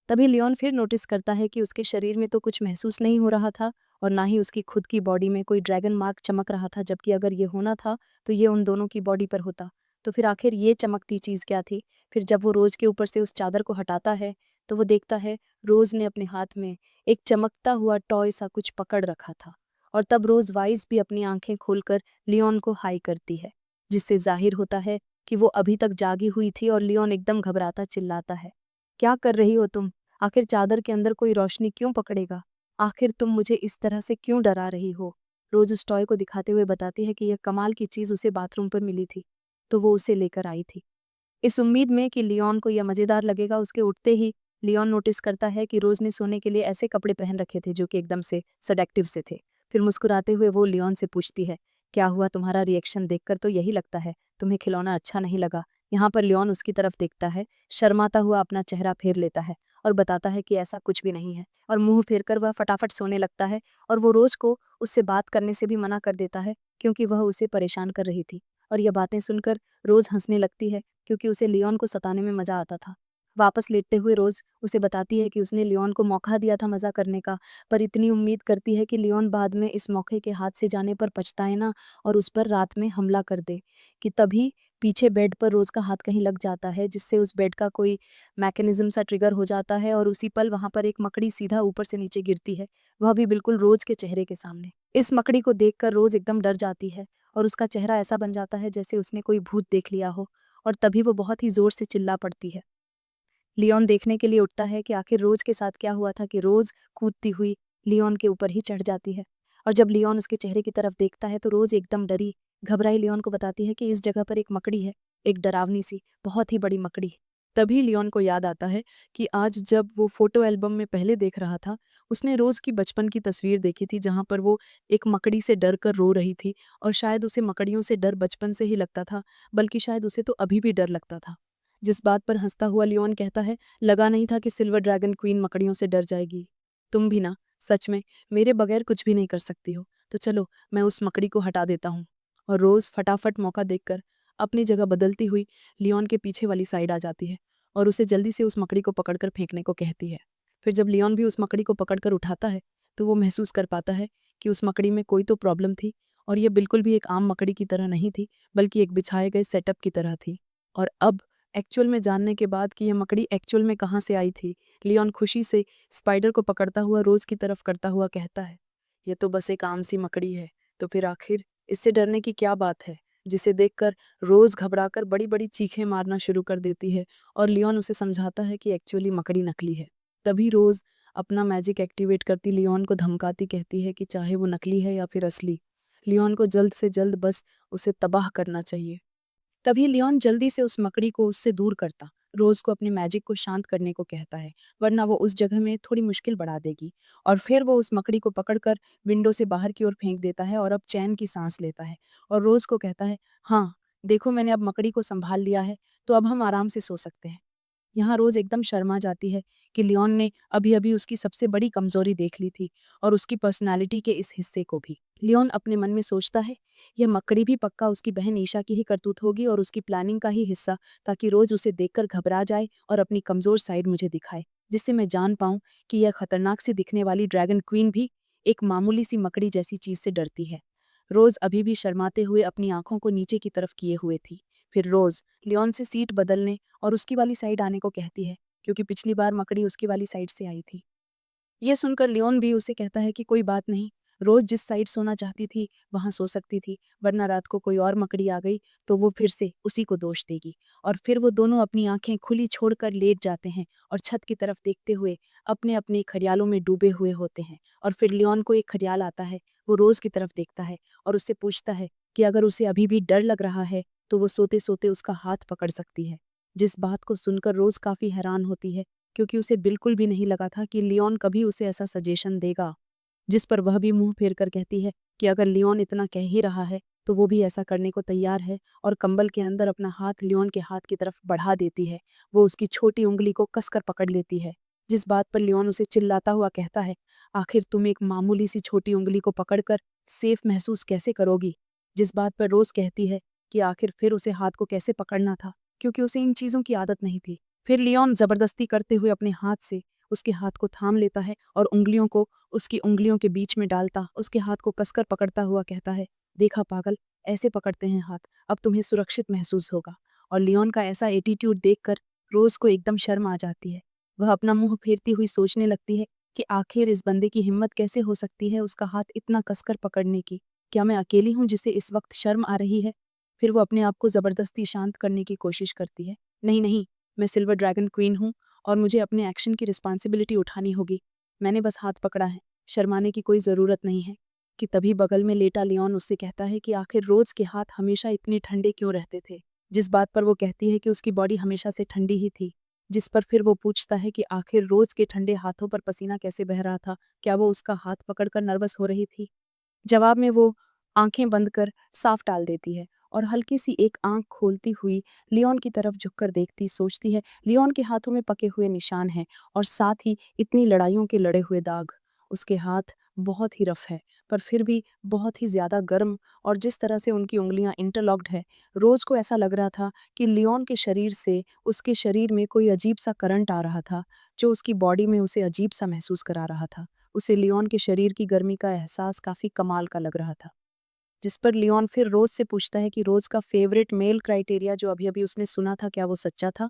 तभी लियोन फिर नोटिस करता है कि उसके शरीर में तो कुछ महसूस नहीं हो रहा था और ना ही उसकी खुद की बॉडी में कोई ड्रैगन मार्क चमक रहा था, जबकि अगर ये होना था तो ये उन दोनों की बॉडी पर होता। तो फिर आखिर ये चमकती चीज़ क्या थी? फिर जब वो रोज़ के ऊपर से उस चादर को हटाता है तो वो देखता है रोज़ ने अपने हाथ में एक चमकता हुआ टॉय सा कुछ पकड़ रखा था, और तब रोज़ वाइज भी अपनी आंखें खोलकर लियोन को हाई करती है, जिससे जाहिर होता है कि वो अभी तक जागी हुई थी। और लियोन एकदम घबराता चिल्लाता है, क्या कर रही हो तुम? आखिर चादर के अंदर कोई रोशनी क्यों पकड़ेगा? आखिर तुम मुझे इस तरह से क्यों डरा रही हो? रोज उस टॉय को दिखाते हुए बताती है कि यह कमाल की चीज उसे बाथरूम पर मिली थी, तो वो उसे लेकर आई थी। इस उम्मीद में कि लियोन को यह मजेदार लगेगा, उसके उठते ही लियोन नोटिस करता है कि रोज ने सोने के लिए ऐसे कपड़े पहन रखे थे जो कि एकदम से सेडेक्टिव से थे। फिर मुस्कुराते हुए वो लियोन से पूछती है, क्या हुआ? तुम्हारा रिएक्शन देखकर तो यही लगता है तुम्हें खिलौना अच्छा नहीं लगा। यहाँ पर लियोन उसकी तरफ देखता है, शर्माता हुआ अपना चेहरा फेर लेता है और बताता है कि ऐसा कुछ भी नहीं है, और मुंह फेरकर वह फटाफट सोने लगता है। और वो रोज को उससे बात करने से भी मना कर देता है क्योंकि वह उसे परेशान कर रही थी। और यह बातें सुनकर रोज हंसने लगती है क्योंकि उसे लियोन को सताने में मजा आता था। वापस लेटते हुए रोज उसे बताती है कि उसने लियोन को मौका दिया था मजा करने का, पर इतनी उम्मीद करती है कि लियोन बाद में इस मौके के हाथ से जाने पर पछताए ना और उस पर रात में हमला कर दे। कि तभी पीछे बेड पर रोज का हाथ कहीं लग जाता है, जिससे उस बेड का कोई मैकेनिज्म सा ट्रिगर हो जाता है और उसी पल वहां पर एक मकड़ी सीधा ऊपर से नीचे गिरती है, वह भी बिल्कुल रोज के चेहरे के सामने। इस मकड़ी को देखकर रोज एकदम डर जाती है और उसका चेहरा ऐसा बन जाता है जैसे उसने कोई भूत देख लिया हो, और तभी वो बहुत ही जोर से चिल्ला पड़ती है। लियोन देखने के लिए उठता है कि आखिर रोज के साथ क्या हुआ था कि रोज कूदती हुई लियोन के ऊपर ही चढ़ जाती है। और जब लियोन उसके चेहरे की तरफ देखता है तो रोज एकदम डरी घबराई लियोन को बताती है कि इस जगह पर एक मकड़ी है, एक डरावनी सी बहुत ही बड़ी मकड़ी। तभी लियोन को याद आता है कि आज जब वो फोटो एल्बम में पहले देख रहा था, उसने रोज की बचपन की तस्वीर देखी थी जहां पर वो एक मकड़ी से डर कर रो रही थी, और शायद उसे मकड़ियों से डर बचपन से ही लगता था, बल्कि शायद उसे तो अभी भी डर लगता था। जिस बात पर हंसता हुआ लियोन कहता है, लगा नहीं था कि सिल्वर ड्रैगन क्वीन मकड़ियों से डर जाएगी। तुम भी ना, सच में मेरे बगैर कुछ भी नहीं कर सकती हो, तो चलो मैं उस मकड़ी को हटा देता हूँ। और रोज फटाफट मौका देखकर अपनी जगह बदलती हुई लियोन के पीछे वाली साइड आ जाती है और उसे जल्दी से उस मकड़ी को पकड़कर फेंकने को कहती है। फिर जब लियोन भी उस मकड़ी को पकड़कर उठाता है तो वो महसूस कर पाता है कि उस मकड़ी में कोई तो प्रॉब्लम थी, और ये बिल्कुल भी एक आम मकड़ी की तरह नहीं थी, बल्कि एक बिछाए गए सेटअप की तरह थी। और अब एक्चुअल में जानने के बाद कि यह मकड़ी एक्चुअल में कहाँ से आई थी, लियोन खुशी से स्पाइडर को पकड़ता हुआ रोज की तरफ करता हुआ कहता है, ये तो बस एक आम सी मकड़ी है, तो फिर आखिर इससे डरने की क्या बात है? जिसे देखकर रोज घबराकर बड़ी बड़ी चीखें मारना शुरू कर देती है और लियोन उसे समझाता है कि एक्चुअली मकड़ी नकली है। तभी रोज अपना मैजिक एक्टिवेट करती लियोन को धमकाती कहती है कि चाहे वो नकली है या फिर असली, लियोन को जल्द से जल्द बस उसे तबाह करना चाहिए। तभी लियोन जल्दी से उस मकड़ी को उससे दूर करता रोज़ को अपने मैजिक को शांत करने को कहता है, वरना वो उस जगह में थोड़ी मुश्किल बढ़ा देगी। और फिर वो उस मकड़ी को पकड़कर विंडो से बाहर की ओर फेंक देता है और अब चैन की सांस लेता है और रोज़ को कहता है, हाँ, देखो मैंने अब मकड़ी को संभाल लिया है, तो अब हम आराम से सो सकते हैं। यहाँ रोज़ एकदम शर्मा जाती है कि लियोन ने अभी-अभी उसकी सबसे बड़ी कमज़ोरी देख ली थी और उसकी पर्सनैलिटी के इस हिस्से को भी। लियोन अपने मन में सोचता है, यह मकड़ी भी पक्का उसकी बहन ईशा की ही करतूत होगी और उसकी प्लानिंग का ही हिस्सा, ताकि रोज़ उसे देखकर घबरा जाए और अपनी कमज़ोर साइड मुझे दिखाए, जिससे मैं जान पाऊँ कि यह खतरनाक सी दिखने वाली ड्रैगन क्वीन भी एक मामूली सी मकड़ी जैसी चीज़ से डरती है। रोज़ अभी भी शर्माते हुए अपनी आँखों को नीचे की तरफ किए हुए थी। फिर रोज़ लियोन से सीट बदलने और उसकी वाली साइड आने को कहती है, क्योंकि पिछली बार मकड़ी उसकी वाली साइड से आई थी। ये सुनकर लियोन भी उसे कहता है कि कोई बात नहीं, रोज़ जिस साइड सोना चाहती थी वहाँ सो सकती थी, वरना रात को कोई और मकड़ी आ गई तो वो फिर से उसी को दोष देगी। और फिर वो दोनों अपनी आंखें खुली छोड़कर लेट जाते हैं और छत की तरफ देखते हुए अपने अपने ख्यालों में डूबे हुए होते हैं। और फिर लियोन को एक ख्याल आता है, वो रोज़ की तरफ देखता है और उससे पूछता है कि अगर उसे अभी भी डर लग रहा है तो वो सोते सोते उसका हाथ पकड़ सकती है। जिस बात को सुनकर रोज़ काफ़ी हैरान होती है, क्योंकि उसे बिल्कुल भी नहीं लगा था कि लियोन कभी उसे ऐसा सजेशन देगा। जिस पर वह भी मुंह फेर कर कहती है कि अगर लियोन इतना कह ही रहा है तो वो भी ऐसा करने को तैयार है, और कंबल के अंदर अपना हाथ लियोन के हाथ की तरफ बढ़ा देती है। वो उसकी छोटी उंगली को कसकर पकड़ लेती है, जिस बात पर लियोन उसे चिल्लाता हुआ कहता है, आखिर तुम एक मामूली सी छोटी उंगली को पकड़कर सेफ महसूस कैसे करोगी। जिस बात पर रोज कहती है कि आखिर फिर उसे हाथ को कैसे पकड़ना था, क्योंकि उसे इन चीज़ों की आदत नहीं थी। फिर लियोन जबरदस्ती करते हुए अपने हाथ से उसके हाथ को थाम लेता है और उंगलियों को उसकी उंगलियों के बीच में डालता उसके हाथ को कसकर पकड़ता हुआ कहता है, देखा पागल, ऐसे पकड़ते हैं हाथ, अब तुम्हें सुरक्षित महसूस होगा। और लियोन का ऐसा एटीट्यूड देखकर रोज को एकदम शर्म आ जाती है। वह अपना मुंह फेरती हुई सोचने लगती है कि आखिर इस बंदे की हिम्मत कैसे हो सकती है उसका हाथ इतना कसकर पकड़ने की। क्या मैं अकेली हूँ जिसे इस वक्त शर्म आ रही है। फिर वो अपने आप को जबरदस्ती शांत करने की कोशिश करती है, नहीं नहीं, मैं सिल्वर ड्रैगन क्वीन हूँ और मुझे अपने एक्शन की रिस्पॉन्सिबिलिटी उठानी होगी। मैंने बस हाथ पकड़ा है, शर्माने की कोई ज़रूरत नहीं है। कि तभी बगल में लेटा लियोन उससे कहता है कि आखिर रोज़ के हाथ हमेशा इतने ठंडे क्यों रहते थे। जिस बात पर वो कहती है कि उसकी बॉडी हमेशा से ठंडी ही थी। जिस पर फिर वो पूछता है कि आखिर रोज़ के ठंडे हाथों पर पसीना कैसे बह रहा था, क्या वो उसका हाथ पकड़कर नर्वस हो रही थी। जवाब में वो आंखें बंद कर साफ टाल देती है और हल्की सी एक आंख खोलती हुई लियोन की तरफ झुककर देखती सोचती है, लियोन के हाथों में पके हुए निशान हैं और साथ ही इतनी लड़ाइयों के लड़े हुए दाग। उसके हाथ बहुत ही रफ है, पर फिर भी बहुत ही ज़्यादा गर्म, और जिस तरह से उनकी उंगलियां इंटरलॉक्ड है, रोज़ को ऐसा लग रहा था कि लियोन के शरीर से उसके शरीर में कोई अजीब सा करंट आ रहा था, जो उसकी बॉडी में उसे अजीब सा महसूस करा रहा था। उसे लियोन के शरीर की गर्मी का एहसास काफ़ी कमाल का लग रहा था। जिस पर लियोन फिर रोज़ से पूछता है कि रोज़ का फ़ेवरेट मेल क्राइटेरिया जो अभी-अभी उसने सुना था, क्या वो सच्चा था?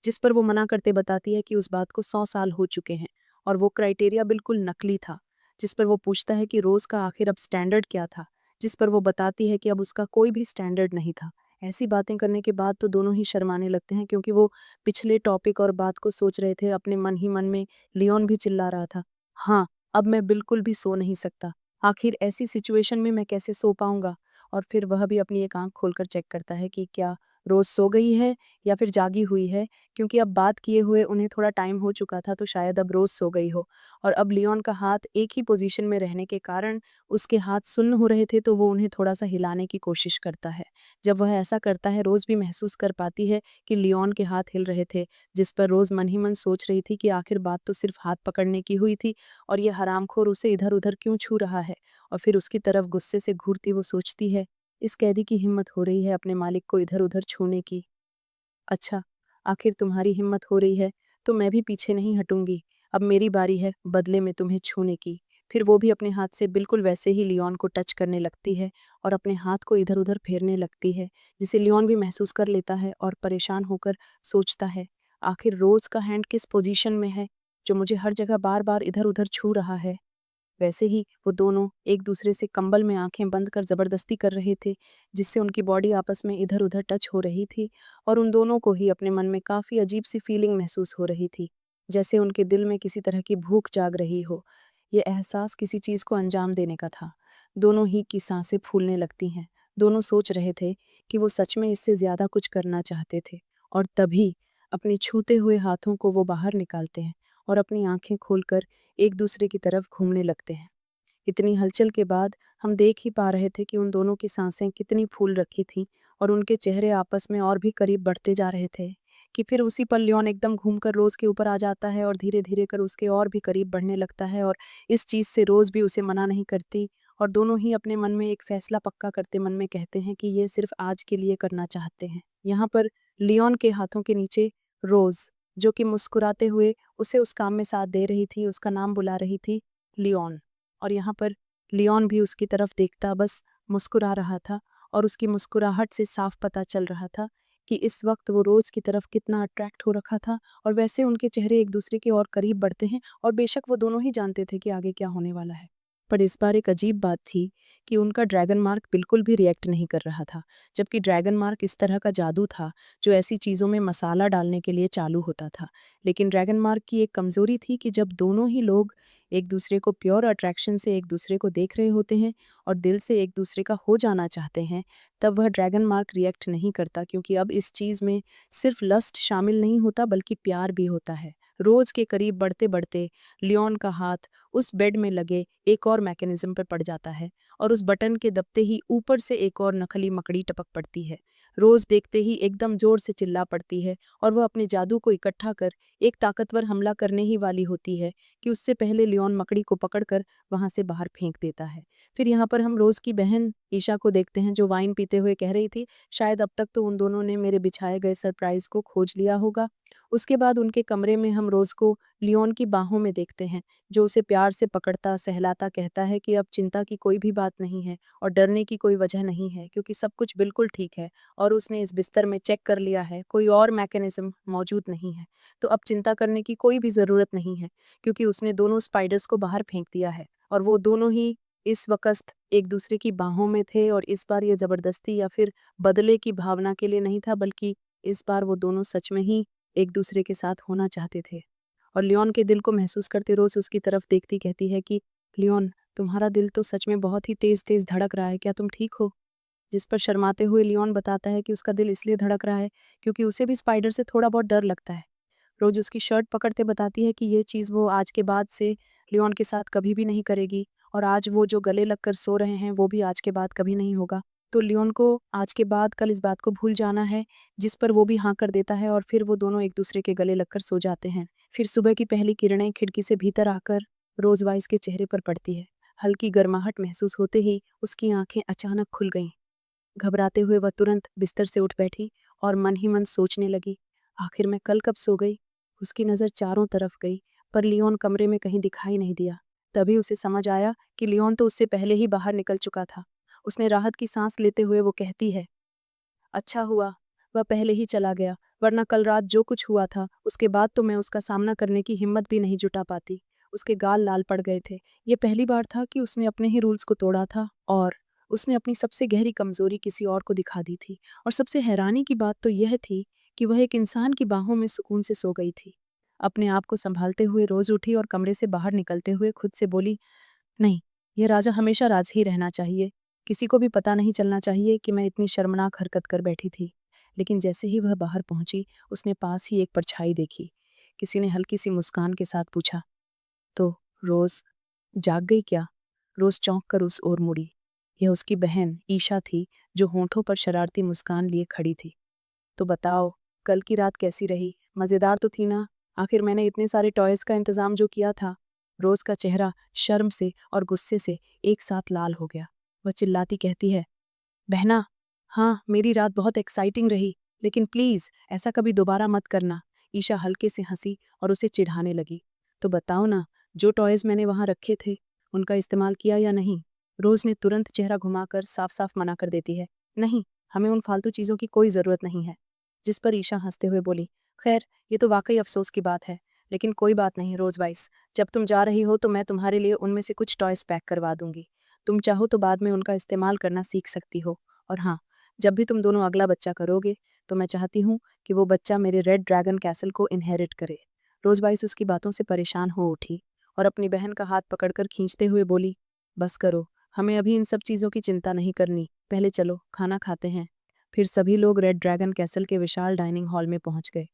जिस पर वो मना करते बताती है कि उस बात को 100 साल हो चुके हैं और वो क्राइटेरिया बिल्कुल नकली था। जिस पर वो पूछता है कि रोज़ का आखिर अब स्टैंडर्ड क्या था? जिस पर वो बताती है कि अब उसका कोई भी स्टैंडर्ड नहीं था। ऐसी बातें करने के बाद तो दोनों ही शर्माने लगते हैं, क्योंकि वो पिछले टॉपिक और बात को सोच रहे थे अपने मन ही मन में। लियोन भी चिल्ला रहा था, हाँ, अब मैं बिल्कुल भी सो नहीं सकता। आखिर ऐसी सिचुएशन में मैं कैसे सो पाऊँगा? और फिर वह भी अपनी एक आँख खोलकर चेक करता है कि क्या रोज़ सो गई है या फिर जागी हुई है, क्योंकि अब बात किए हुए उन्हें थोड़ा टाइम हो चुका था, तो शायद अब रोज़ सो गई हो। और अब लियोन का हाथ एक ही पोजीशन में रहने के कारण उसके हाथ सुन्न हो रहे थे, तो वो उन्हें थोड़ा-सा हिलाने की कोशिश करता है। जब वह ऐसा करता है, रोज़ भी महसूस कर पाती है कि लियोन के हाथ हिल रहे थे, जिस पर रोज़ मन ही मन सोच रही थी कि आखिर बात तो सिर्फ़ हाथ पकड़ने की हुई थी और ये हरामखोर उसे इधर-उधर क्यों छू रहा है। और फिर उसकी तरफ गुस्से से घूरती वो सोचती है, इस कैदी की हिम्मत हो रही है अपने मालिक को इधर-उधर छूने की। अच्छा, आखिर तुम्हारी हिम्मत हो रही है, तो मैं भी पीछे नहीं हटूँगी। अब मेरी बारी है बदले में तुम्हें छूने की। फिर वो भी अपने हाथ से बिल्कुल वैसे ही लियोन को टच करने लगती है और अपने हाथ को इधर-उधर फेरने लगती है, जिसे लियोन भी महसूस कर लेता है और परेशान होकर सोचता है, आखिर रोज़ का हैंड किस पोज़ीशन में है, जो मुझे हर जगह बार-बार इधर-उधर छू रहा है। वैसे ही वो दोनों एक दूसरे से कंबल में आंखें बंद कर ज़बरदस्ती कर रहे थे, जिससे उनकी बॉडी आपस में इधर-उधर टच हो रही थी और उन दोनों को ही अपने मन में काफ़ी अजीब-सी फीलिंग महसूस हो रही थी, जैसे उनके दिल में किसी तरह की भूख जाग रही हो। ये एहसास किसी चीज़ को अंजाम देने का था। दोनों ही की सांसें फूलने लगती हैं। दोनों सोच रहे थे कि वो सच में इससे ज़्यादा कुछ करना चाहते थे। और तभी अपने छूते हुए हाथों को वो बाहर निकालते हैं और अपनी आंखें खोलकर एक दूसरे की तरफ घूमने लगते हैं। इतनी हलचल के बाद हम देख ही पा रहे थे कि उन दोनों की सांसें कितनी फूल रखी थीं और उनके चेहरे आपस में और भी करीब बढ़ते जा रहे थे कि फिर उसी पल लियोन एकदम घूमकर रोज़ के ऊपर आ जाता है और धीरे धीरे कर उसके और भी करीब बढ़ने लगता है। और इस चीज़ से रोज़ भी उसे मना नहीं करती और दोनों ही अपने मन में एक फैसला पक्का करते मन में कहते हैं कि ये सिर्फ आज के लिए करना चाहते हैं। यहाँ पर लियोन के हाथों के नीचे रोज़, जो कि मुस्कुराते हुए उसे उस काम में साथ दे रही थी, उसका नाम बुला रही थी लियोन। और यहाँ पर लियोन भी उसकी तरफ देखता बस मुस्कुरा रहा था और उसकी मुस्कुराहट से साफ पता चल रहा था कि इस वक्त वो रोज़ की तरफ कितना अट्रैक्ट हो रखा था। और वैसे उनके चेहरे एक दूसरे के और करीब बढ़ते हैं और बेशक वो दोनों ही जानते थे कि आगे क्या होने वाला है। पर इस बार एक अजीब बात थी कि उनका ड्रैगन मार्क बिल्कुल भी रिएक्ट नहीं कर रहा था, जबकि ड्रैगन मार्क इस तरह का जादू था जो ऐसी चीज़ों में मसाला डालने के लिए चालू होता था। लेकिन ड्रैगन मार्क की एक कमज़ोरी थी कि जब दोनों ही लोग एक दूसरे को प्योर अट्रैक्शन से एक दूसरे को देख रहे होते हैं और दिल से एक दूसरे का हो जाना चाहते हैं, तब वह ड्रैगन मार्क रिएक्ट नहीं करता, क्योंकि अब इस चीज़ में सिर्फ लस्ट शामिल नहीं होता बल्कि प्यार भी होता है। रोज़ के करीब बढ़ते बढ़ते लियोन का हाथ उस बेड में लगे एक और मैकेनिज्म पर पड़ जाता है और उस बटन के दबते ही ऊपर से एक और नकली मकड़ी टपक पड़ती है। रोज़ देखते ही एकदम जोर से चिल्ला पड़ती है और वह अपने जादू को इकट्ठा कर एक ताकतवर हमला करने ही वाली होती है कि उससे पहले लियोन मकड़ी को पकड़कर वहां से बाहर फेंक देता है। फिर यहाँ पर हम रोज़ की बहन ईशा को देखते हैं, जो वाइन पीते हुए कह रही थी, शायद अब तक तो उन दोनों ने मेरे बिछाए गए सरप्राइज को खोज लिया होगा। उसके बाद उनके कमरे में हम रोज़ को लियोन की बाहों में देखते हैं, जो उसे प्यार से पकड़ता सहलाता कहता है कि अब चिंता की कोई भी बात नहीं है और डरने की कोई वजह नहीं है, क्योंकि सब कुछ बिल्कुल ठीक है और उसने इस बिस्तर में चेक कर लिया है, कोई और मैकेनिज्म मौजूद नहीं है। तो अब चिंता करने की कोई भी ज़रूरत नहीं है, क्योंकि उसने दोनों स्पाइडर्स को बाहर फेंक दिया है और वो दोनों ही इस वक़्त एक दूसरे की बाहों में थे। और इस बार ये ज़बरदस्ती या फिर बदले की भावना के लिए नहीं था, बल्कि इस बार वो दोनों सच में ही एक दूसरे के साथ होना चाहते थे। और लियोन के दिल को महसूस करते रोज़ उसकी तरफ देखती कहती है कि लियोन, तुम्हारा दिल तो सच में बहुत ही तेज़-तेज़ धड़क रहा है, क्या तुम ठीक हो? जिस पर शर्माते हुए लियोन बताता है कि उसका दिल इसलिए धड़क रहा है क्योंकि उसे भी स्पाइडर से थोड़ा बहुत डर लगता है। रोज उसकी शर्ट पकड़ते बताती है कि ये चीज़ वो आज के बाद से लियोन के साथ कभी भी नहीं करेगी और आज वो जो गले लगकर सो रहे हैं वो भी आज के बाद कभी नहीं होगा। तो लियोन को आज के बाद कल इस बात को भूल जाना है, जिस पर वो भी हाँ कर देता है और फिर वो दोनों एक दूसरे के गले लगकर सो जाते हैं। फिर सुबह की पहली किरणें खिड़की से भीतर आकर रोज वाइस के चेहरे पर पड़ती है। हल्की गर्माहट महसूस होते ही उसकी आंखें अचानक खुल गईं। घबराते हुए वह तुरंत बिस्तर से उठ बैठी और मन ही मन सोचने लगी, आखिर मैं कल कब सो गई। उसकी नज़र चारों तरफ गई, पर लियोन कमरे में कहीं दिखाई नहीं दिया। तभी उसे समझ आया कि लियोन तो उससे पहले ही बाहर निकल चुका था। उसने राहत की सांस लेते हुए वो कहती है, अच्छा हुआ वह पहले ही चला गया, वरना कल रात जो कुछ हुआ था उसके बाद तो मैं उसका सामना करने की हिम्मत भी नहीं जुटा पाती। उसके गाल लाल पड़ गए थे। ये पहली बार था कि उसने अपने ही रूल्स को तोड़ा था और उसने अपनी सबसे गहरी कमजोरी किसी और को दिखा दी थी। और सबसे हैरानी की बात तो यह थी कि वह एक इंसान की बाहों में सुकून से सो गई थी। अपने आप को संभालते हुए रोज उठी और कमरे से बाहर निकलते हुए खुद से बोली, नहीं, यह राजा हमेशा राज ही रहना चाहिए। किसी को भी पता नहीं चलना चाहिए कि मैं इतनी शर्मनाक हरकत कर बैठी थी। लेकिन जैसे ही वह बाहर पहुंची, उसने पास ही एक परछाई देखी। किसी ने हल्की सी मुस्कान के साथ पूछा, तो रोज जाग गई क्या? रोज चौंक कर उस ओर मुड़ी। यह उसकी बहन ईशा थी, जो होंठों पर शरारती मुस्कान लिए खड़ी थी। तो बताओ, कल की रात कैसी रही? मज़ेदार तो थी ना? आखिर मैंने इतने सारे टॉयज़ का इंतज़ाम जो किया था। रोज़ का चेहरा शर्म से और गुस्से से एक साथ लाल हो गया। वह चिल्लाती कहती है, बहना, हाँ, मेरी रात बहुत एक्साइटिंग रही, लेकिन प्लीज़ ऐसा कभी दोबारा मत करना। ईशा हल्के से हंसी और उसे चिढ़ाने लगी। तो बताओ ना, जो टॉयज़ मैंने वहाँ रखे थे, उनका इस्तेमाल किया या नहीं? रोज़ ने तुरंत चेहरा घुमाकर साफ साफ मना कर देती है, नहीं, हमें उन फालतू चीज़ों की कोई ज़रूरत नहीं है। जिस पर ईशा हंसते हुए बोली, खैर, ये तो वाकई अफसोस की बात है, लेकिन कोई बात नहीं रोज़ वाइस, जब तुम जा रही हो तो मैं तुम्हारे लिए उनमें से कुछ टॉयज़ पैक करवा दूंगी। तुम चाहो तो बाद में उनका इस्तेमाल करना सीख सकती हो। और हाँ, जब भी तुम दोनों अगला बच्चा करोगे, तो मैं चाहती हूँ कि वो बच्चा मेरे रेड ड्रैगन कैसल को इनहेरिट करे। रोज़बाइस उसकी बातों से परेशान हो उठी और अपनी बहन का हाथ पकड़कर खींचते हुए बोली, बस करो, हमें अभी इन सब चीज़ों की चिंता नहीं करनी, पहले चलो खाना खाते हैं। फिर सभी लोग रेड ड्रैगन कैसल के विशाल डाइनिंग हॉल में पहुंच गए।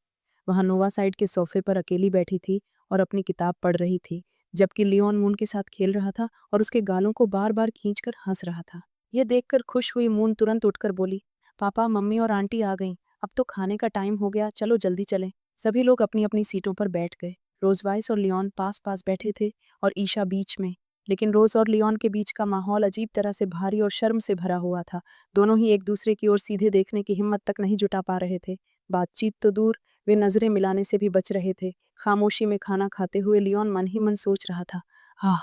वहाँ नोवा साइड के सोफे पर अकेली बैठी थी और अपनी किताब पढ़ रही थी, जबकि लियोन मून के साथ खेल रहा था और उसके गालों को बार बार खींचकर हंस रहा था। यह देखकर खुश हुई मून तुरंत उठकर बोली, पापा, मम्मी और आंटी आ गईं। अब तो खाने का टाइम हो गया, चलो जल्दी चलें। सभी लोग अपनी अपनी सीटों पर बैठ गए। रोजवाइस और लियोन पास पास बैठे थे और ईशा बीच में। लेकिन रोज और लियोन के बीच का माहौल अजीब तरह से भारी और शर्म से भरा हुआ था। दोनों ही एक दूसरे की ओर सीधे देखने की हिम्मत तक नहीं जुटा पा रहे थे। बातचीत तो दूर, वे नजरें मिलाने से भी बच रहे थे। खामोशी में खाना खाते हुए लियोन मन ही मन सोच रहा था, आह,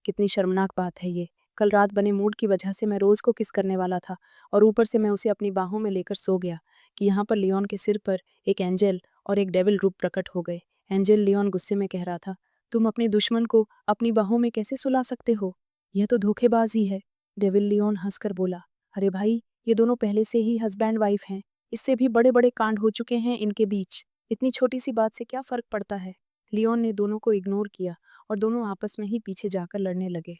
कितनी शर्मनाक बात है ये। कल रात बने मूड की वजह से मैं रोज को किस करने वाला था और ऊपर से मैं उसे अपनी बाहों में लेकर सो गया कि यहाँ पर लियोन के सिर पर एक एंजल और एक डेविल रूप प्रकट हो गए। एंजल लियोन गुस्से में कह रहा था, तुम अपने दुश्मन को अपनी बाहों में कैसे सुला सकते हो? यह तो धोखेबाजी है। डेविल लियोन हंसकर बोला, अरे भाई, ये दोनों पहले से ही हस्बैंड वाइफ हैं। इससे भी बड़े बड़े कांड हो चुके हैं इनके बीच। इतनी छोटी सी बात से क्या फर्क पड़ता है? लियोन ने दोनों को इग्नोर किया और दोनों आपस में ही पीछे जाकर लड़ने लगे।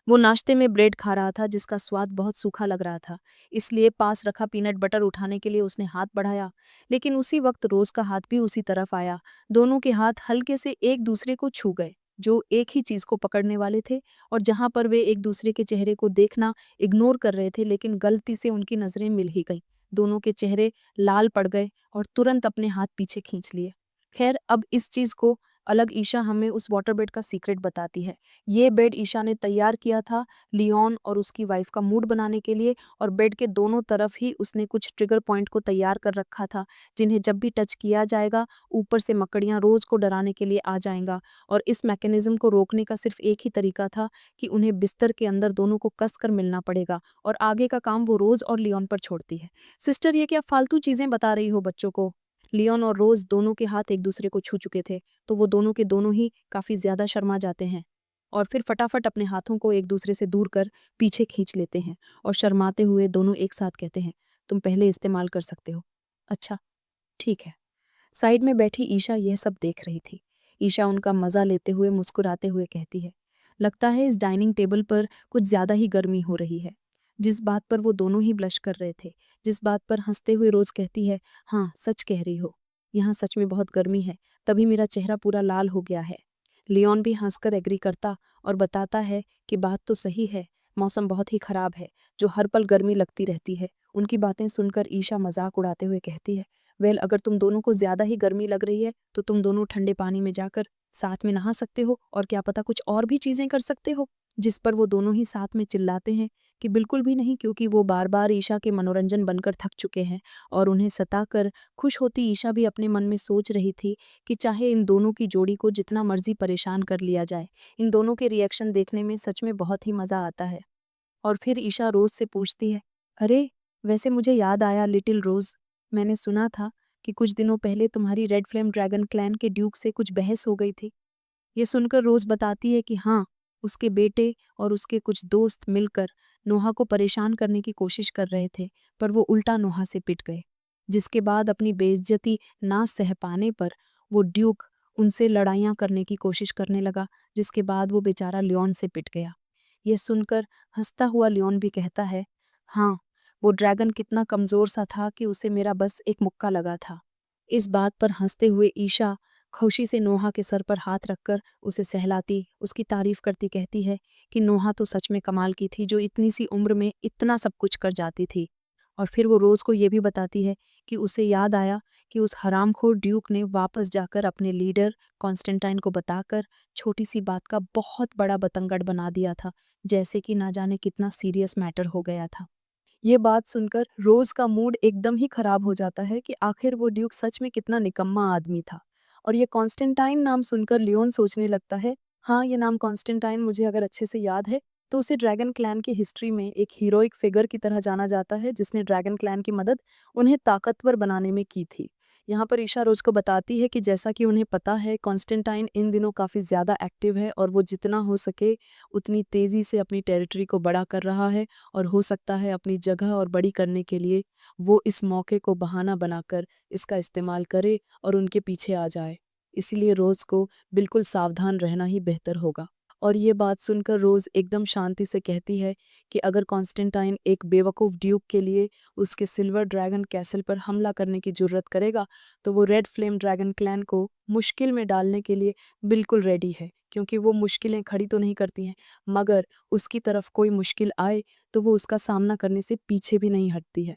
वो नाश्ते में ब्रेड खा रहा था जिसका स्वाद बहुत सूखा लग रहा था, इसलिए पास रखा पीनट बटर उठाने के लिए उसने हाथ बढ़ाया, लेकिन उसी वक्त रोज का हाथ भी उसी तरफ आया। दोनों के हाथ हल्के से एक दूसरे को छू गए, जो एक ही चीज को पकड़ने वाले थे, और जहां पर वे एक दूसरे के चेहरे को देखना इग्नोर कर रहे थे, लेकिन गलती से उनकी नजरें मिल ही गईं। दोनों के चेहरे लाल पड़ गए और तुरंत अपने हाथ पीछे खींच लिए। खैर, अब इस चीज को अलग ईशा हमें उस वाटर बेड का सीक्रेट बताती है। ये बेड ईशा ने तैयार किया था लियोन और उसकी वाइफ का मूड बनाने के लिए, और बेड के दोनों तरफ ही उसने कुछ ट्रिगर पॉइंट को तैयार कर रखा था, जिन्हें जब भी टच किया जाएगा ऊपर से मकड़ियां रोज को डराने के लिए आ जाएंगा। और इस मैकेनिज्म को रोकने का सिर्फ एक ही तरीका था कि उन्हें बिस्तर के अंदर दोनों को कस कर मिलना पड़ेगा, और आगे का काम वो रोज और लियोन पर छोड़ती है। सिस्टर, ये क्या फालतू चीजें बता रही हो बच्चों को? लियोन और रोज दोनों के हाथ एक दूसरे को छू चुके थे, तो वो दोनों के दोनों ही काफी ज्यादा शर्मा जाते हैं और फिर फटाफट अपने हाथों को एक दूसरे से दूर कर पीछे खींच लेते हैं और शर्माते हुए दोनों एक साथ कहते हैं, तुम पहले इस्तेमाल कर सकते हो। अच्छा, ठीक है। साइड में बैठी ईशा यह सब देख रही थी। ईशा उनका मजा लेते हुए मुस्कुराते हुए कहती है, लगता है इस डाइनिंग टेबल पर कुछ ज्यादा ही गर्मी हो रही है। जिस बात पर वो दोनों ही ब्लश कर रहे थे, जिस बात पर हंसते हुए रोज कहती है, हाँ सच कह रही हो, यहाँ सच में बहुत गर्मी है, तभी मेरा चेहरा पूरा लाल हो गया है। लियोन भी हंसकर एग्री करता और बताता है कि बात तो सही है, मौसम बहुत ही खराब है, जो हर पल गर्मी लगती रहती है। उनकी बातें सुनकर ईशा मजाक उड़ाते हुए कहती है, वेल, अगर तुम दोनों को ज्यादा ही गर्मी लग रही है तो तुम दोनों ठंडे पानी में जाकर साथ में नहा सकते हो, और क्या पता कुछ और भी चीजें कर सकते हो। जिस पर वो दोनों ही साथ में चिल्लाते हैं कि बिल्कुल भी नहीं, क्योंकि वो बार बार ईशा के मनोरंजन बनकर थक चुके हैं और उन्हें सताकर खुश होती ईशा भी अपने मन में सोच रही थी कि चाहे इन दोनों की जोड़ी को जितना मर्जी परेशान कर लिया जाए, इन दोनों के रिएक्शन देखने में सच में बहुत ही मजा आता है। और फिर ईशा रोज से पूछती है, अरे वैसे मुझे याद आया लिटिल रोज, मैंने सुना था कि कुछ दिनों पहले तुम्हारी रेड फ्लेम ड्रैगन क्लैन के ड्यूक से कुछ बहस हो गई थी। ये सुनकर रोज बताती है कि हाँ, उसके बेटे और उसके कुछ दोस्त मिलकर नोहा को परेशान करने की कोशिश कर रहे थे, पर वो उल्टा नोहा से पिट गए, जिसके बाद अपनी बेइज्जती ना सह पाने पर वो ड्यूक उनसे लड़ाइयाँ करने की कोशिश करने लगा, जिसके बाद वो बेचारा लियोन से पिट गया। ये सुनकर हंसता हुआ लियोन भी कहता है, हाँ, वो ड्रैगन कितना कमजोर सा था कि उसे मेरा बस एक मुक्का लगा था। इस बात पर हंसते हुए ईशा खुशी से नोहा के सर पर हाथ रखकर उसे सहलाती, उसकी तारीफ करती कहती है कि नोहा तो सच में कमाल की थी, जो इतनी सी उम्र में इतना सब कुछ कर जाती थी। और फिर वो रोज को ये भी बताती है कि उसे याद आया कि उस हरामखोर ड्यूक ने वापस जाकर अपने लीडर कॉन्स्टेंटाइन को बताकर छोटी सी बात का बहुत बड़ा बतंगड़ बना दिया था, जैसे कि ना जाने कितना सीरियस मैटर हो गया था। ये बात सुनकर रोज का मूड एकदम ही खराब हो जाता है कि आखिर वो ड्यूक सच में कितना निकम्मा आदमी था। और ये कॉन्स्टेंटाइन नाम सुनकर लियोन सोचने लगता है, हाँ, ये नाम कॉन्स्टेंटाइन मुझे अगर अच्छे से याद है तो उसे ड्रैगन क्लैन की हिस्ट्री में एक हीरोइक फिगर की तरह जाना जाता है, जिसने ड्रैगन क्लैन की मदद उन्हें ताकतवर बनाने में की थी। यहाँ पर ईशा रोज को बताती है कि जैसा कि उन्हें पता है, कॉन्स्टेंटाइन इन दिनों काफ़ी ज़्यादा एक्टिव है और वो जितना हो सके उतनी तेज़ी से अपनी टेरिटरी को बड़ा कर रहा है, और हो सकता है अपनी जगह और बड़ी करने के लिए वो इस मौके को बहाना बनाकर इसका इस्तेमाल करे और उनके पीछे आ जाए। इसलिए रोज़ को बिल्कुल सावधान रहना ही बेहतर होगा। और ये बात सुनकर रोज़ एकदम शांति से कहती है कि अगर कॉन्स्टेंटाइन एक बेवकूफ़ ड्यूक के लिए उसके सिल्वर ड्रैगन कैसल पर हमला करने की ज़रूरत करेगा, तो वो रेड फ्लेम ड्रैगन क्लैन को मुश्किल में डालने के लिए बिल्कुल रेडी है, क्योंकि वो मुश्किलें खड़ी तो नहीं करती हैं, मगर उसकी तरफ कोई मुश्किल आए तो वो उसका सामना करने से पीछे भी नहीं हटती है।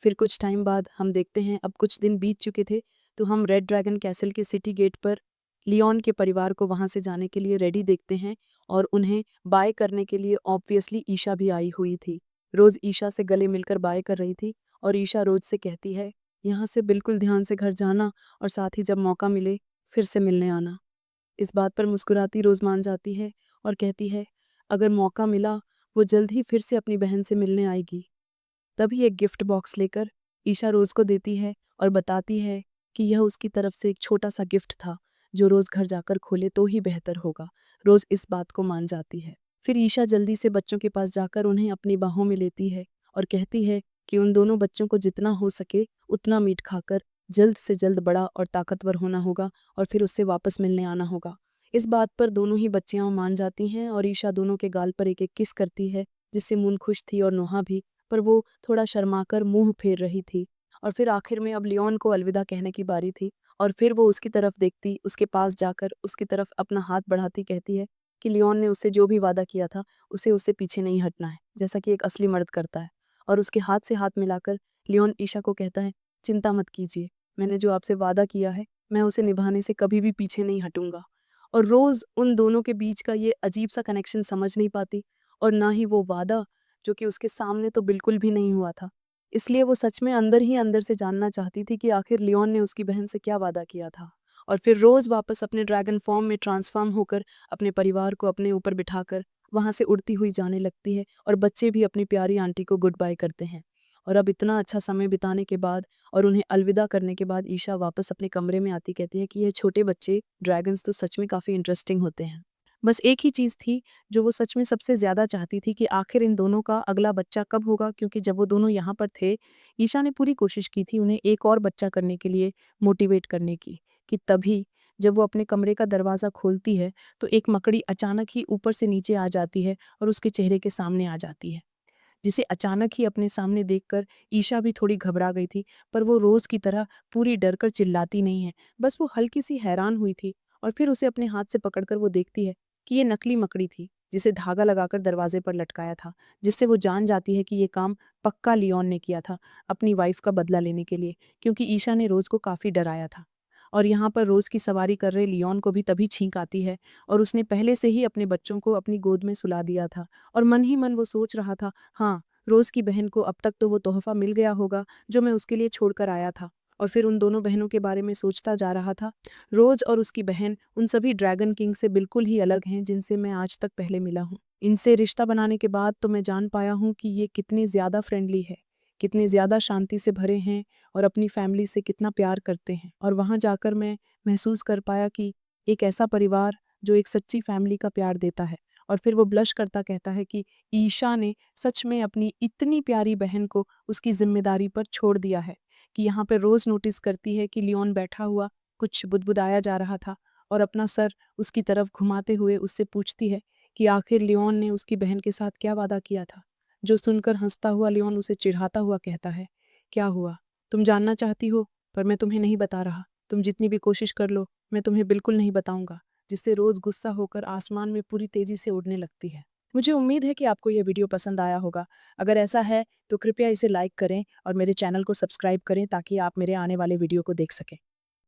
फिर कुछ टाइम बाद हम देखते हैं, अब कुछ दिन बीत चुके थे, तो हम रेड ड्रैगन कैसल के सिटी गेट पर लियोन के परिवार को वहाँ से जाने के लिए रेडी देखते हैं और उन्हें बाय करने के लिए ऑब्वियसली ईशा भी आई हुई थी। रोज़ ईशा से गले मिलकर बाय कर रही थी और ईशा रोज़ से कहती है, यहाँ से बिल्कुल ध्यान से घर जाना और साथ ही जब मौका मिले फिर से मिलने आना। इस बात पर मुस्कुराती रोज़ मान जाती है और कहती है, अगर मौका मिला वो जल्द ही फिर से अपनी बहन से मिलने आएगी। तभी एक गिफ्ट बॉक्स लेकर ईशा रोज़ को देती है और बताती है कि यह उसकी तरफ से एक छोटा सा गिफ्ट था, जो रोज़ घर जाकर खोले तो ही बेहतर होगा। रोज़ इस बात को मान जाती है। फिर ईशा जल्दी से बच्चों के पास जाकर उन्हें अपनी बाहों में लेती है और कहती है कि उन दोनों बच्चों को जितना हो सके उतना मीट खाकर जल्द से जल्द बड़ा और ताकतवर होना होगा और फिर उससे वापस मिलने आना होगा। इस बात पर दोनों ही बच्चियां मान जाती हैं और ईशा दोनों के गाल पर एक एक किस करती है, जिससे मून खुश थी और नोहा भी, पर वो थोड़ा शर्माकर मुंह फेर रही थी। और फिर आखिर में अब लियोन को अलविदा कहने की बारी थी और फिर वो उसकी तरफ देखती, उसके पास जाकर उसकी तरफ अपना हाथ बढ़ाती कहती है कि लियोन ने उससे जो भी वादा किया था उसे उससे पीछे नहीं हटना है, जैसा कि एक असली मर्द करता है। और उसके हाथ से हाथ मिलाकर लियोन ईशा को कहता है, चिंता मत कीजिए, मैंने जो आपसे वादा किया है मैं उसे निभाने से कभी भी पीछे नहीं हटूंगा। और रोज़ उन दोनों के बीच का ये अजीब सा कनेक्शन समझ नहीं पाती और ना ही वो वादा, जो कि उसके सामने तो बिल्कुल भी नहीं हुआ था। इसलिए वो सच में अंदर ही अंदर से जानना चाहती थी कि आखिर लियोन ने उसकी बहन से क्या वादा किया था। और फिर रोज़ वापस अपने ड्रैगन फॉर्म में ट्रांसफॉर्म होकर अपने परिवार को अपने ऊपर बिठाकर वहाँ से उड़ती हुई जाने लगती है और बच्चे भी अपनी प्यारी आंटी को गुड बाय करते हैं। और अब इतना अच्छा समय बिताने के बाद और उन्हें अलविदा करने के बाद ईशा वापस अपने कमरे में आती कहती है कि ये छोटे बच्चे ड्रैगन्स तो सच में काफ़ी इंटरेस्टिंग होते हैं। बस एक ही चीज़ थी जो वो सच में सबसे ज़्यादा चाहती थी कि आखिर इन दोनों का अगला बच्चा कब होगा, क्योंकि जब वो दोनों यहाँ पर थे, ईशा ने पूरी कोशिश की थी उन्हें एक और बच्चा करने के लिए मोटिवेट करने की, कि तभी जब वो अपने कमरे का दरवाज़ा खोलती है तो एक मकड़ी अचानक ही ऊपर से नीचे आ जाती है और उसके चेहरे के सामने आ जाती है, जिसे अचानक ही अपने सामने देखकर ईशा भी थोड़ी घबरा गई थी, पर वो रोज़ की तरह पूरी डरकर चिल्लाती नहीं है, बस वो हल्की सी हैरान हुई थी। और फिर उसे अपने हाथ से पकड़कर वो देखती है कि ये नकली मकड़ी थी, जिसे धागा लगाकर दरवाजे पर लटकाया था, जिससे वो जान जाती है कि ये काम पक्का लियोन ने किया था, अपनी वाइफ का बदला लेने के लिए, क्योंकि ईशा ने रोज़ को काफ़ी डराया था। और यहाँ पर रोज़ की सवारी कर रहे लियोन को भी तभी छींक आती है और उसने पहले से ही अपने बच्चों को अपनी गोद में सुला दिया था और मन ही मन वो सोच रहा था, हाँ, रोज़ की बहन को अब तक तो वो तोहफ़ा मिल गया होगा जो मैं उसके लिए छोड़कर आया था। और फिर उन दोनों बहनों के बारे में सोचता जा रहा था। रोज़ और उसकी बहन उन सभी ड्रैगन किंग से बिल्कुल ही अलग हैं जिनसे मैं आज तक पहले मिला हूँ। इनसे रिश्ता बनाने के बाद तो मैं जान पाया हूँ कि ये कितनी ज़्यादा फ्रेंडली है, कितनी ज़्यादा शांति से भरे हैं और अपनी फैमिली से कितना प्यार करते हैं। और वहाँ जाकर मैं महसूस कर पाया कि एक ऐसा परिवार जो एक सच्ची फैमिली का प्यार देता है। और फिर वो ब्लश करता कहता है कि ईशा ने सच में अपनी इतनी प्यारी बहन को उसकी जिम्मेदारी पर छोड़ दिया है। कि यहाँ पे रोज़ नोटिस करती है कि लियोन बैठा हुआ कुछ बुदबुदाया जा रहा था और अपना सर उसकी तरफ घुमाते हुए उससे पूछती है कि आखिर लियोन ने उसकी बहन के साथ क्या वादा किया था। जो सुनकर हंसता हुआ लियोन उसे चिढ़ाता हुआ कहता है, क्या हुआ, तुम जानना चाहती हो, पर मैं तुम्हें नहीं बता रहा, तुम जितनी भी कोशिश कर लो मैं तुम्हें बिल्कुल नहीं बताऊंगा। जिससे रोज़ गुस्सा होकर आसमान में पूरी तेज़ी से उड़ने लगती है। मुझे उम्मीद है कि आपको यह वीडियो पसंद आया होगा। अगर ऐसा है तो कृपया इसे लाइक करें और मेरे चैनल को सब्सक्राइब करें ताकि आप मेरे आने वाले वीडियो को देख सकें।